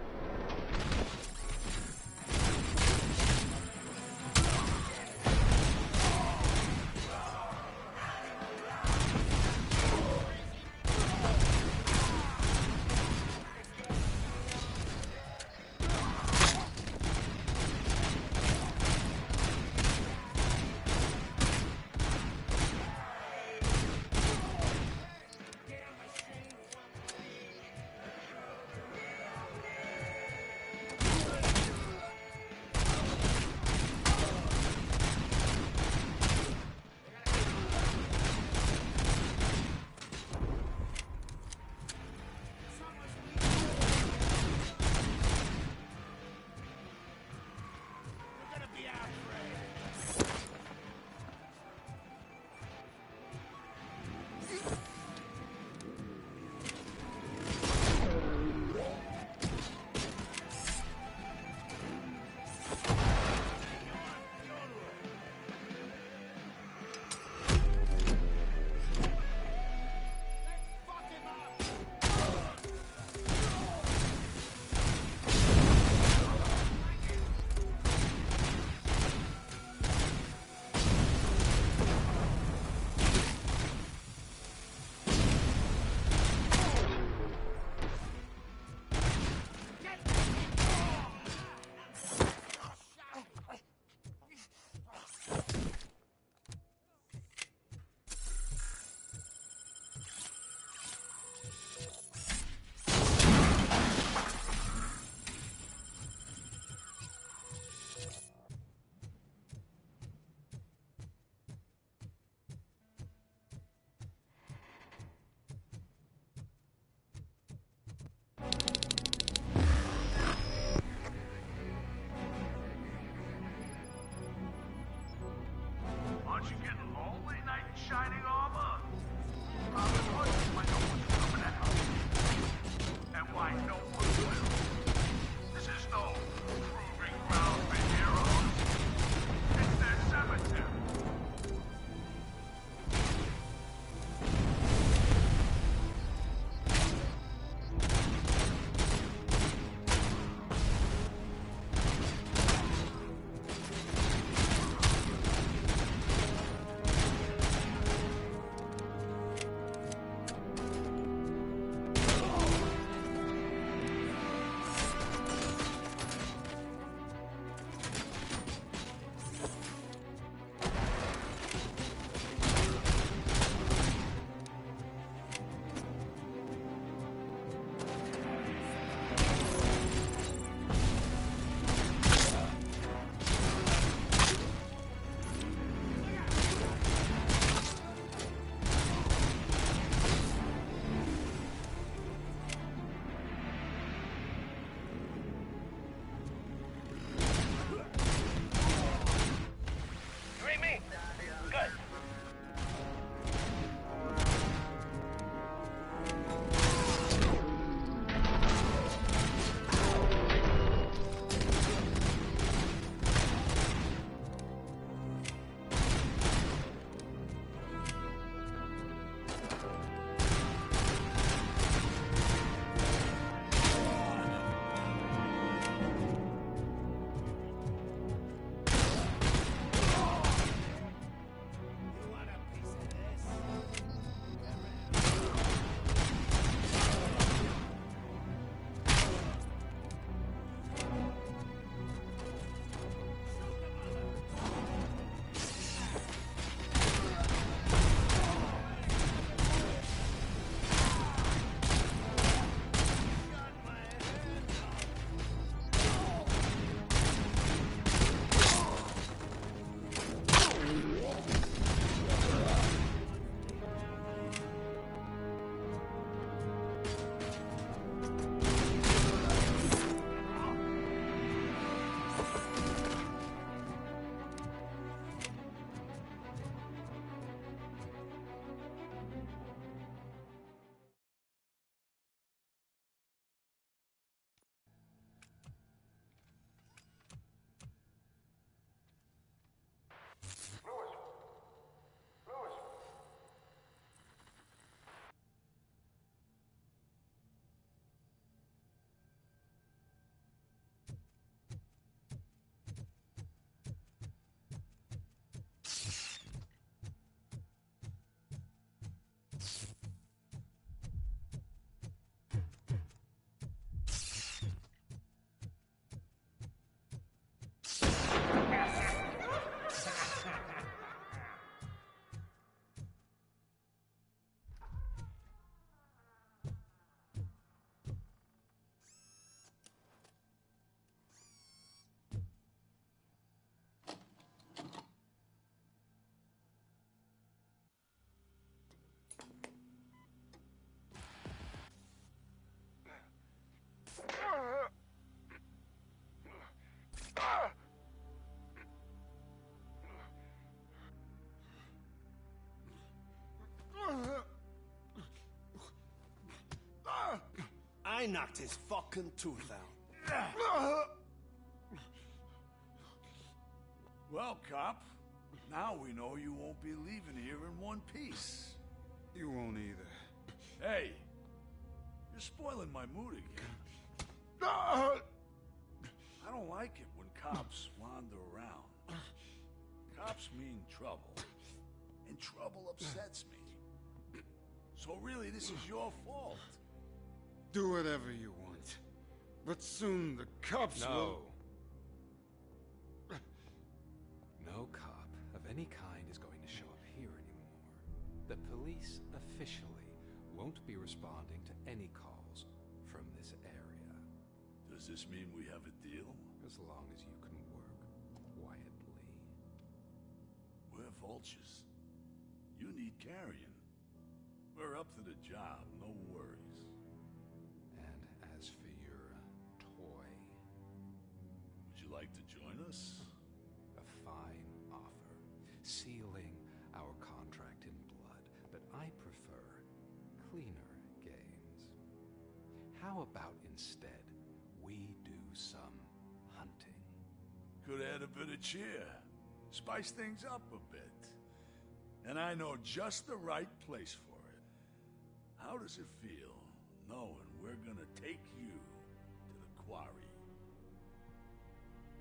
I knocked his fucking tooth out. Well, cop, now we know you won't be leaving here in one piece. You won't either. Hey, you're spoiling my mood again. I don't like it when cops wander around. Cops mean trouble, and trouble upsets me. So really, this is your fault. Do whatever you want. But soon the cops will... No cop of any kind is going to show up here anymore. The police officially won't be responding to any calls from this area. Does this mean we have a deal? As long as you can work quietly. We're vultures. You need carrying. We're up to the job, no worries. And as for your toy... Would you like to join us? A fine offer, sealing our contract in blood, but I prefer cleaner games. How about instead we do some hunting? Could add a bit of cheer. Spice things up a bit. And I know just the right place for it. How does it feel knowing we're gonna take you to the quarry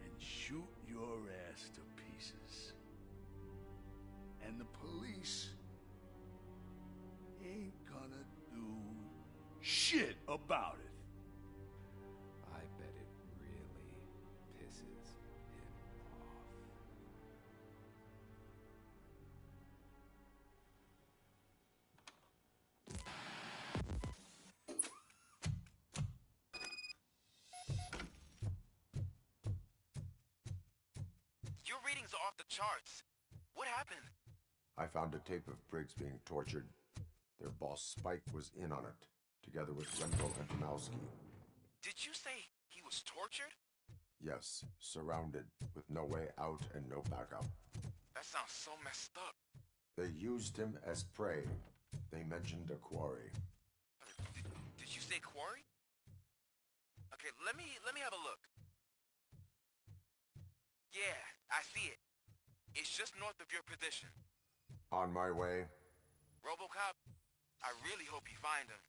and shoot your ass to pieces? And the police ain't gonna do shit about it. I bet it really pisses him off. Your readings are off the charts. What happened? I found a tape of Briggs being tortured. Their boss Spike was in on it, together with Wendell and Tomowski. Did you say he was tortured? Yes, surrounded, with no way out and no backup. That sounds so messed up. They used him as prey. They mentioned a quarry. Did you say quarry? Okay, let me have a look. Yeah, I see it. It's just north of your position. On my way. Robo Cop, I really hope you find him.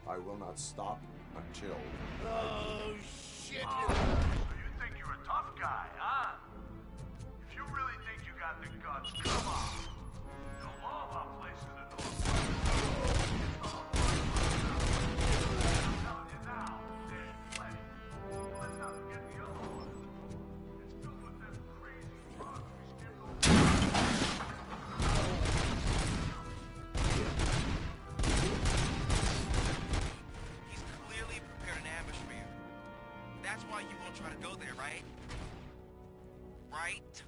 I will not stop until... Oh, shit! Oh, so you think you're a tough guy, huh? If you really think you got the guts, come on. You know, all of our places are north. I'm telling you now, there's plenty. Let's not forget the other one. It's filled with them crazy drugs we skipped over. don't try to go there, right? Right?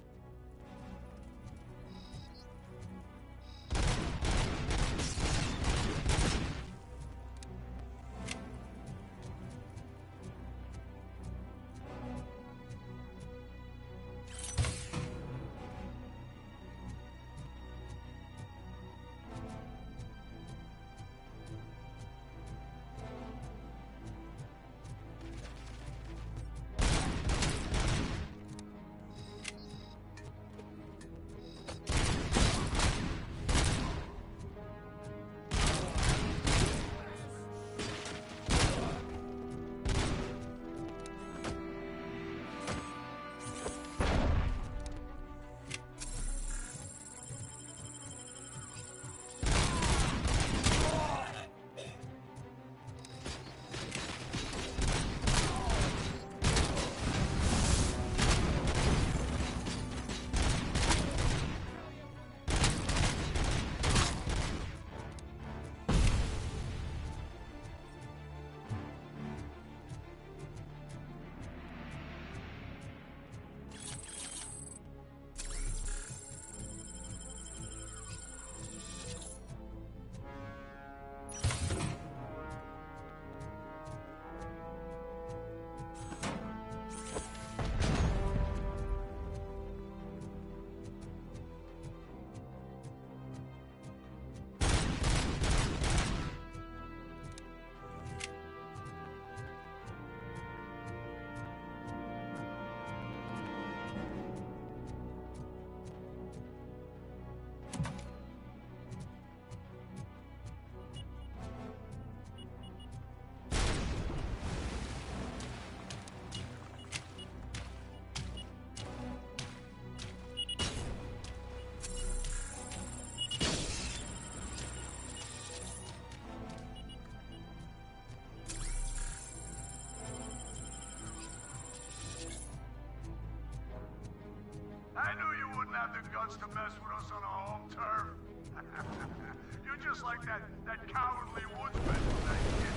I knew you wouldn't have the guts to mess with us on our home turf. You're just like that cowardly woodsman from that kid.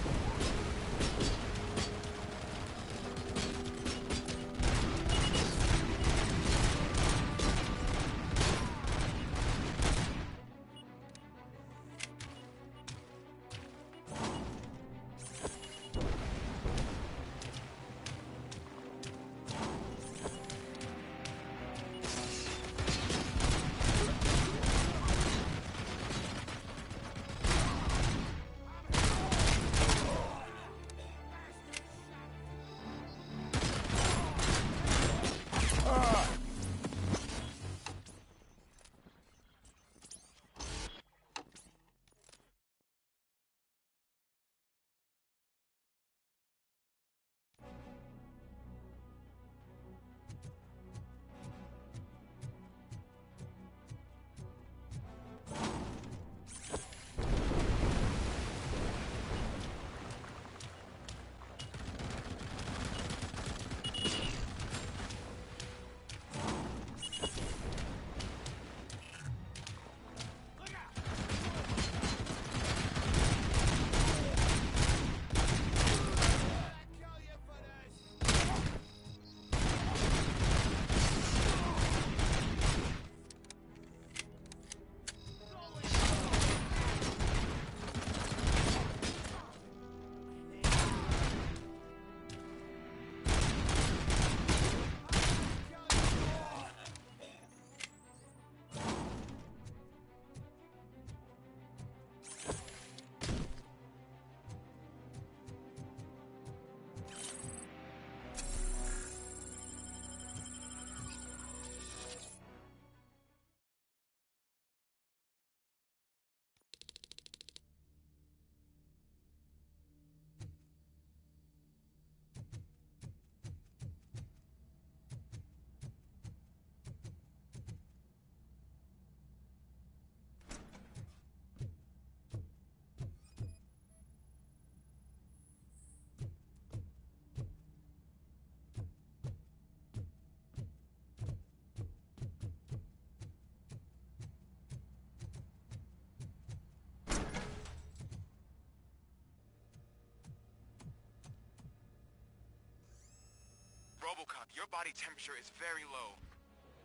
RoboCop, your body temperature is very low.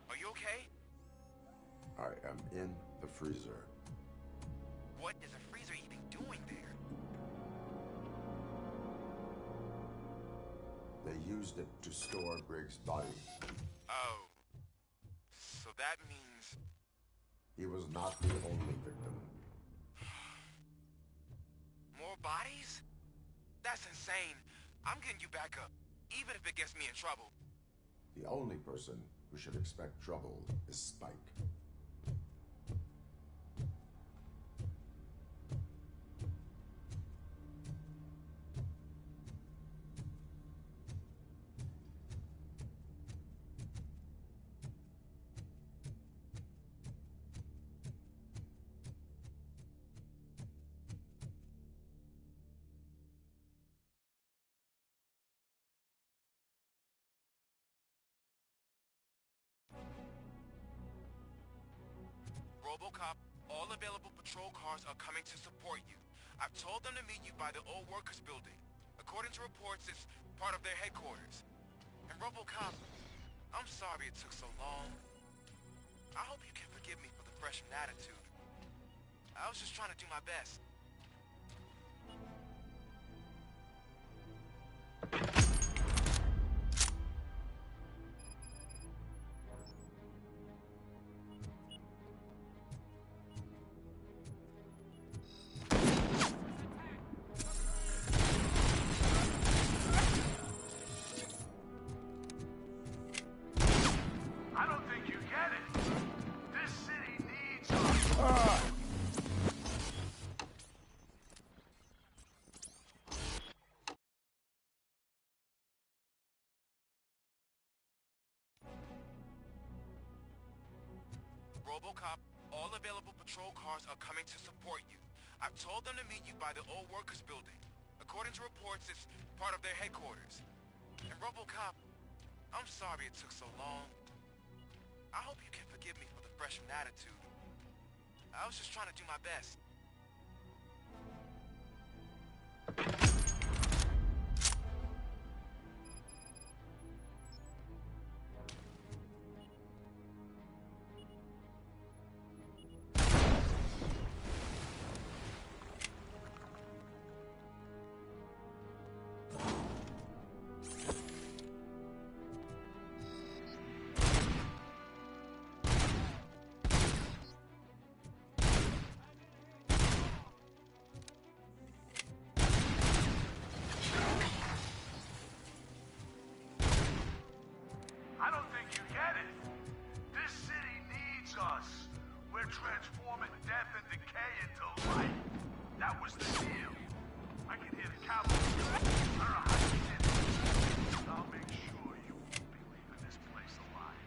Are you okay? I am in the freezer. What is a freezer even doing there? They used it to store Briggs' body. Oh. So that means... He was not the only victim. More bodies? That's insane. I'm getting you back up, even if it gets me in trouble. The only person who should expect trouble is Spike. Robo Cop, all available patrol cars are coming to support you. I've told them to meet you by the old workers building. According to reports, it's part of their headquarters. And Robo Cop, I'm sorry it took so long. I hope you can forgive me for the freshman attitude. I was just trying to do my best. I don't think you get it. This city needs us. RoboCop, all available patrol cars are coming to support you. I've told them to meet you by the old workers building. According to reports, it's part of their headquarters. And RoboCop, I'm sorry it took so long. I hope you can forgive me for the freshman attitude. I was just trying to do my best. I don't think you get it. This city needs us. We're transforming death and decay into life. That was the deal. I can hear the cavalry. I don't know how you did it. I'll make sure you won't be leaving this place alive.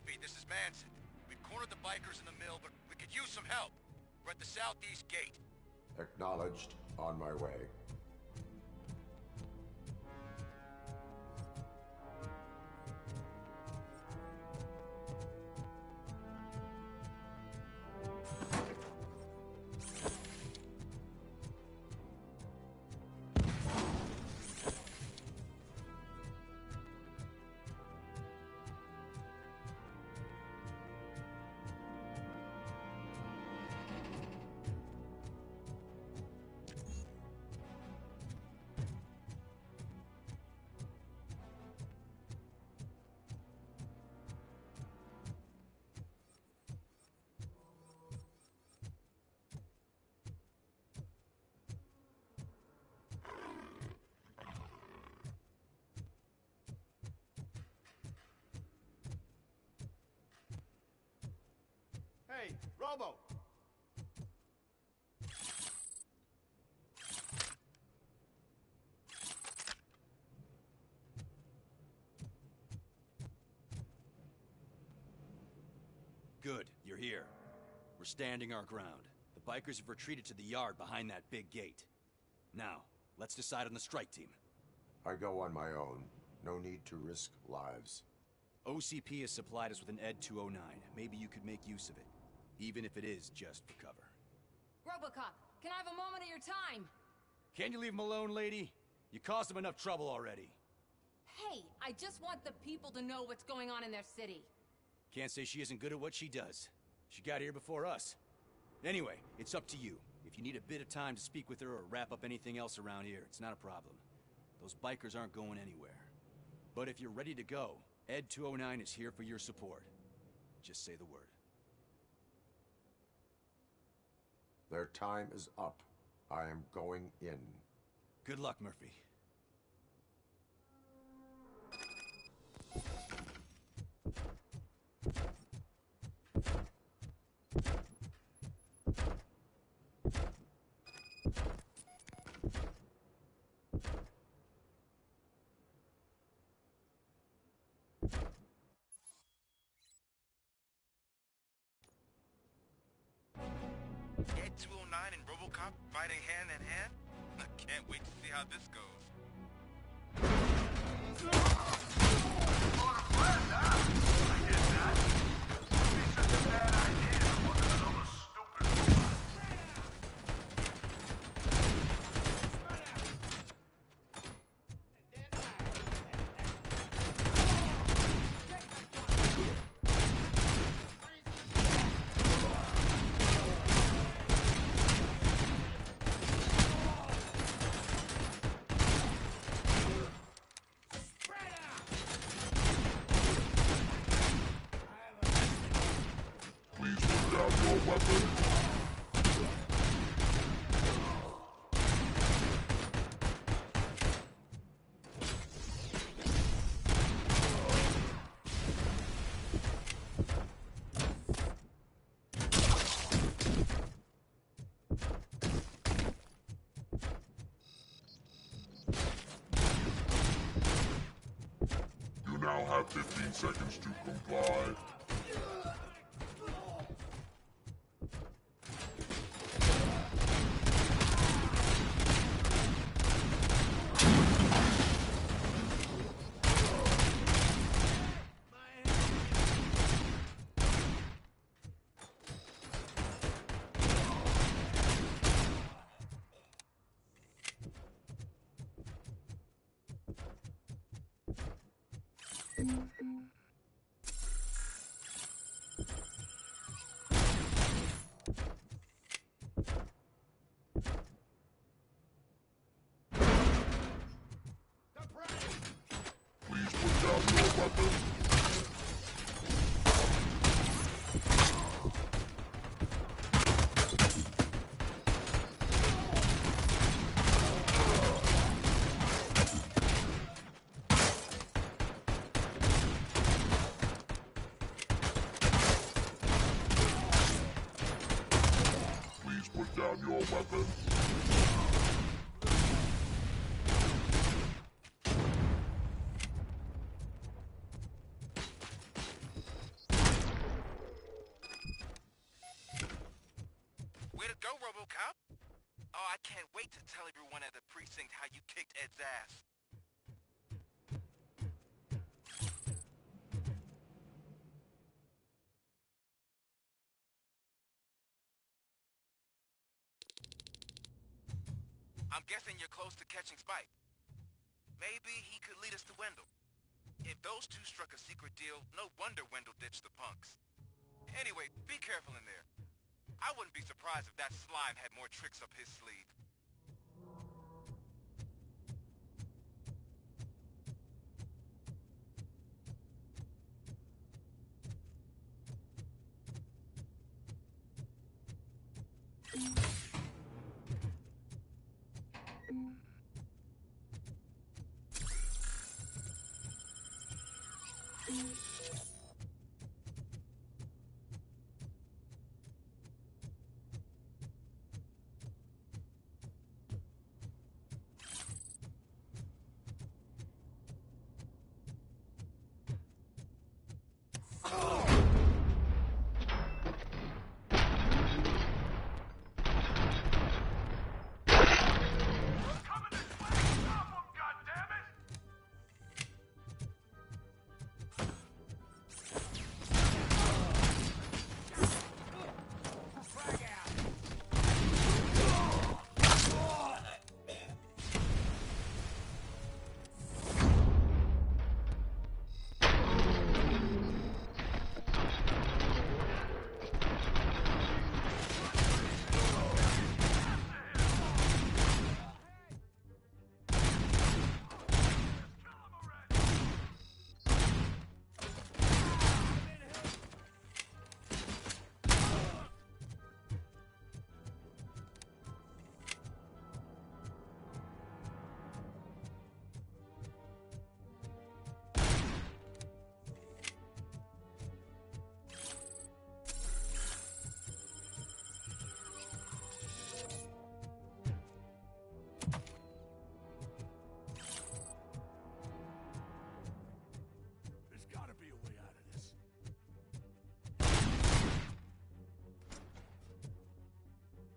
Murphy, this is Manson. We've cornered the bikers in the mill, but we could use some help. We're at the southeast gate. Acknowledged. On my way. Hey, Robo! Good, you're here. We're standing our ground. The bikers have retreated to the yard behind that big gate. Now, let's decide on the strike team. I go on my own. No need to risk lives. OCP has supplied us with an Ed 209. Maybe you could make use of it, even if it is just for cover. Robocop, can I have a moment of your time? Can you leave him alone, lady? You caused him enough trouble already. Hey, I just want the people to know what's going on in their city. Can't say she isn't good at what she does. She got here before us. Anyway, it's up to you. If you need a bit of time to speak with her or wrap up anything else around here, it's not a problem. Those bikers aren't going anywhere. But if you're ready to go, Ed 209 is here for your support. Just say the word. Their time is up. I am going in. Good luck, Murphy. Ed 209 and Robo Cop fighting hand in hand? I can't wait to see how this goes. You now have 15 seconds to comply. Please put down your weapon. Please put down your weapon. to go, Robo Cop. Oh, I can't wait to tell everyone at the precinct how you kicked Ed's ass. I'm guessing you're close to catching Spike. Maybe he could lead us to Wendell. If those two struck a secret deal, no wonder Wendell ditched the punks. Anyway, be careful in there. I wouldn't be surprised if that slime had more tricks up his sleeve.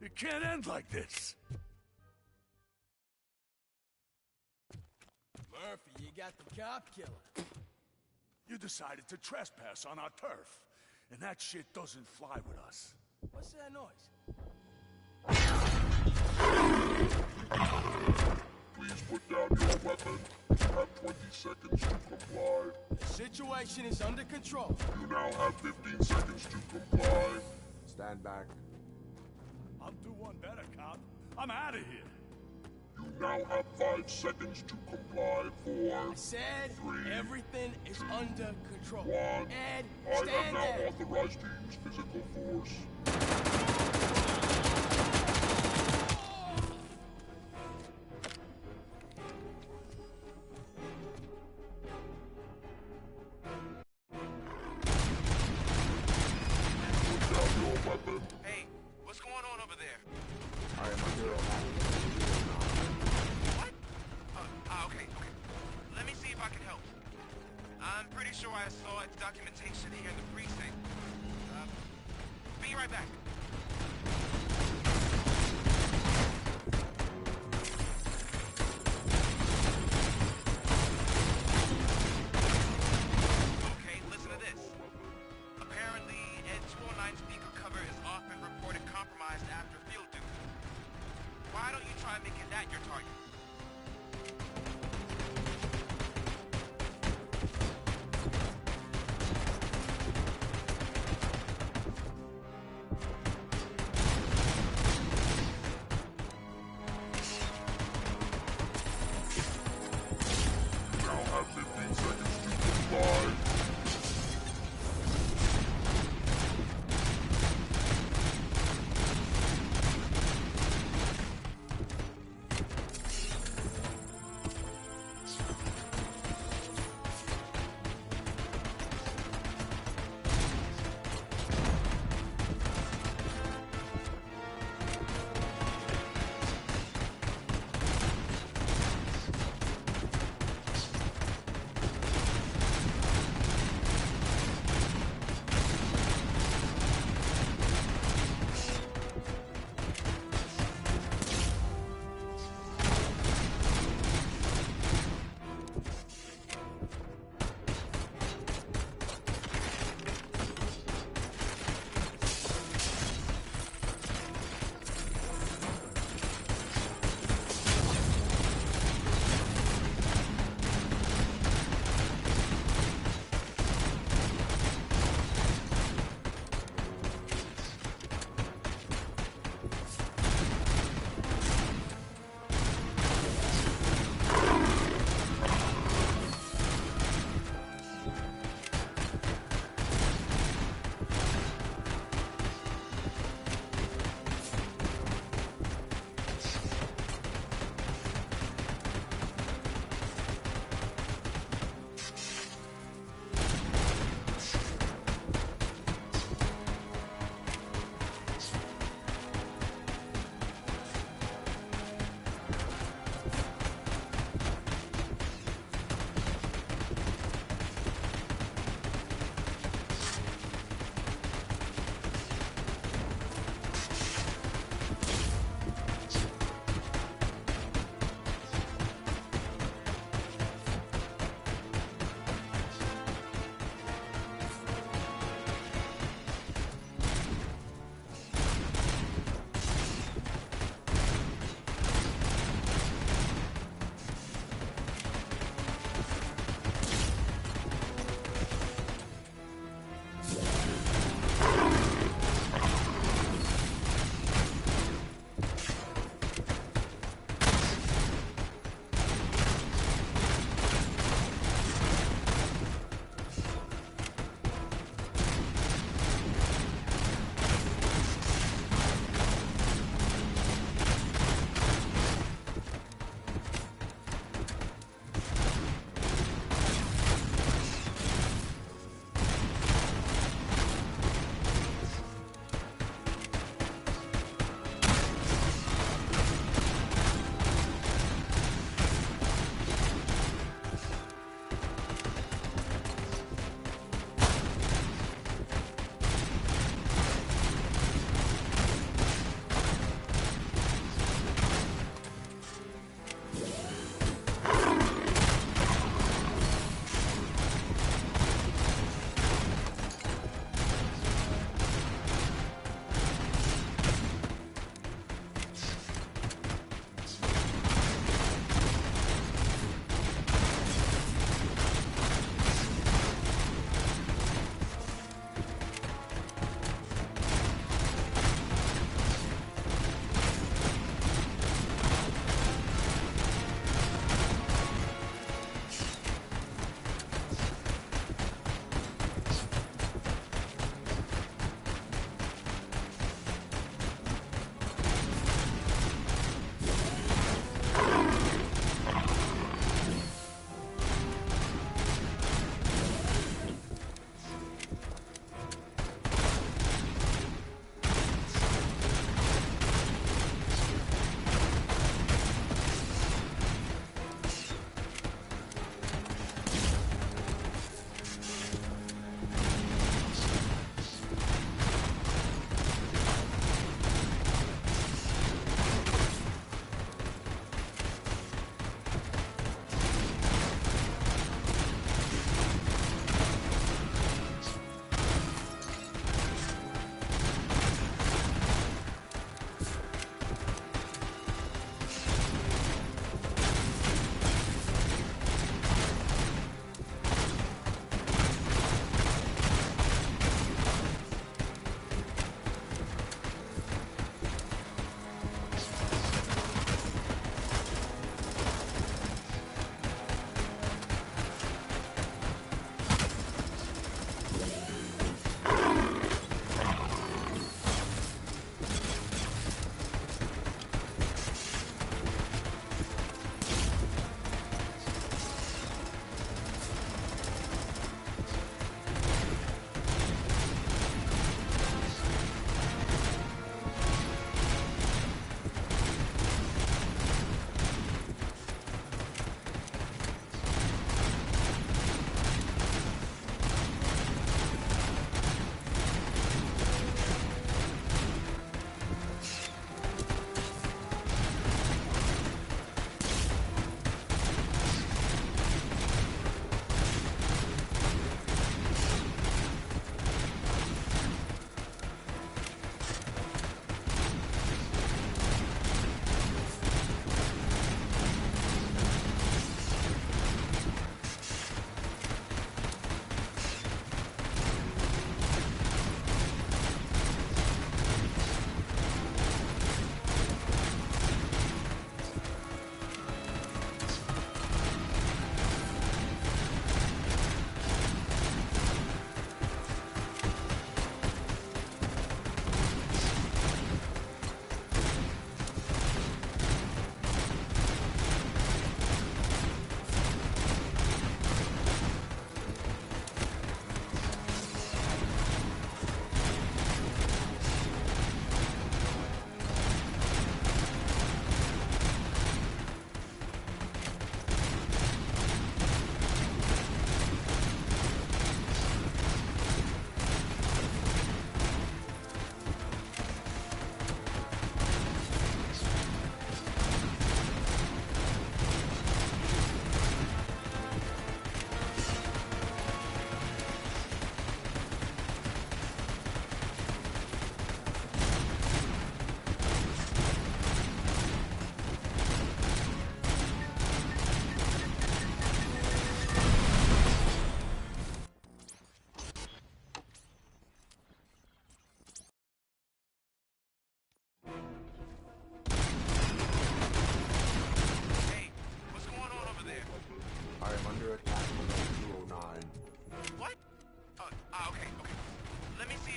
It can't end like this. Murphy, you got the cop killer. You decided to trespass on our turf, and that shit doesn't fly with us. What's that noise? Please put down your weapon. You have 20 seconds to comply. The situation is under control. You now have 15 seconds to comply. Stand back. I'll do one better, cop. I'm out of here. You now have 5 seconds to comply. 4, I said 3, everything is under control. 1. Ed, I stand am now there. authorized to use physical force. Put down your weapon. Hey, what's going on over there? I am under attack. What? Okay. Let me see if I can help. I'm pretty sure I saw its documentation here in the precinct. Be right back. Okay, listen to this. Apparently, Ed 209 speaker cover is often reported compromised after field duty. Why don't you try making that your target?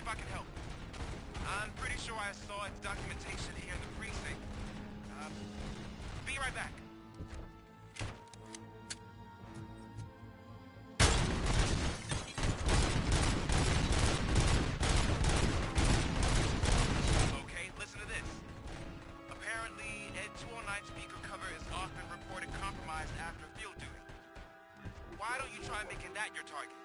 if I can help. I'm pretty sure I saw its documentation here in the precinct. Be right back. Okay, listen to this. Apparently, Ed 209 speaker cover is often reported compromised after field duty. Why don't you try making that your target?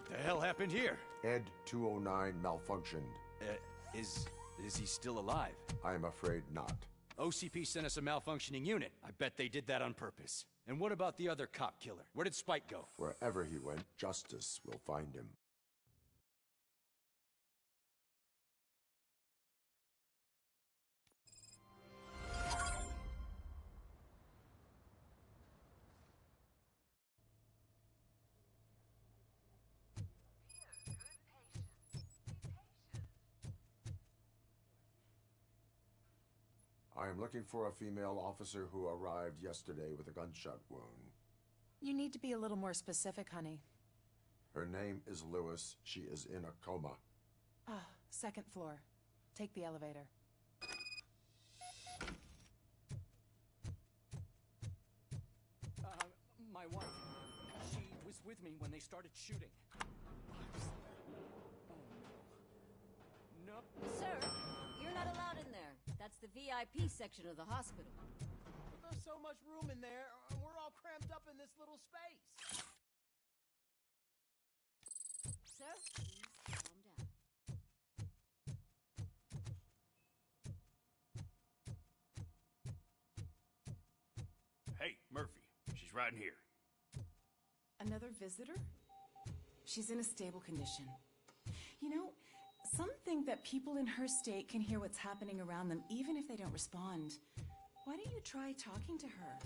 The hell happened here? Ed 209 malfunctioned. Is he still alive? I'm afraid not. OCP sent us a malfunctioning unit. I bet they did that on purpose. And what about the other cop killer? Where did Spike go? Wherever he went, justice will find him. I am looking for a female officer who arrived yesterday with a gunshot wound. You need to be a little more specific, honey. Her name is Lewis. She is in a coma. Ah, second floor. Take the elevator. My wife. She was with me when they started shooting. No. Sir, you're not allowed in there. That's the VIP section of the hospital. But there's so much room in there, and we're all cramped up in this little space. Sir, please calm down. Hey, Murphy. She's right in here. Another visitor? She's in a stable condition. You know, some think that people in her state can hear what's happening around them even if they don't respond. Why don't you try talking to her?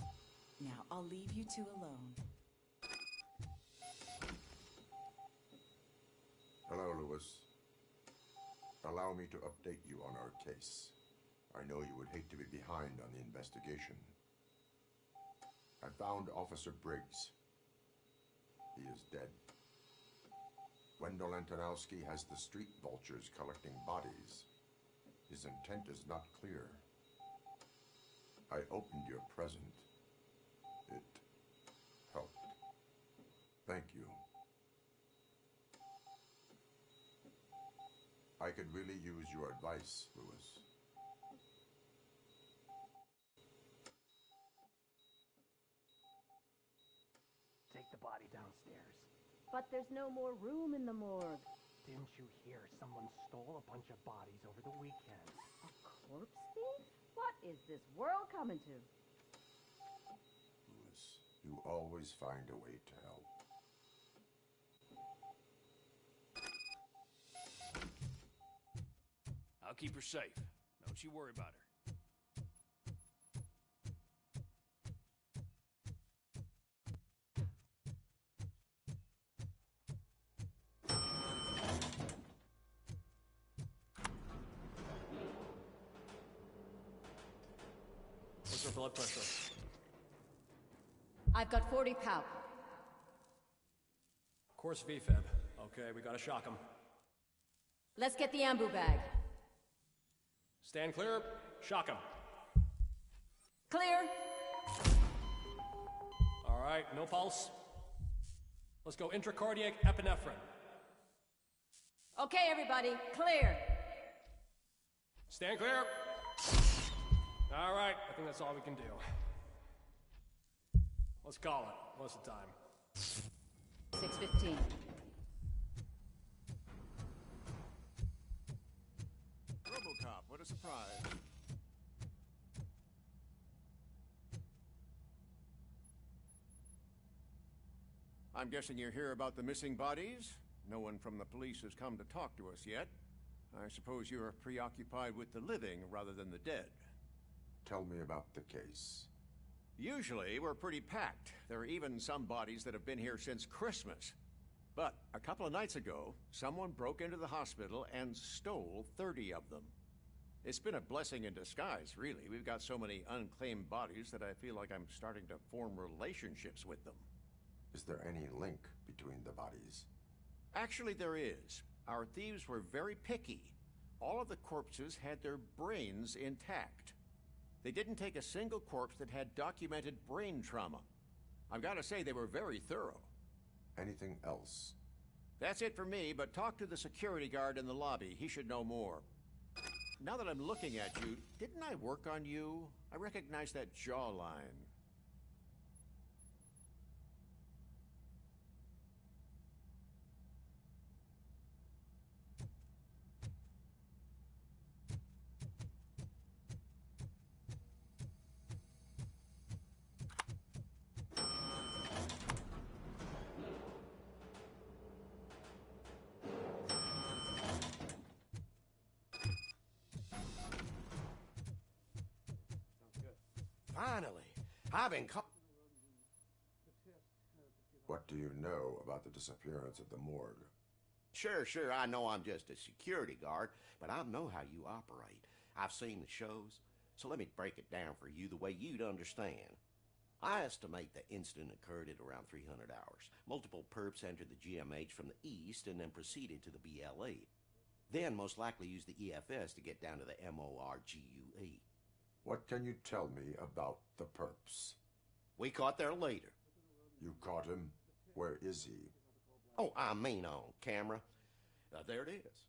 Now, I'll leave you two alone. Hello, Lewis. Allow me to update you on our case. I know you would hate to be behind on the investigation. I found Officer Briggs. He is dead. Wendell Antonowski has the street vultures collecting bodies. His intent is not clear. I opened your present. It helped. Thank you. I could really use your advice, Lewis. Take the body downstairs. But there's no more room in the morgue. Didn't you hear someone stole a bunch of bodies over the weekend? A corpse thief? What is this world coming to? Lewis, you always find a way to help. I'll keep her safe. Don't you worry about her. What's her blood pressure? I've got 40 pow. Course VFib. Okay, we gotta shock him. Let's get the ambu bag. Stand clear. Shock him. Clear. All right, no pulse. Let's go intracardiac epinephrine. Okay, everybody, clear. Stand clear. All right, I think that's all we can do. Let's call it. What's the time? 6:15. Robo Cop, what a surprise. I'm guessing you're here about the missing bodies? No one from the police has come to talk to us yet. I suppose you're preoccupied with the living rather than the dead. Tell me about the case. Usually, we're pretty packed. There are even some bodies that have been here since Christmas. But a couple of nights ago, someone broke into the hospital and stole 30 of them. It's been a blessing in disguise, really. We've got so many unclaimed bodies that I feel like I'm starting to form relationships with them. Is there any link between the bodies? Actually, there is. Our thieves were very picky. All of the corpses had their brains intact. They didn't take a single corpse that had documented brain trauma. I've got to say, they were very thorough. Anything else? That's it for me, but talk to the security guard in the lobby. He should know more. Now that I'm looking at you, didn't I work on you? I recognize that jawline. Finally. I've been caught. What do you know about the disappearance at the morgue? Sure, I know I'm just a security guard, but I know how you operate. I've seen the shows, so let me break it down for you the way you'd understand. I estimate the incident occurred at around 300 hours. Multiple perps entered the GMH from the east and then proceeded to the BLE. Then most likely used the EFS to get down to the MORGUE. What can you tell me about the perps? We caught their leader. You caught him? Where is he? Oh, I mean on camera. There it is.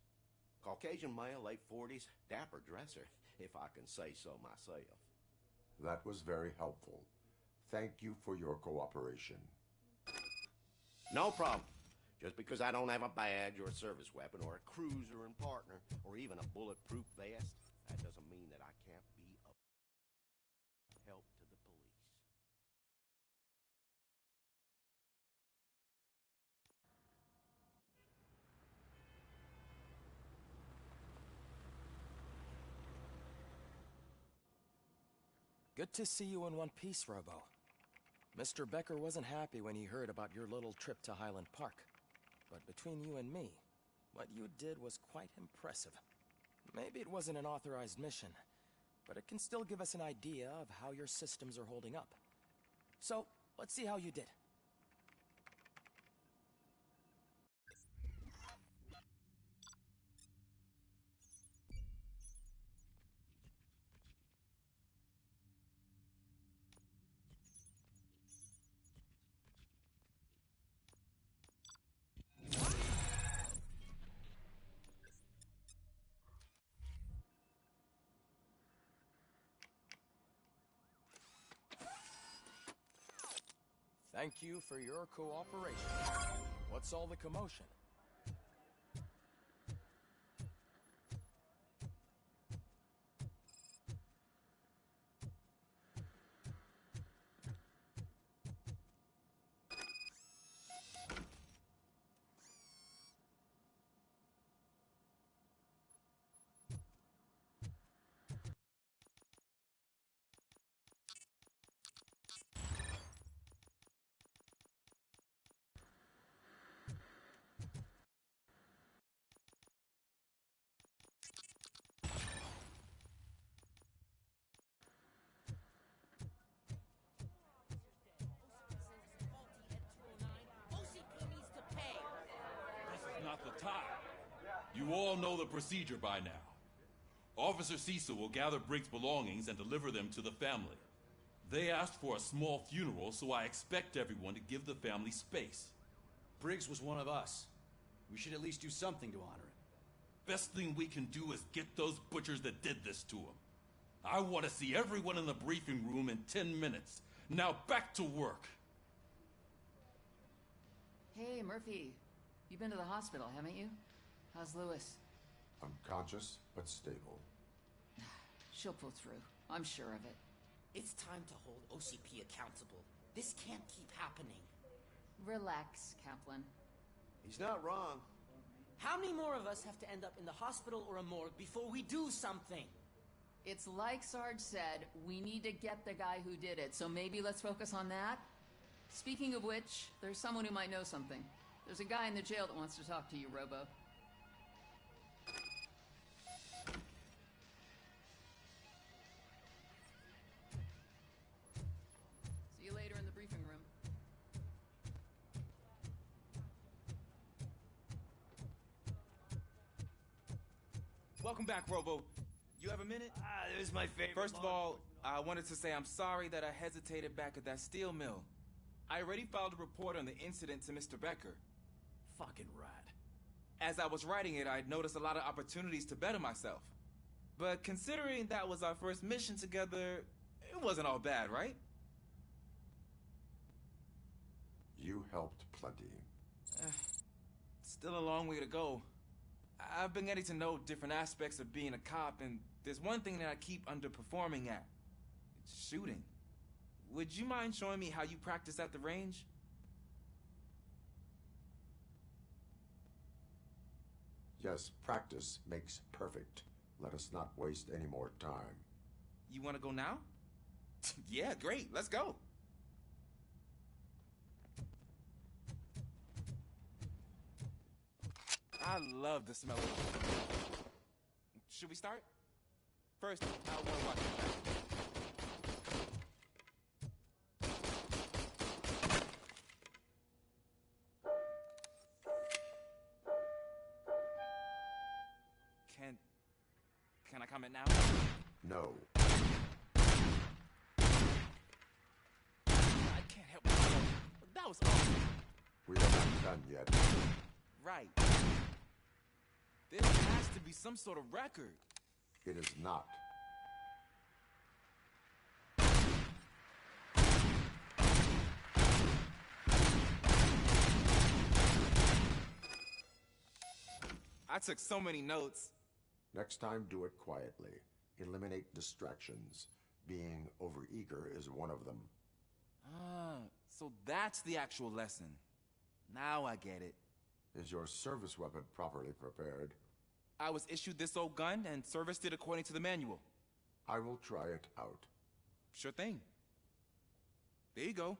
Caucasian male, late 40s, dapper dresser, if I can say so myself. That was very helpful. Thank you for your cooperation. No problem. Just because I don't have a badge or a service weapon or a cruiser and partner or even a bulletproof vest, that doesn't mean that I can't be of help to the police. Good to see you in one piece, Robo. Mr. Becker wasn't happy when he heard about your little trip to Highland Park. But between you and me, what you did was quite impressive. Maybe it wasn't an authorized mission, but it can still give us an idea of how your systems are holding up. So, let's see how you did. Thank you for your cooperation. What's all the commotion? Not the time. You all know the procedure by now. Officer Cecil will gather Briggs' belongings and deliver them to the family. They asked for a small funeral, so I expect everyone to give the family space. Briggs was one of us. We should at least do something to honor him. Best thing we can do is get those butchers that did this to him. I want to see everyone in the briefing room in 10 minutes. Now back to work. Hey, Murphy. You've been to the hospital, haven't you? How's Lewis? Unconscious, but stable. She'll pull through. I'm sure of it. It's time to hold OCP accountable. This can't keep happening. Relax, Kaplan. He's not wrong. How many more of us have to end up in the hospital or a morgue before we do something? It's like Sarge said, we need to get the guy who did it, so maybe let's focus on that? Speaking of which, there's someone who might know something. There's a guy in the jail that wants to talk to you, Robo. See you later in the briefing room. Welcome back, Robo. You have a minute? This is my favorite. First of all, I wanted to say I'm sorry that I hesitated back at that steel mill. I already filed a report on the incident to Mr. Becker. Fucking rad. As I was writing it, I'd noticed a lot of opportunities to better myself. But considering that was our first mission together, it wasn't all bad, right? You helped plenty. Still a long way to go. I've been getting to know different aspects of being a cop, and there's one thing that I keep underperforming at. It's shooting. Would you mind showing me how you practice at the range? Yes, practice makes perfect. Let us not waste any more time. You want to go now? Yeah, great. Let's go. I love the smell of it. Should we start? First, I want to watch it back. Can I comment now? No. I can't help myself. That was awesome. We are not done yet. Right. There has to be some sort of record. It is not. I took so many notes. Next time, do it quietly. Eliminate distractions. Being overeager is one of them. Ah, so that's the actual lesson. Now I get it. Is your service weapon properly prepared? I was issued this old gun and serviced it according to the manual. I will try it out. Sure thing. There you go.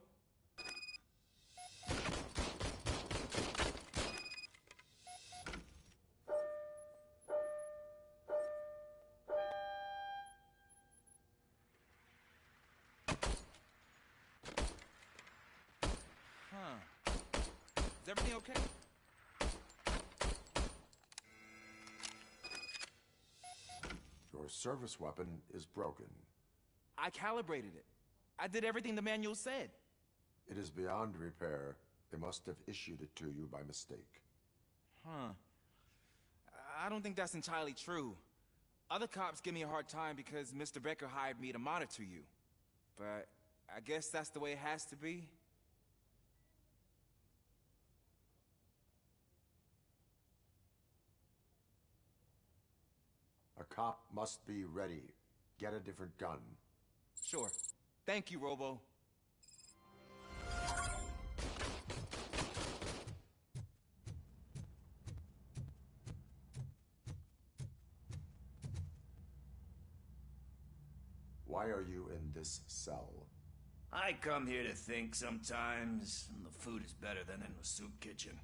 Is everything okay? Your service weapon is broken. I calibrated it. I did everything the manual said. It is beyond repair. They must have issued it to you by mistake. Huh. I don't think that's entirely true. Other cops give me a hard time because Mr. Becker hired me to monitor you. But I guess that's the way it has to be. A cop must be ready. Get a different gun. Sure. Thank you, Robo. Why are you in this cell? I come here to think sometimes, and the food is better than in the soup kitchen.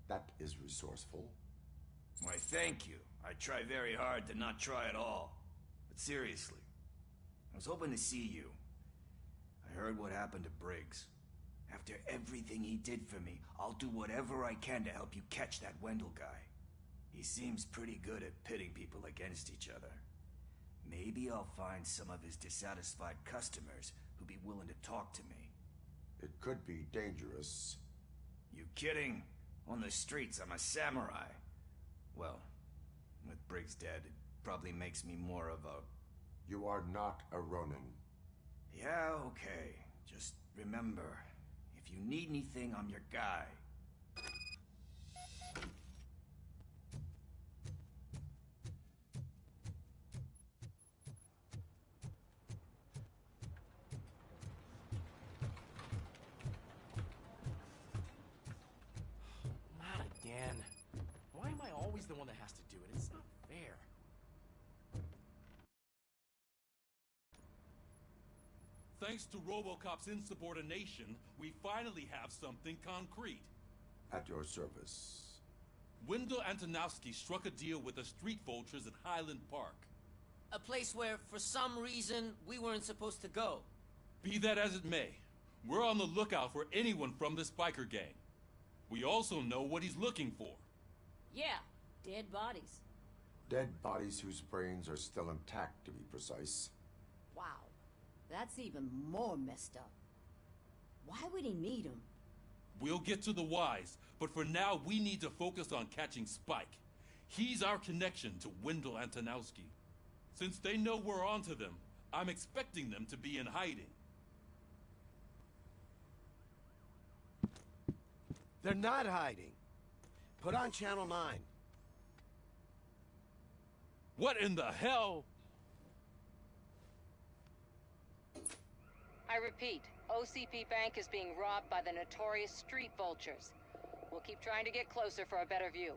That is resourceful. Why, thank you. I try very hard to not try at all. But seriously, I was hoping to see you. I heard what happened to Briggs. After everything he did for me, I'll do whatever I can to help you catch that Wendell guy. He seems pretty good at pitting people against each other. Maybe I'll find some of his dissatisfied customers who'd be willing to talk to me. It could be dangerous. You kidding? On the streets, I'm a samurai. Well, with Briggs dead, it probably makes me more of a... You are not a Ronin. Yeah, okay. Just remember, if you need anything, I'm your guy. Not again. Why am I always the one that has to do it? It's not fair. Thanks to Robo Cop's insubordination, we finally have something concrete. At your service. Wendell Antonowski struck a deal with the street vultures at Highland Park. A place where, for some reason, we weren't supposed to go. Be that as it may, we're on the lookout for anyone from this biker gang. We also know what he's looking for. Yeah, dead bodies. Dead bodies whose brains are still intact, to be precise. Wow, that's even more messed up. Why would he need them? We'll get to the whys, but for now we need to focus on catching Spike. He's our connection to Wendell Antonowski. Since they know we're onto them, I'm expecting them to be in hiding. They're not hiding. Put on Channel 9. What in the hell? I repeat, OCP Bank is being robbed by the notorious street vultures. We'll keep trying to get closer for a better view.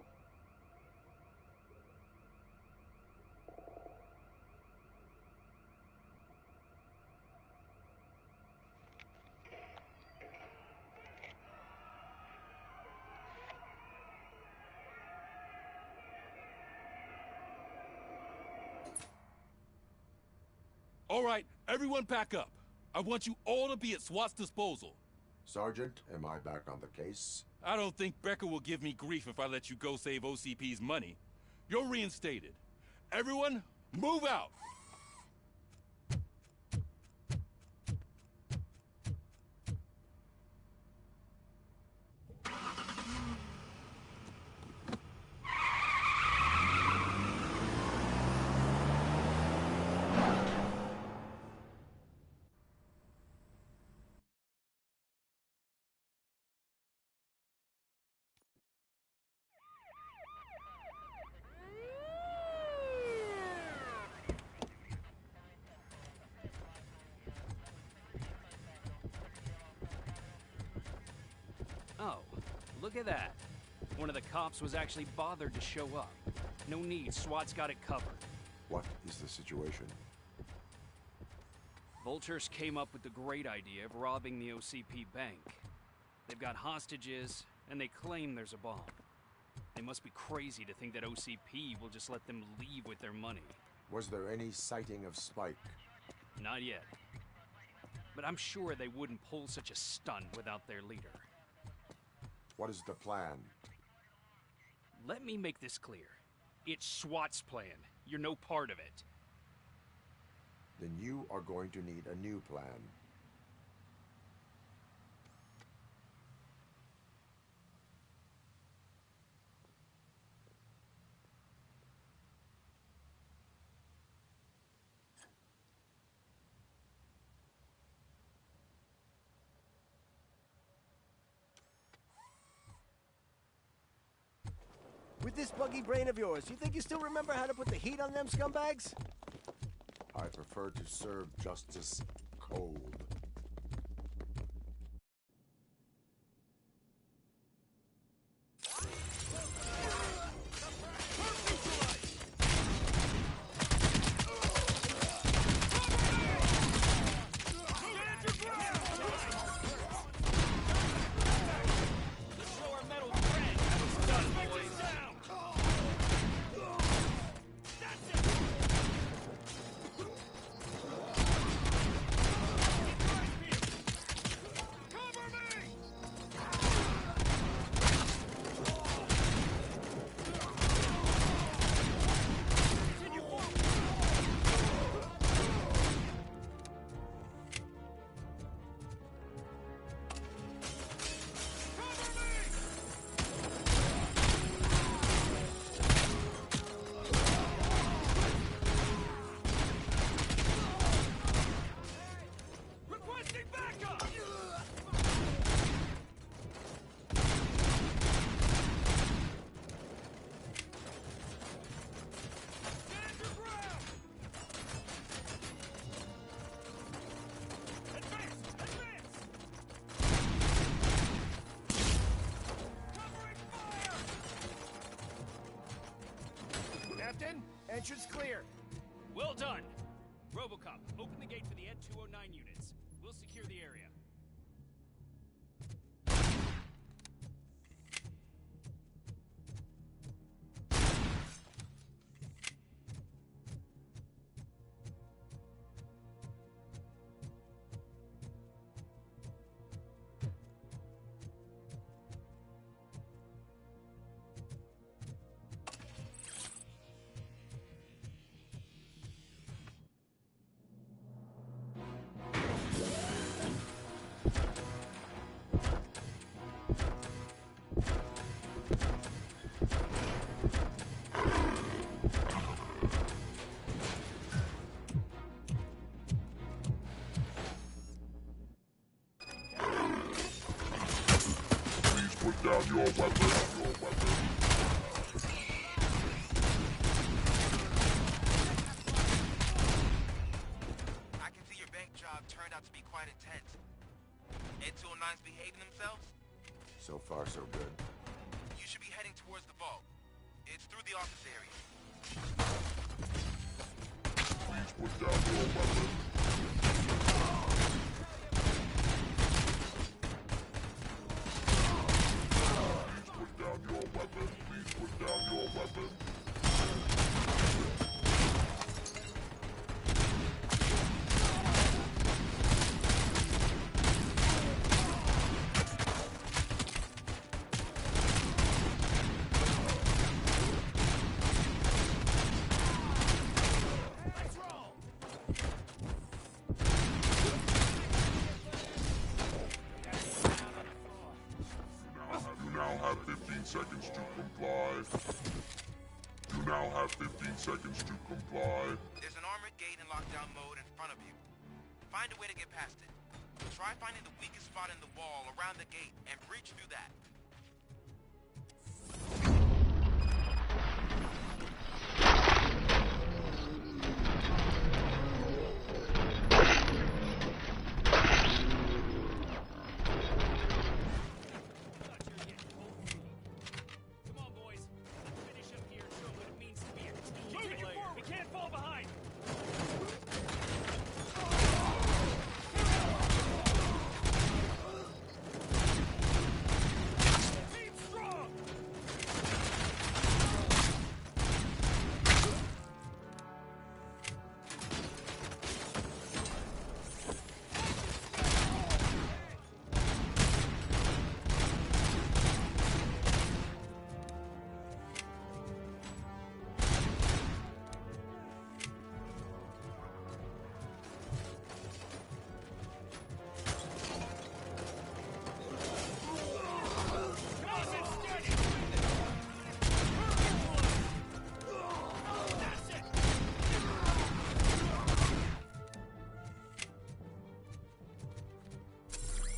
All right, everyone pack up. I want you all to be at SWAT's disposal. Sergeant, am I back on the case? I don't think Becker will give me grief if I let you go save OCP's money. You're reinstated. Everyone, move out! Oh, look at that. One of the cops was actually bothered to show up. No need, SWAT's got it covered. What is the situation? Vultures came up with the great idea of robbing the OCP bank. They've got hostages, and they claim there's a bomb. They must be crazy to think that OCP will just let them leave with their money. Was there any sighting of Spike? Not yet. But I'm sure they wouldn't pull such a stunt without their leader. What is the plan? Let me make this clear. It's SWAT's plan. You're no part of it. Then you are going to need a new plan. With this buggy brain of yours, you think you still remember how to put the heat on them scumbags? I prefer to serve justice cold. Captain, entrance clear. Well done. Robo Cop, open the gate for the Ed 209 units. We'll secure the area. Put down your weapon. I can see your bank job turned out to be quite intense. Ed 209's behaving themselves? So far, so good. You should be heading towards the vault. It's through the office area. Please put down your weapon. Please put down your weapon. seconds to comply. You now have 15 seconds to comply. There's an armored gate in lockdown mode in front of you. Find a way to get past it. Try finding the weakest spot in the wall around the gate and breach through that.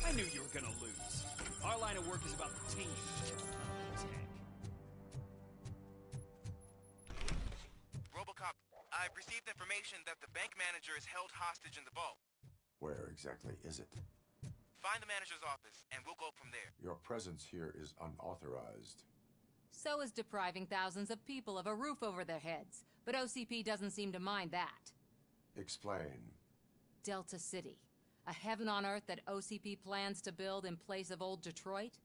I knew you were gonna lose. Our line of work is about the team. Tech. Robo Cop, I've received information that the bank manager is held hostage in the vault. Where exactly is it? Find the manager's office, and we'll go from there. Your presence here is unauthorized. So is depriving thousands of people of a roof over their heads. But OCP doesn't seem to mind that. Explain. Delta City. A heaven on earth that OCP plans to build in place of old Detroit?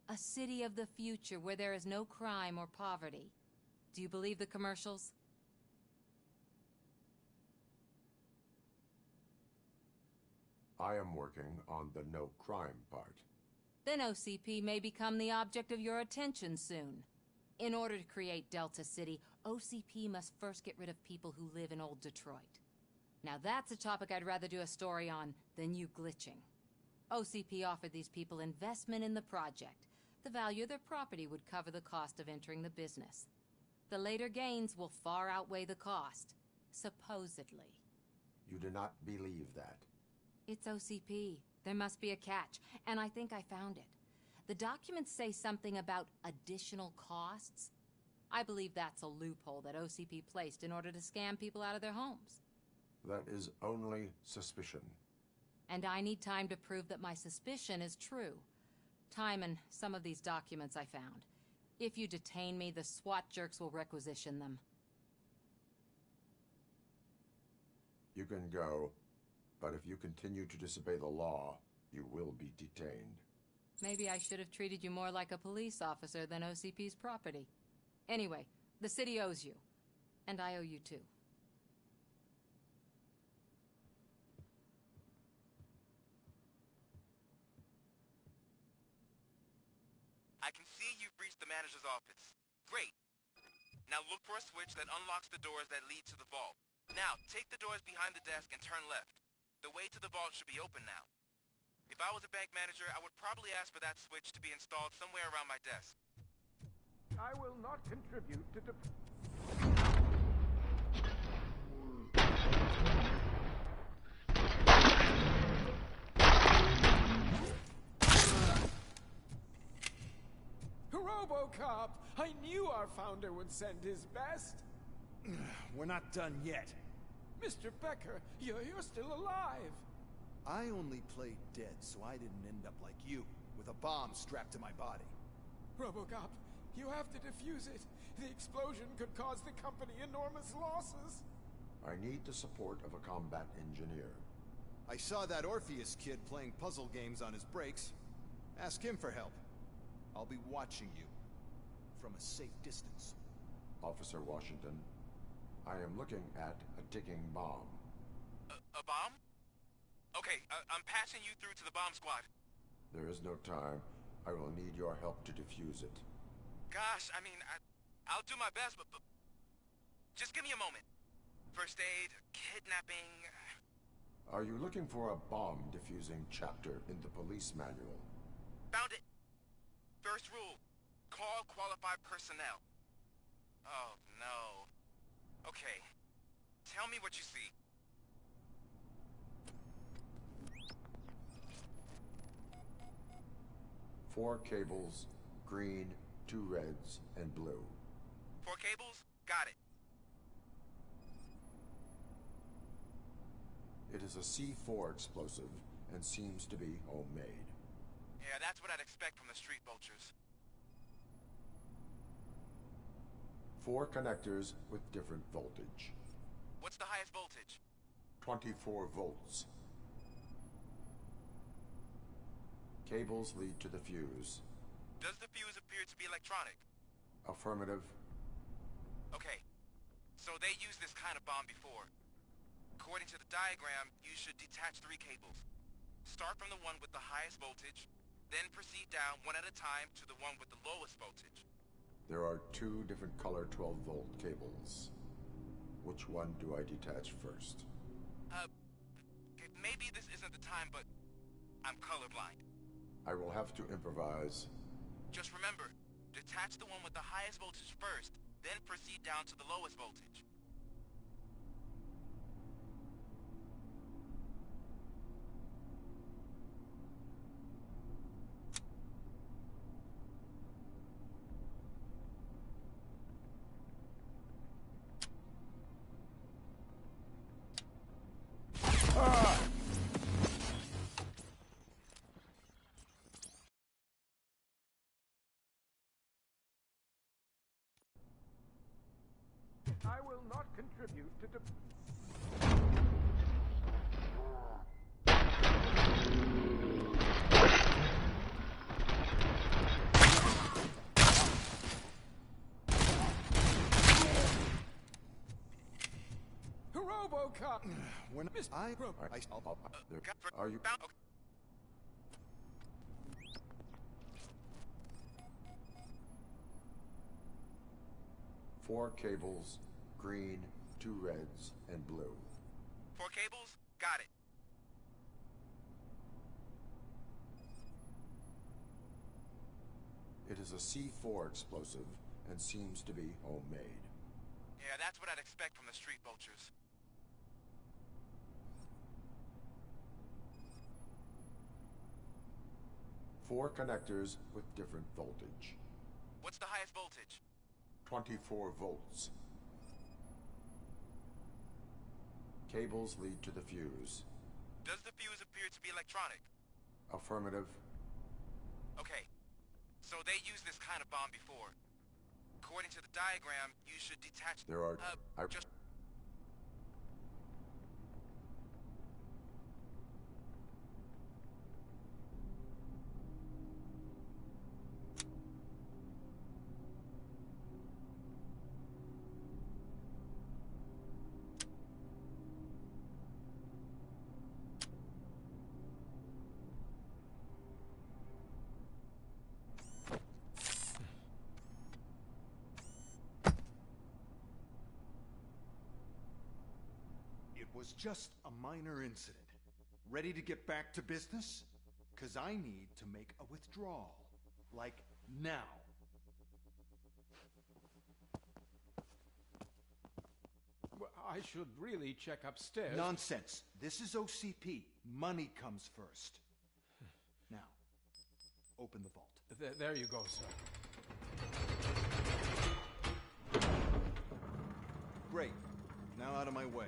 A city of the future where there is no crime or poverty. Do you believe the commercials? I am working on the no crime part. Then OCP may become the object of your attention soon. In order to create Delta City, OCP must first get rid of people who live in old Detroit. Now that's a topic I'd rather do a story on than you glitching. OCP offered these people investment in the project. The value of their property would cover the cost of entering the business. The later gains will far outweigh the cost, supposedly. You do not believe that? It's OCP. There must be a catch, and I think I found it. The documents say something about additional costs. I believe that's a loophole that OCP placed in order to scam people out of their homes. That is only suspicion. And I need time to prove that my suspicion is true. Time and some of these documents I found. If you detain me, the SWAT jerks will requisition them. You can go, but if you continue to disobey the law, you will be detained. Maybe I should have treated you more like a police officer than OCP's property. Anyway, the city owes you. And I owe you too. I can see you've reached the manager's office. Great. Now look for a switch that unlocks the doors that lead to the vault. Now, take the doors behind the desk and turn left. The way to the vault should be open now. If I was a bank manager, I would probably ask for that switch to be installed somewhere around my desk. I will not contribute to the... Robo Cop! I knew our founder would send his best. We're not done yet. Mr. Becker, you're still alive. I only played dead, so I didn't end up like you, with a bomb strapped to my body. RoboCop, you have to defuse it. The explosion could cause the company enormous losses. I need the support of a combat engineer. I saw that Orpheus kid playing puzzle games on his breaks. Ask him for help. I'll be watching you from a safe distance. Officer Washington, I am looking at a ticking bomb. A bomb? Okay, I'm passing you through to the bomb squad. There is no time. I will need your help to defuse it. Gosh, I mean, I'll do my best, but just give me a moment. First aid, kidnapping... Are you looking for a bomb defusing chapter in the police manual? Found it. First rule, Call qualified personnel. Oh, no. Okay. Tell me what you see. Four cables, green, 2 reds, and blue. 4 cables? Got it. It is a C4 explosive and seems to be homemade. Yeah, that's what I'd expect from the street vultures. 4 connectors with different voltage. What's the highest voltage? 24 volts. Cables lead to the fuse. Does the fuse appear to be electronic? Affirmative. Okay. So they used this kind of bomb before. According to the diagram, you should detach 3 cables. Start from the one with the highest voltage, then proceed down one at a time to the one with the lowest voltage. There are 2 different color 12-volt cables. Which one do I detach first? Maybe this isn't the time, but I'm colorblind. I will have to improvise. Just remember, detach the one with the highest voltage first, then proceed down to the lowest voltage. I will not contribute to Robo Cop! When are you? Four cables, green, 2 reds, and blue. 4 cables? Got it. It is a C4 explosive and seems to be homemade. Yeah, that's what I'd expect from the street vultures. Four connectors with different voltage. What's the highest voltage? 24 volts. Cables lead to the fuse. Does the fuse appear to be electronic? Affirmative. Okay. So they used this kind of bomb before. According to the diagram, you should detach... There are... just... Was just a minor incident. Ready to get back to business? 'Cause I need to make a withdrawal. Like, now. Well, I should really check upstairs. Nonsense. This is OCP. Money comes first. Now, open the vault. There you go, sir. Great. Now out of my way.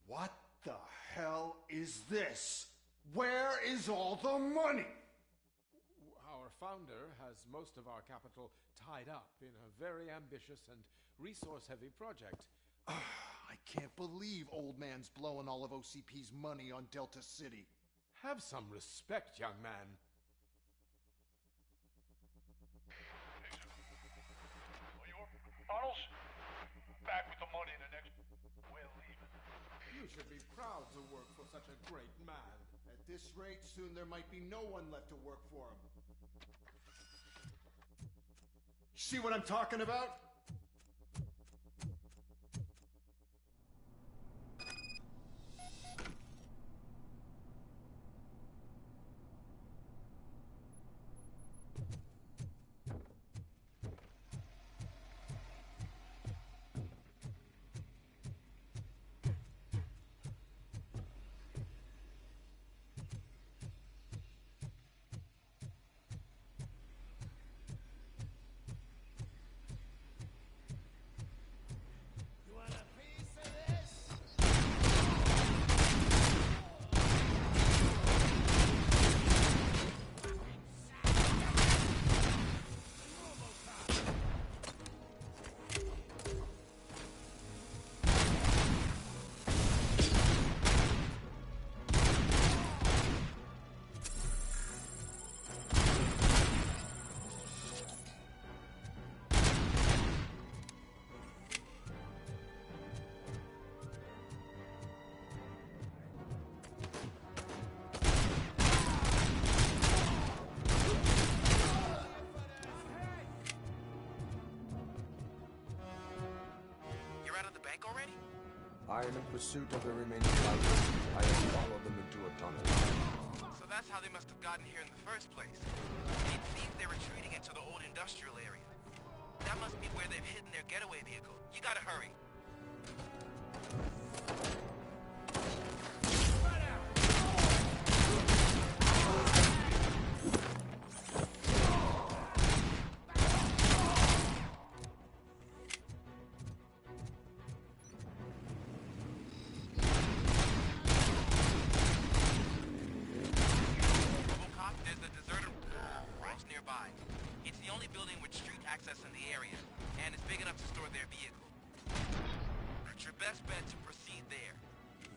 What the hell is this? Where is all the money? Our founder has most of our capital tied up in a very ambitious and resource-heavy project. I can't believe old man's blowing all of OCP's money on Delta City. Have some respect, young man. Arnold's back with the money in the next... We're leaving. You should be proud to work for such a great man. At this rate, soon there might be no one left to work for him. See what I'm talking about? bank already? I am in pursuit of the remaining bikers. I have followed them into a tunnel. So that's how they must have gotten here in the first place. It seems they're retreating into the old industrial area. That must be where they've hidden their getaway vehicle. You gotta hurry. Robo Cop, there's a deserted house nearby. It's the only building with street access in the area, and it's big enough to store their vehicle. It's your best bet to proceed there.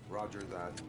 Roger that.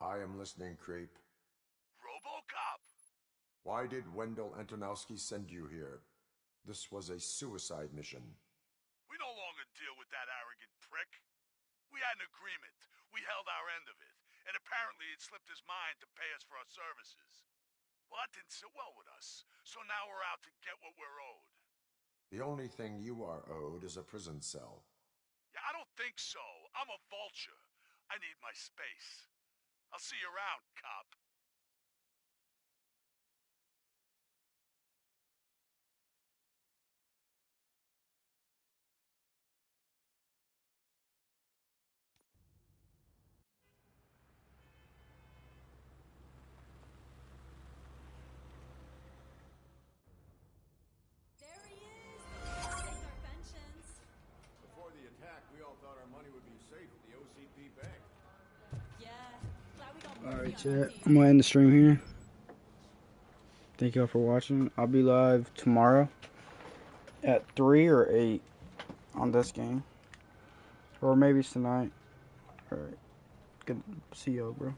I am listening, Creep. Robo Cop! Why did Wendell Antonowski send you here? This was a suicide mission. We no longer deal with that arrogant prick. We had an agreement. We held our end of it. And apparently it slipped his mind to pay us for our services. Well, that didn't sit well with us. So now we're out to get what we're owed. The only thing you are owed is a prison cell. Yeah, I don't think so. I'm a vulture. I need my space. I'll see you around, cop. Alright, chat. I'm gonna end the stream here. Thank y'all for watching. I'll be live tomorrow at 3 or 8 on this game. Or maybe it's tonight. Alright. Good. See y'all, bro.